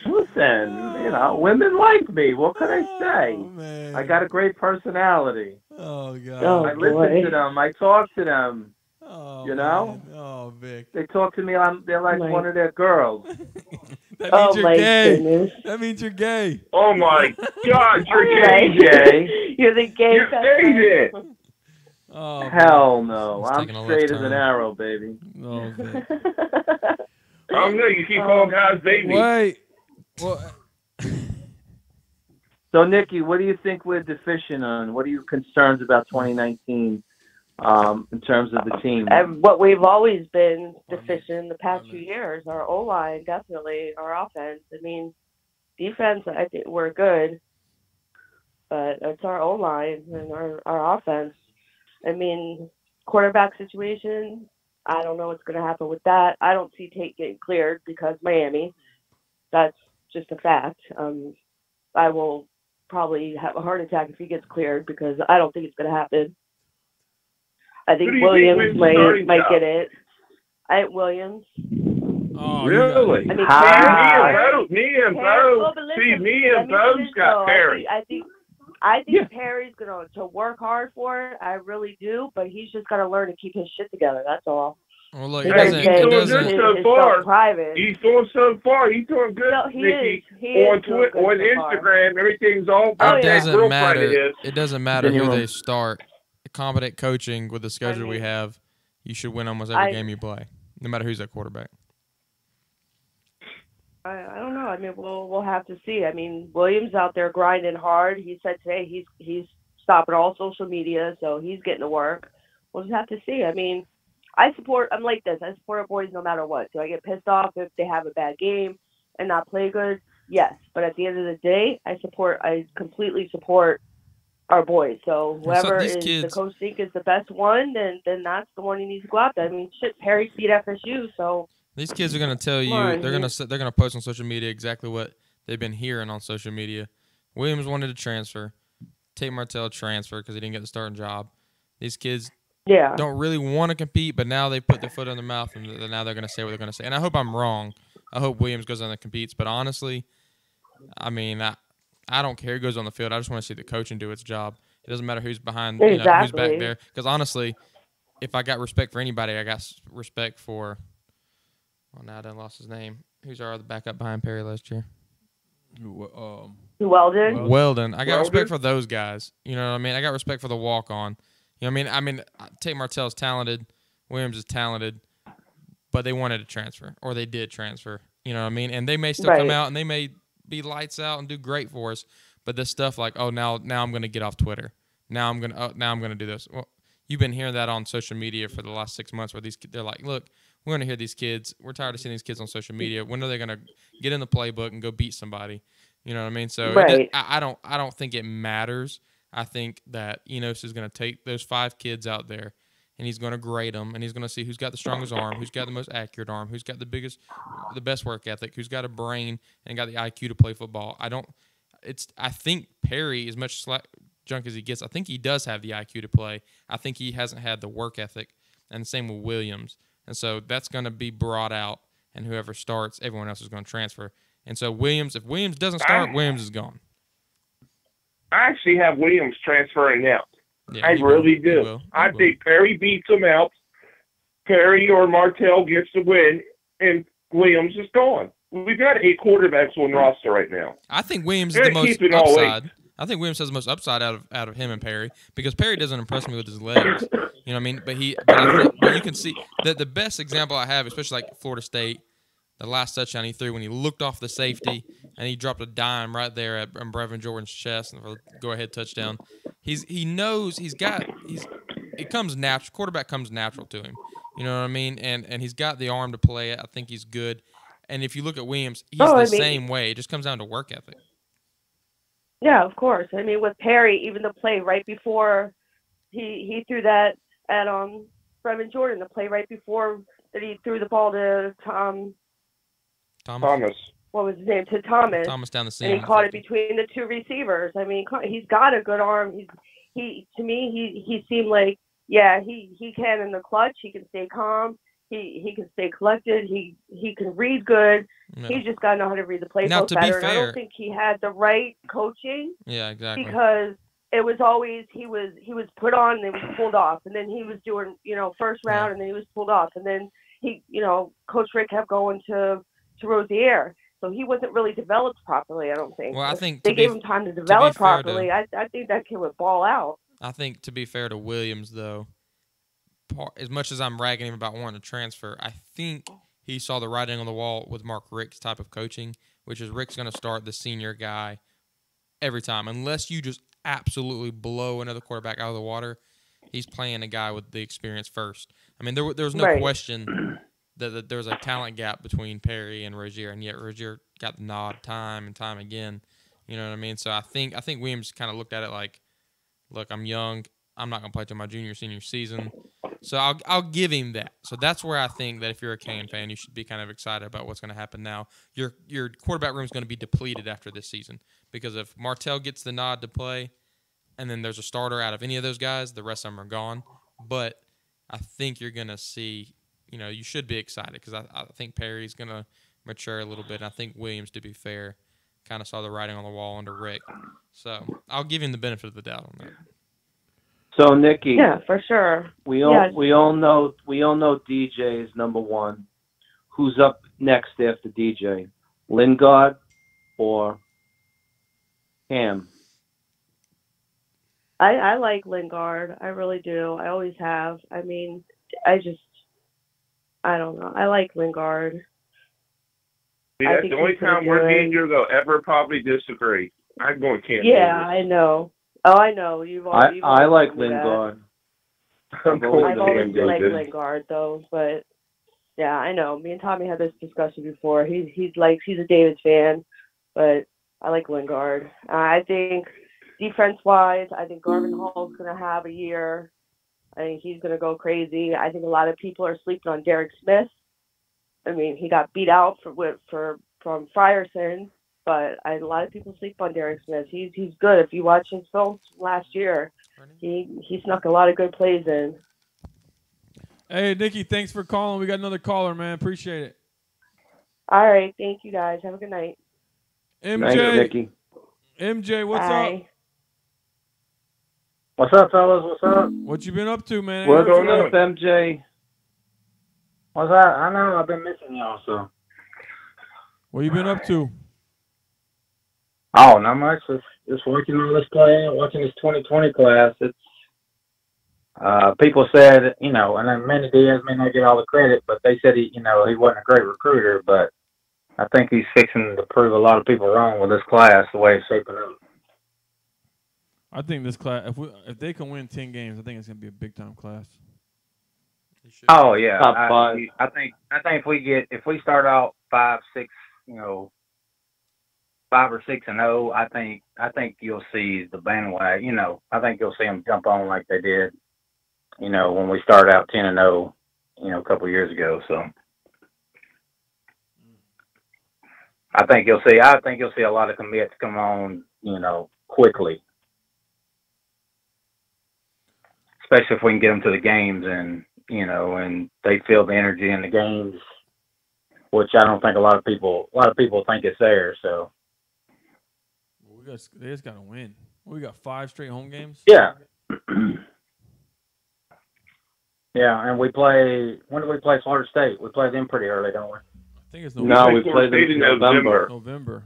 Listen, women like me. What could I say? Man. I got a great personality. Oh God. I listen to them. I talk to them. Oh, you know? Man. Oh, Vic. They talk to me. They're like one of their girls. That means you're my gay. goodness. That means you're gay. Oh my God, you're gay, Jay. You're the gay. You say it. Oh, Hell no. He's I'm taking a straight left as an turn. arrow, baby. Oh, Vic. I don't know. You keep calling guys baby. Wait. Well, So, Nikki, what do you think we're deficient on? What are your concerns about 2019 in terms of the team? And what we've always been deficient in the past few years, our O-line, definitely, our offense. I mean, defense, I think we're good, but it's our O-line and our offense. I mean, quarterback situation, I don't know what's going to happen with that. I don't see Tate getting cleared because Miami. That's just a fact. I will probably have a heart attack if he gets cleared because I don't think it's going to happen. I think Williams might get it. Williams. Oh, really? I mean, me and Bo's got Perry. I think Perry's going to work hard for it. I really do, but he's just got to learn to keep his shit together. That's all. Well, look, he's doing good so far. He's doing so far. He's doing good, Nikki. On Instagram, everything's all about It that doesn't matter. friend of his. It doesn't matter who they start. Competent coaching with the schedule we have, you should win almost every game you play, no matter who's at quarterback. I don't know. I mean, we'll have to see. I mean, Williams out there grinding hard. He said today he's stopping all social media, so he's getting to work. We'll just have to see. I mean, I'm like this. I support our boys no matter what. Do I get pissed off if they have a bad game and not play good? Yes. But at the end of the day, I completely support our boys. So whoever the coach think is the best one, then that's the one he needs to go out there. I mean, shit, Perry beat FSU, so these kids are going to tell you they're going to post on social media exactly what they've been hearing on social media. Williams wanted to transfer. Tate Martell transfer because he didn't get the starting job. These kids don't really want to compete, but now they put their foot in their mouth and now they're going to say what they're going to say. And I hope I'm wrong. I hope Williams goes on and competes. But honestly, I mean, I don't care who goes on the field. I just want to see the coaching do its job. It doesn't matter who's behind, who's back there. Because honestly, if I got respect for anybody, I got respect for. Well, now I done lost his name. Who's our other backup behind Perry last year? Weldon. I got respect for those guys. You know what I mean? I got respect for the walk-on. You know what I mean? Tate Martell's talented. Williams is talented. But they wanted to transfer, or they did transfer. You know what I mean? And they may still come out, and they may be lights out and do great for us. But this stuff like, oh, now I'm going to get off Twitter. Now I'm going to do this. Well, you've been hearing that on social media for the last 6 months, where they're like, look, we're going to hear these kids. We're tired of seeing these kids on social media. When are they going to get in the playbook and go beat somebody? You know what I mean? So I don't think it matters. I think that Enos is going to take those 5 kids out there, and he's going to grade them, and he's going to see who's got the strongest arm, who's got the most accurate arm, who's got the best work ethic, who's got a brain and got the IQ to play football. I think Perry, as much junk as he gets, I think he does have the IQ to play. I think he hasn't had the work ethic, and the same with Williams. And so that's going to be brought out, and whoever starts, everyone else is going to transfer. And so if Williams doesn't start, Williams is gone. I actually have Williams transferring out. Yeah, I really do. I think Perry beats him out. Perry or Martell gets the win, and Williams is gone. We've got 8 quarterbacks on roster right now. I think Williams is the most upside. I think Williams has the most upside out of him and Perry, because Perry doesn't impress me with his legs. You know what I mean? But you can see that the best example I have, especially like Florida State, the last touchdown he threw when he looked off the safety and he dropped a dime right there at Brevin Jordan's chest for the go-ahead touchdown. He knows it comes natural. Quarterback comes natural to him. You know what I mean? And he's got the arm to play it. I think he's good. And if you look at Williams, he's same way. It just comes down to work ethic. Yeah, of course. I mean, with Perry, even the play right before he threw that at Brevin Jordan, the play right before that he threw the ball to Thomas. What was his name? To Thomas. Thomas down the seam. And he caught it between the 2 receivers. I mean, he's got a good arm. He seemed like, he can in the clutch. He can stay calm. He can stay collected. He can read good. Yeah. He just got to know how to read the Now, playbook to be better. And I fair- don't think he had the right coaching. Yeah, exactly. Because it was always he was put on and then was pulled off, and then he was doing first round and then he was pulled off, and then he Coach Rick kept going to Rozier, so he wasn't really developed properly. I don't think. Well, I If think they gave him time to develop properly. I think that kid would ball out. I think, to be fair to Williams, though, as much as I'm ragging him about wanting to transfer, I think he saw the writing on the wall with Mark Richt's type of coaching, which is Richt's going to start the senior guy every time. Unless you just absolutely blow another quarterback out of the water, he's playing a guy with the experience first. I mean, there was no question that there was a talent gap between Perry and Rozier, and yet Rozier got the nod time and time again. You know what I mean? So I think Williams kind of looked at it like, look, I'm young. I'm not going to play till my senior season. So I'll give him that. So that's where I think that if you're a Cane fan, you should be kind of excited about what's going to happen now. Your quarterback room is going to be depleted after this season, because if Martell gets the nod to play and then there's a starter out of any of those guys, the rest of them are gone. But I think you're going to see, you should be excited, because I think Perry's going to mature a little bit. And I think Williams, to be fair, kind of saw the writing on the wall under Rick. So I'll give him the benefit of the doubt on that. So Nikki, Yeah, for sure. we all know DJ is number one. Who's up next after DJ? Lingard or Cam? I like Lingard. I really do. I always have. I mean, I don't know. I like Lingard. See, that's the only time me and you will ever probably disagree. I'm going Cam. Yeah, I know. Oh, I know. I like Lingard. I've always liked Lingard though, but yeah, I know. Me and Tommy had this discussion before. He's a Davis fan, but I like Lingard. I think defense-wise, I think Garvin Hall's going to have a year. I think he's going to go crazy. I think a lot of people are sleeping on Derek Smith. I mean, he got beat out from Frierson. But a lot of people sleep on Derek Smith. He's good. If you watch his films last year, he snuck a lot of good plays in. Hey, Nikki, thanks for calling. We got another caller, man. Appreciate it. All right. Thank you, guys. Have a good night. MJ, Nikki. MJ, what's Bye. up? What's up, fellas? What's up? What you been up to, man? What's up, MJ? What's up? I know I've been missing y'all, so. What you been up to? Oh, not much. Just working on this class, watching this 2020 class. It's people said, and then Manny Diaz may not get all the credit, but they said he wasn't a great recruiter. But I think he's fixing to prove a lot of people wrong with this class, the way it's shaping up. I think this class, if they can win 10 games, I think it's gonna be a big time class. Oh yeah, Top five. I think if we start out 5, 6, 5 or 6-0, I think you'll see the bandwagon. I think you'll see them jump on like they did, when we started out 10-0, a couple of years ago. So I think you'll see a lot of commits come on, quickly, especially if we can get them to the games and and they feel the energy in the games, which I don't think a lot of people think it's there. So. They just got to win. We got 5 straight home games. Yeah. Yeah, and we play. When do we play Florida State? We play them pretty early, don't we? I think it's No, we play them in November. November.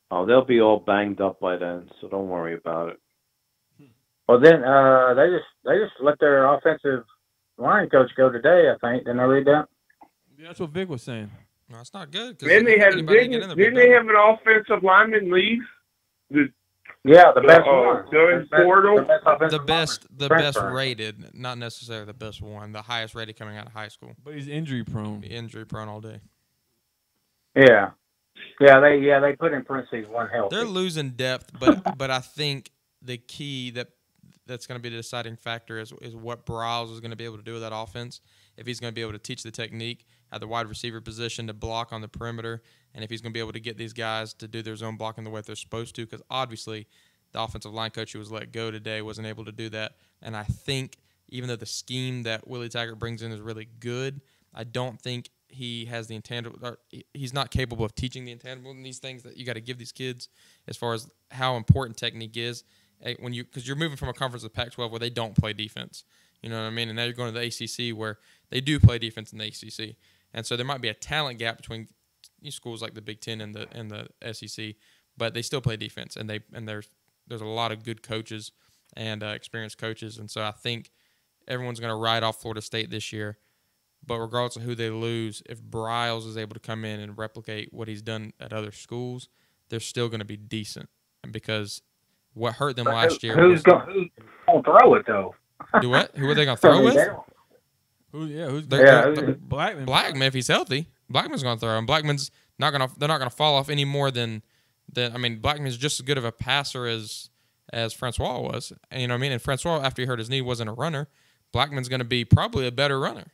Oh, they'll be all banged up by then, so don't worry about it. Well, then they just let their offensive line coach go today. I think. Didn't I read that? Yeah, that's what Vic was saying. No, it's not good. Didn't they have an offensive lineman leave? Yeah, the best one. During portal. The best rated, not necessarily the best one. The highest rated coming out of high school. But he's injury prone. Injury prone all day. Yeah. They put in parentheses one healthy. They're losing depth, but I think the key that's going to be the deciding factor is what Bryles is going to be able to do with that offense. If he's going to be able to teach the technique at the wide receiver position to block on the perimeter, and if he's going to be able to get these guys to do their zone blocking the way they're supposed to, because obviously the offensive line coach who was let go today wasn't able to do that. And I think even though the scheme that Willie Taggart brings in is really good, I don't think he has the intangible. He's not capable of teaching the intangible in these things that you got to give these kids, as far as how important technique is. When because you're moving from a conference of Pac-12 where they don't play defense, you know what I mean, and now you're going to the ACC where they do play defense in the ACC, and so there might be a talent gap between schools like the Big Ten and the SEC, but they still play defense, and there's a lot of good coaches and experienced coaches, and so I think everyone's going to ride off Florida State this year. But regardless of who they lose, if Briles is able to come in and replicate what he's done at other schools, they're still going to be decent. And because what hurt them last year who's going to throw it, though? Do what? Who are they going to throw with? Who's Blackman? Blackman, if he's healthy, Blackman's going to throw. And Blackman's not going to. They're not going to fall off any more than. I mean, Blackman's just as good of a passer as Francois was. And, you know what I mean? And Francois, after he hurt his knee, wasn't a runner. Blackman's going to be probably a better runner.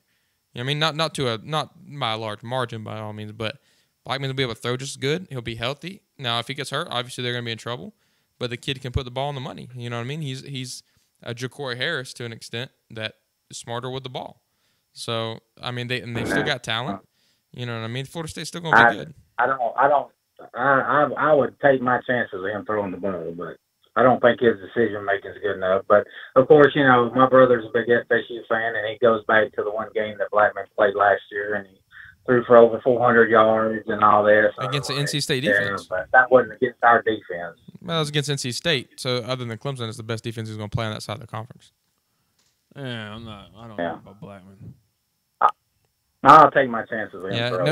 You know what I mean? Not by a large margin by all means, but Blackman will be able to throw just as good. He'll be healthy. Now, if he gets hurt, obviously they're going to be in trouble. But the kid can put the ball on the money. You know what I mean? He's a Ja'Cory Harris to an extent that is smarter with the ball. So I mean, they still got talent. You know what I mean? Florida State's still going to be good. I would take my chances of him throwing the ball, but I don't think his decision making is good enough. But of course, you know, my brother's a big FSU fan, and he goes back to the one game that Blackman played last year, and he threw for over 400 yards and all this against the NC State defense. But that wasn't against our defense. Well, it was against NC State. So other than Clemson, it's the best defense he's going to play on that side of the conference. Yeah, I don't know about Blackman. I'll take my chances.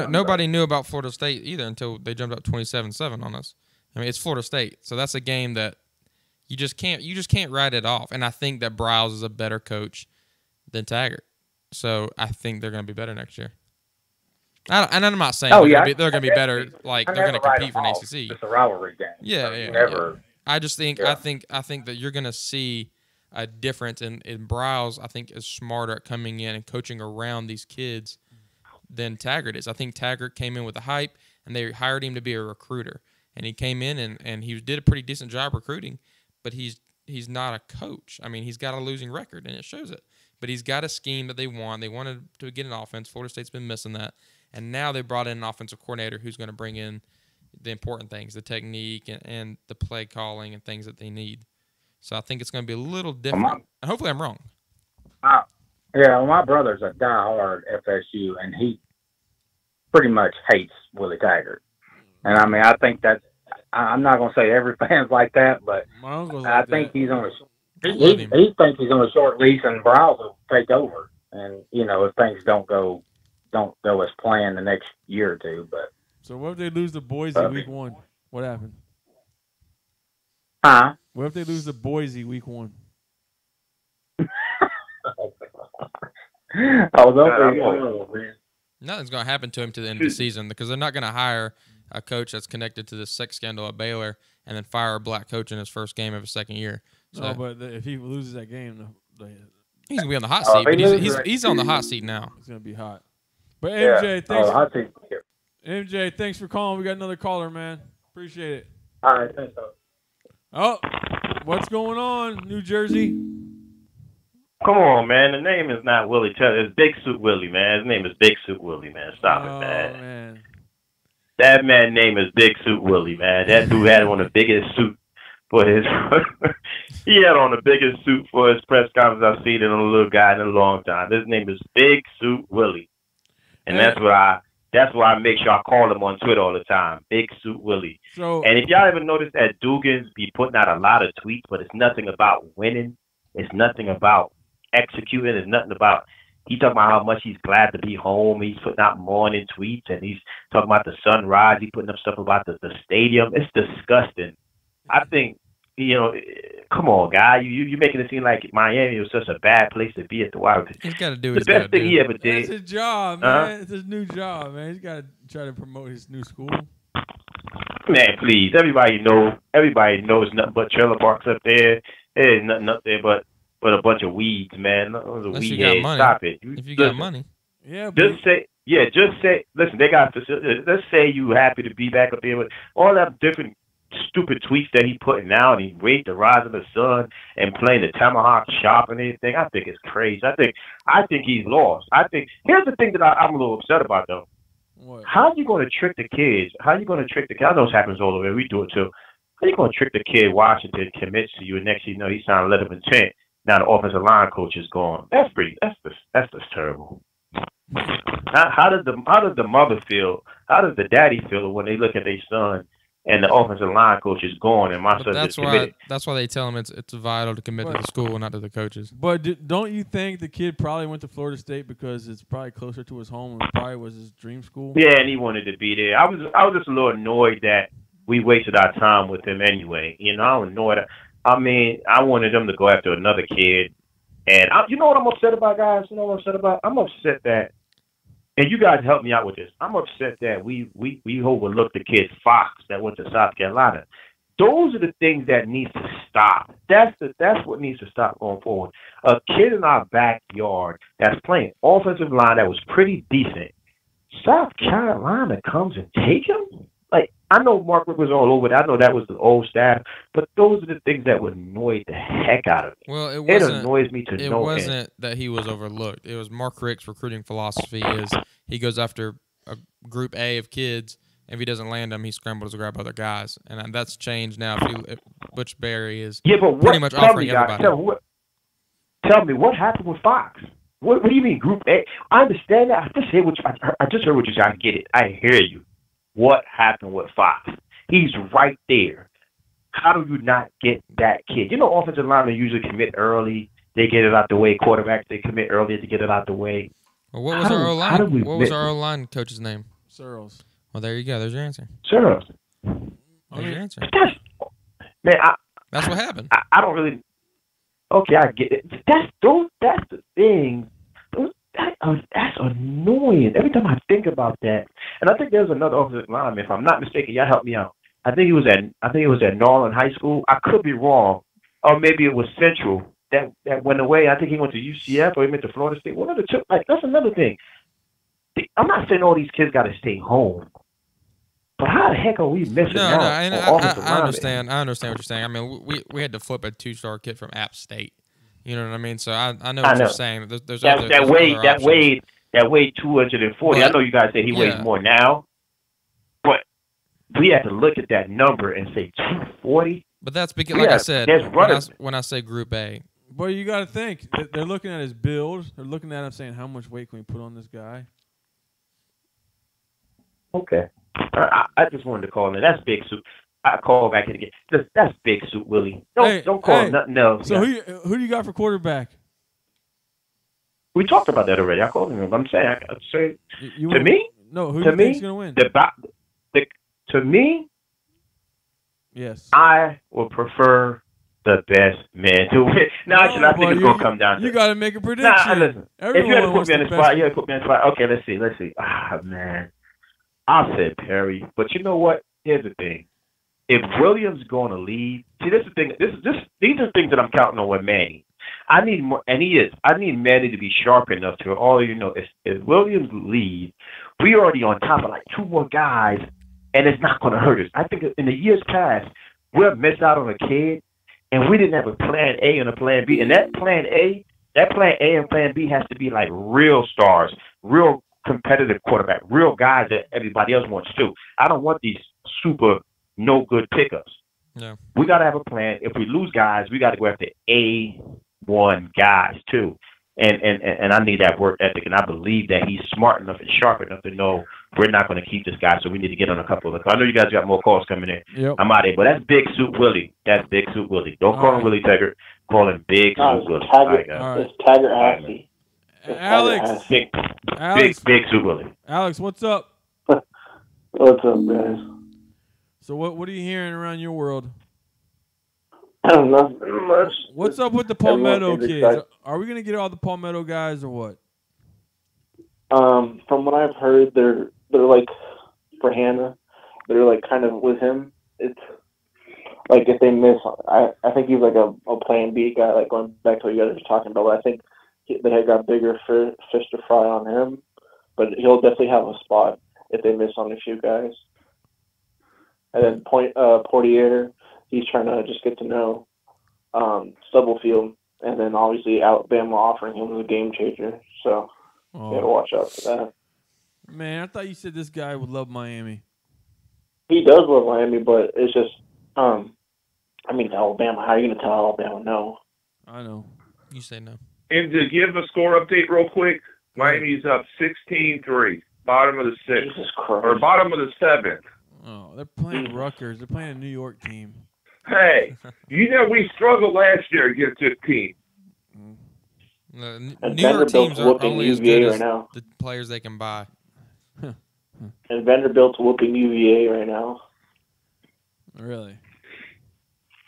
Nobody knew about Florida State either until they jumped up 27-7 on us. I mean, it's Florida State, so that's a game that you just can't write it off. And I think that Briles is a better coach than Taggart, so I think they're going to be better next year. And I'm not saying they're going to be better, like they're going to compete for an ACC. It's a rivalry game. Yeah. I just think I think that you're going to see a difference in Briles. I think is smarter at coming in and coaching around these kids than Taggart is. I think Taggart came in with the hype, and they hired him to be a recruiter. And he came in and he did a pretty decent job recruiting, but he's not a coach. I mean, he's got a losing record, and it shows it. But he's got a scheme that they want. They wanted to get an offense. Florida State's been missing that. And now they brought in an offensive coordinator who's going to bring in the important things, the technique and the play calling and things that they need. So I think it's going to be a little different. And hopefully I'm wrong. Yeah, well, my brother's a diehard FSU, and he pretty much hates Willie Taggart. And, I mean, I think that's – I'm not going to say every fan's like that, but I think he's on a – he thinks he's on a short leash, and Briles will take over. And, you know, if things don't go as planned the next year or two. But so what if they lose to Boise week 1? What happened? Huh? What if they lose to Boise week 1? Nothing's going to happen to him to the end of the season because they're not going to hire a coach that's connected to the sex scandal at Baylor and then fire a black coach in his first game of his second year. So, no, but if he loses that game, he's going to be on the hot seat. But he's on the hot seat now. He's going to be hot. But MJ, MJ, thanks for calling. We got another caller, man. Appreciate it. All right, thanks. Oh, what's going on, New Jersey? Come on, man. The name is not Willie Taylor. It's Big Suit Willie, man. His name is Big Suit Willie, man. Stop it, man. That man's name is Big Suit Willie, man. That dude had on the biggest suit for his he had on the biggest suit for his press conference I've seen in a little guy in a long time. His name is Big Suit Willie. And that's why I make sure I call him on Twitter all the time. Big Suit Willie. And if y'all ever notice that Dugans be putting out a lot of tweets, but it's nothing about winning. It's nothing about executing. It's nothing about he talking about how much he's glad to be home. He's putting out morning tweets and he's talking about the sunrise. He's putting up stuff about the stadium. It's disgusting. I think, you know, come on, guy. You making it seem like Miami was such a bad place to be at the Wild. He's got to do the best thing he ever did. It's his job, man. It's his new job, man. He's got to try to promote his new school. Man, please. Everybody knows nothing but trailer parks up there. There's nothing up there but a bunch of weeds, man. Unless you got money. Stop it. If you got money. Yeah. Just say, listen, they got facilities. Let's say you happy to be back up there with all that different stupid tweets that he putting out, and he raised the rise of the sun and playing the tomahawk chop and everything. I think it's crazy. I think he's lost. I think here's the thing that I'm a little upset about though. What? How are you going to trick the kids? How are you going to trick the kids? I know this happens all over. We do it too. How are you going to trick the kid Washington commits to you, and next you know he signed a letter of intent? Now the offensive line coach is gone. That's just terrible. How does the mother feel? How does the daddy feel when they look at their son and the offensive line coach is gone and my son is committed? That's why they tell him it's vital to commit to the school, not to the coaches. But don't you think the kid probably went to Florida State because it's probably closer to his home and probably was his dream school? Yeah, and he wanted to be there. I was just a little annoyed that we wasted our time with him anyway. You know, I was annoyed. I mean, I wanted them to go after another kid. And you know what I'm upset about, guys? You know what I'm upset about? I'm upset that, and you guys help me out with this. I'm upset that we overlooked the kid Fox that went to South Carolina. Those are the things that need to stop. That's what needs to stop going forward. A kid in our backyard that's playing offensive line that was pretty decent. South Carolina comes and take him? Like, I know Mark Rick was all over it. I know that was the old staff, but those are the things that would annoy the heck out of me. Well, it annoys me to no end. It wasn't that he was overlooked. It was Mark Rick's recruiting philosophy is he goes after a group A of kids, and if he doesn't land them, he scrambles to grab other guys, and that's changed now. If Butch Berry is pretty much offering everybody. Tell me what happened with Fox. What do you mean Group A? I understand that. I just heard what you said. I get it. I hear you. What happened with Fox? He's right there. How do you not get that kid? You know, offensive linemen usually commit early. They get it out the way. Quarterbacks, they commit early to get it out the way. Well, what was our O-line? What was our O-line coach's name? Searles. Well, there you go. There's your answer. Searles. There's your answer. Man, that's what happened. I don't really. Okay, I get it. That's the thing. That's annoying. Every time I think about that, and I think there's another offensive lineman. If I'm not mistaken, y'all help me out. I think it was at Norland High School. I could be wrong, or maybe it was Central that went away. I think he went to UCF or he went to Florida State. One of the two. Like, that's another thing. I'm not saying all these kids got to stay home, but how the heck are we missing out? I understand. I understand what you're saying. I mean, we had to flip a 2-star kid from App State. You know what I mean? So I know what you're saying. There's that weighed 240. I know you guys say he weighs more now, but we have to look at that number and say 240. But that's because, like I said, when I say Group A. But you got to think. They're looking at his build. They're looking at him saying, how much weight can we put on this guy? Okay. I just wanted to call him. That's Big Soup. I call back in again. That's Big Soup Willie. Don't call him nothing else. So who do you got for quarterback? We talked about that already. I called him. I'm saying, to me? No, who do you think's going to win? To me? Yes. I would prefer the best man to win. No, actually, I think it's going to come down to you got to make a prediction. Listen. If you had to put me on the spot, okay, let's see. Ah, man. I said Perry. But you know what? Here's the thing. If Williams is going to leave, see, this is the thing. These are things that I'm counting on with Manny. I need more, and he is. I need Manny to be sharp enough to if Williams leaves, we already on top of like 2 more guys, and it's not going to hurt us. I think in the years past, we've missed out on a kid, and we didn't have a plan A and a plan B. And that plan A and plan B has to be like real stars, real competitive quarterback, real guys that everybody else wants too. I don't want these super no good pickups. Yeah. We got to have a plan. If we lose guys, we got to go after A1 guys too. And I need that work ethic, and I believe that he's smart enough and sharp enough to know we're not going to keep this guy, so we need to get on a couple of them. I know you guys got more calls coming in. Yep. I'm out of here, but that's Big Soup Willie. That's Big Soup Willie. Don't call him Willie Taggart. Call him Big Soup Willie. It's Taggart Hassy. Alex. Big Soup Willie. Alex, what's up? What's up, guys? So what are you hearing around your world? Nothing much. What's up with the Palmetto kids? Are we gonna get all the Palmetto guys or what? From what I've heard, they're like for Hannah, they're like kind of with him. It's like if they miss, I think he's like a plan B guy. Like going back to what you guys were talking about, but I think they had got bigger fish to fry on him. But he'll definitely have a spot if they miss on a few guys. And then Portier, he's trying to just get to know Stubblefield. And then obviously Alabama offering him as a game changer. So you got to watch out for that. Man, I thought you said this guy would love Miami. He does love Miami, but it's just, I mean, Alabama. How are you going to tell Alabama no? I know. You say no. And to give a score update real quick, Miami's up 16-3, bottom of the sixth, or bottom of the seventh. Oh, they're playing Rutgers. They're playing a New York team. Hey, you know we struggled last year against this team. New York teams are only as good as the players they can buy. And Vanderbilt's whooping UVA right now. Really?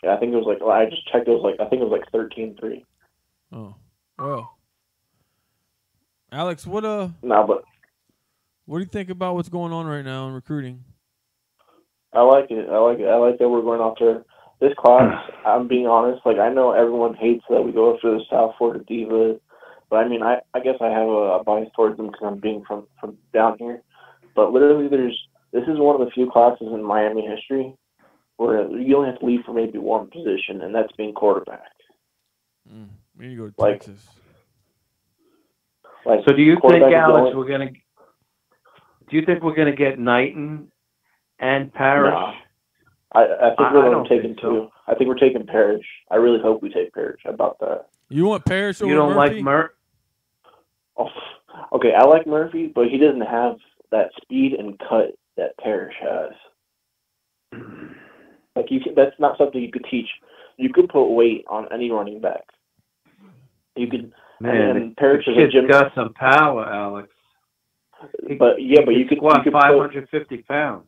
Yeah, I think it was like, I just checked, I think it was like 13-3. Oh, well. Alex, what do you think about what's going on right now in recruiting? I like it. I like that we're going after this class. I'm being honest. Like, I know everyone hates that we go after the South Florida Divas, but I mean, I guess I have a bias towards them because I'm being from down here. But literally, this is one of the few classes in Miami history where you only have to leave for maybe one position, and that's being quarterback. We need to go to Like, Texas. Like, so do you think, quarterback is Alex, going- do you think we're gonna get Knighton and Parrish? Nah. I think we're going to take two. I think we're taking Parrish. I really hope we take Parrish. How about that? You want Parrish over You don't Murphy? like Murphy? Oh, okay, I like Murphy, but he doesn't have that speed and cut that Parrish has. Like, that's not something you could teach. You could put weight on any running back. You could. Man, and Parrish the is a kid's gym. got some power, Alex. But yeah, but you could squat you could 550 pounds.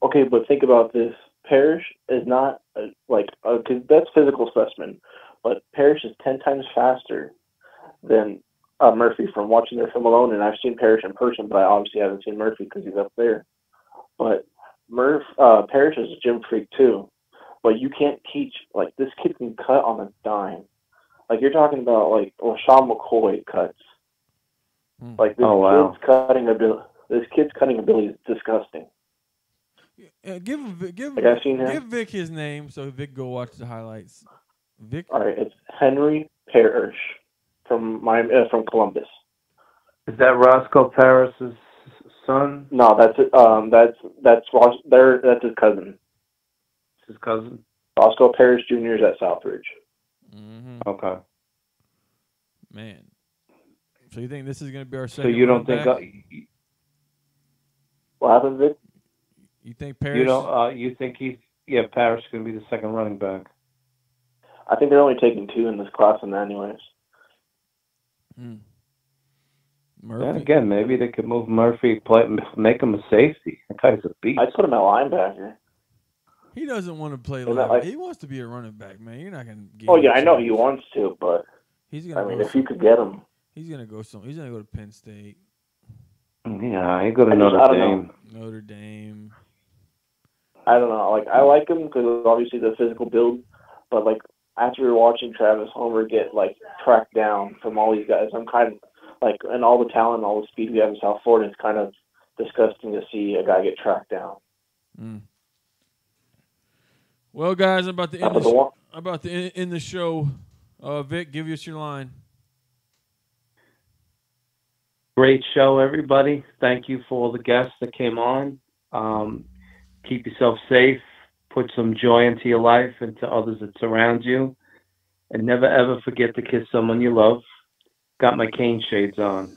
Okay, but think about this. Parrish is not because that's physical specimen, but Parrish is 10 times faster than Murphy from watching their film alone. And I've seen Parrish in person, but I obviously haven't seen Murphy because he's up there. But Parrish is a gym freak too. But you can't teach, like, this kid can cut on a dime. Like, you're talking about, like, Sean McCoy cuts. Like, this kid's cutting ability is disgusting. Give Like, I've seen him. give Vic his name so Vic go watch the highlights. Vic. All right, it's Henry Parrish from Columbus. Is that Roscoe Parrish's son? No, that's that's his cousin. His cousin. Roscoe Parrish Jr. is at Southridge. Okay. Man. So you think this is going to be our second? So you don't think? back? What happened, Vic? You think Parrish? You don't. You think Parrish is going to be the second running back? I think they're only taking two in this class, and anyways. Then again, maybe they could move Murphy, make him a safety. That guy's a beast. I'd put him at linebacker. He doesn't want to play Isn't that like- he wants to be a running back, man. You're not going to. Oh yeah, I know he wants to, but he's gonna. I mean, if you could get him, he's gonna go. He's gonna go to Penn State. Yeah, he go to I Notre don't Dame. Notre Dame. I don't know. Like, I like him because obviously the physical build, but like after watching Travis Homer get like tracked down from all these guys, I'm kind of like, and all the talent, all the speed we have in South Florida, it's kind of disgusting to see a guy get tracked down. Well, guys, I'm about to end the show. Vic, give us your line. Great show, everybody. Thank you for all the guests that came on. Keep yourself safe. Put some joy into your life and to others that surround you. And never, ever forget to kiss someone you love. Got my Caneshades on.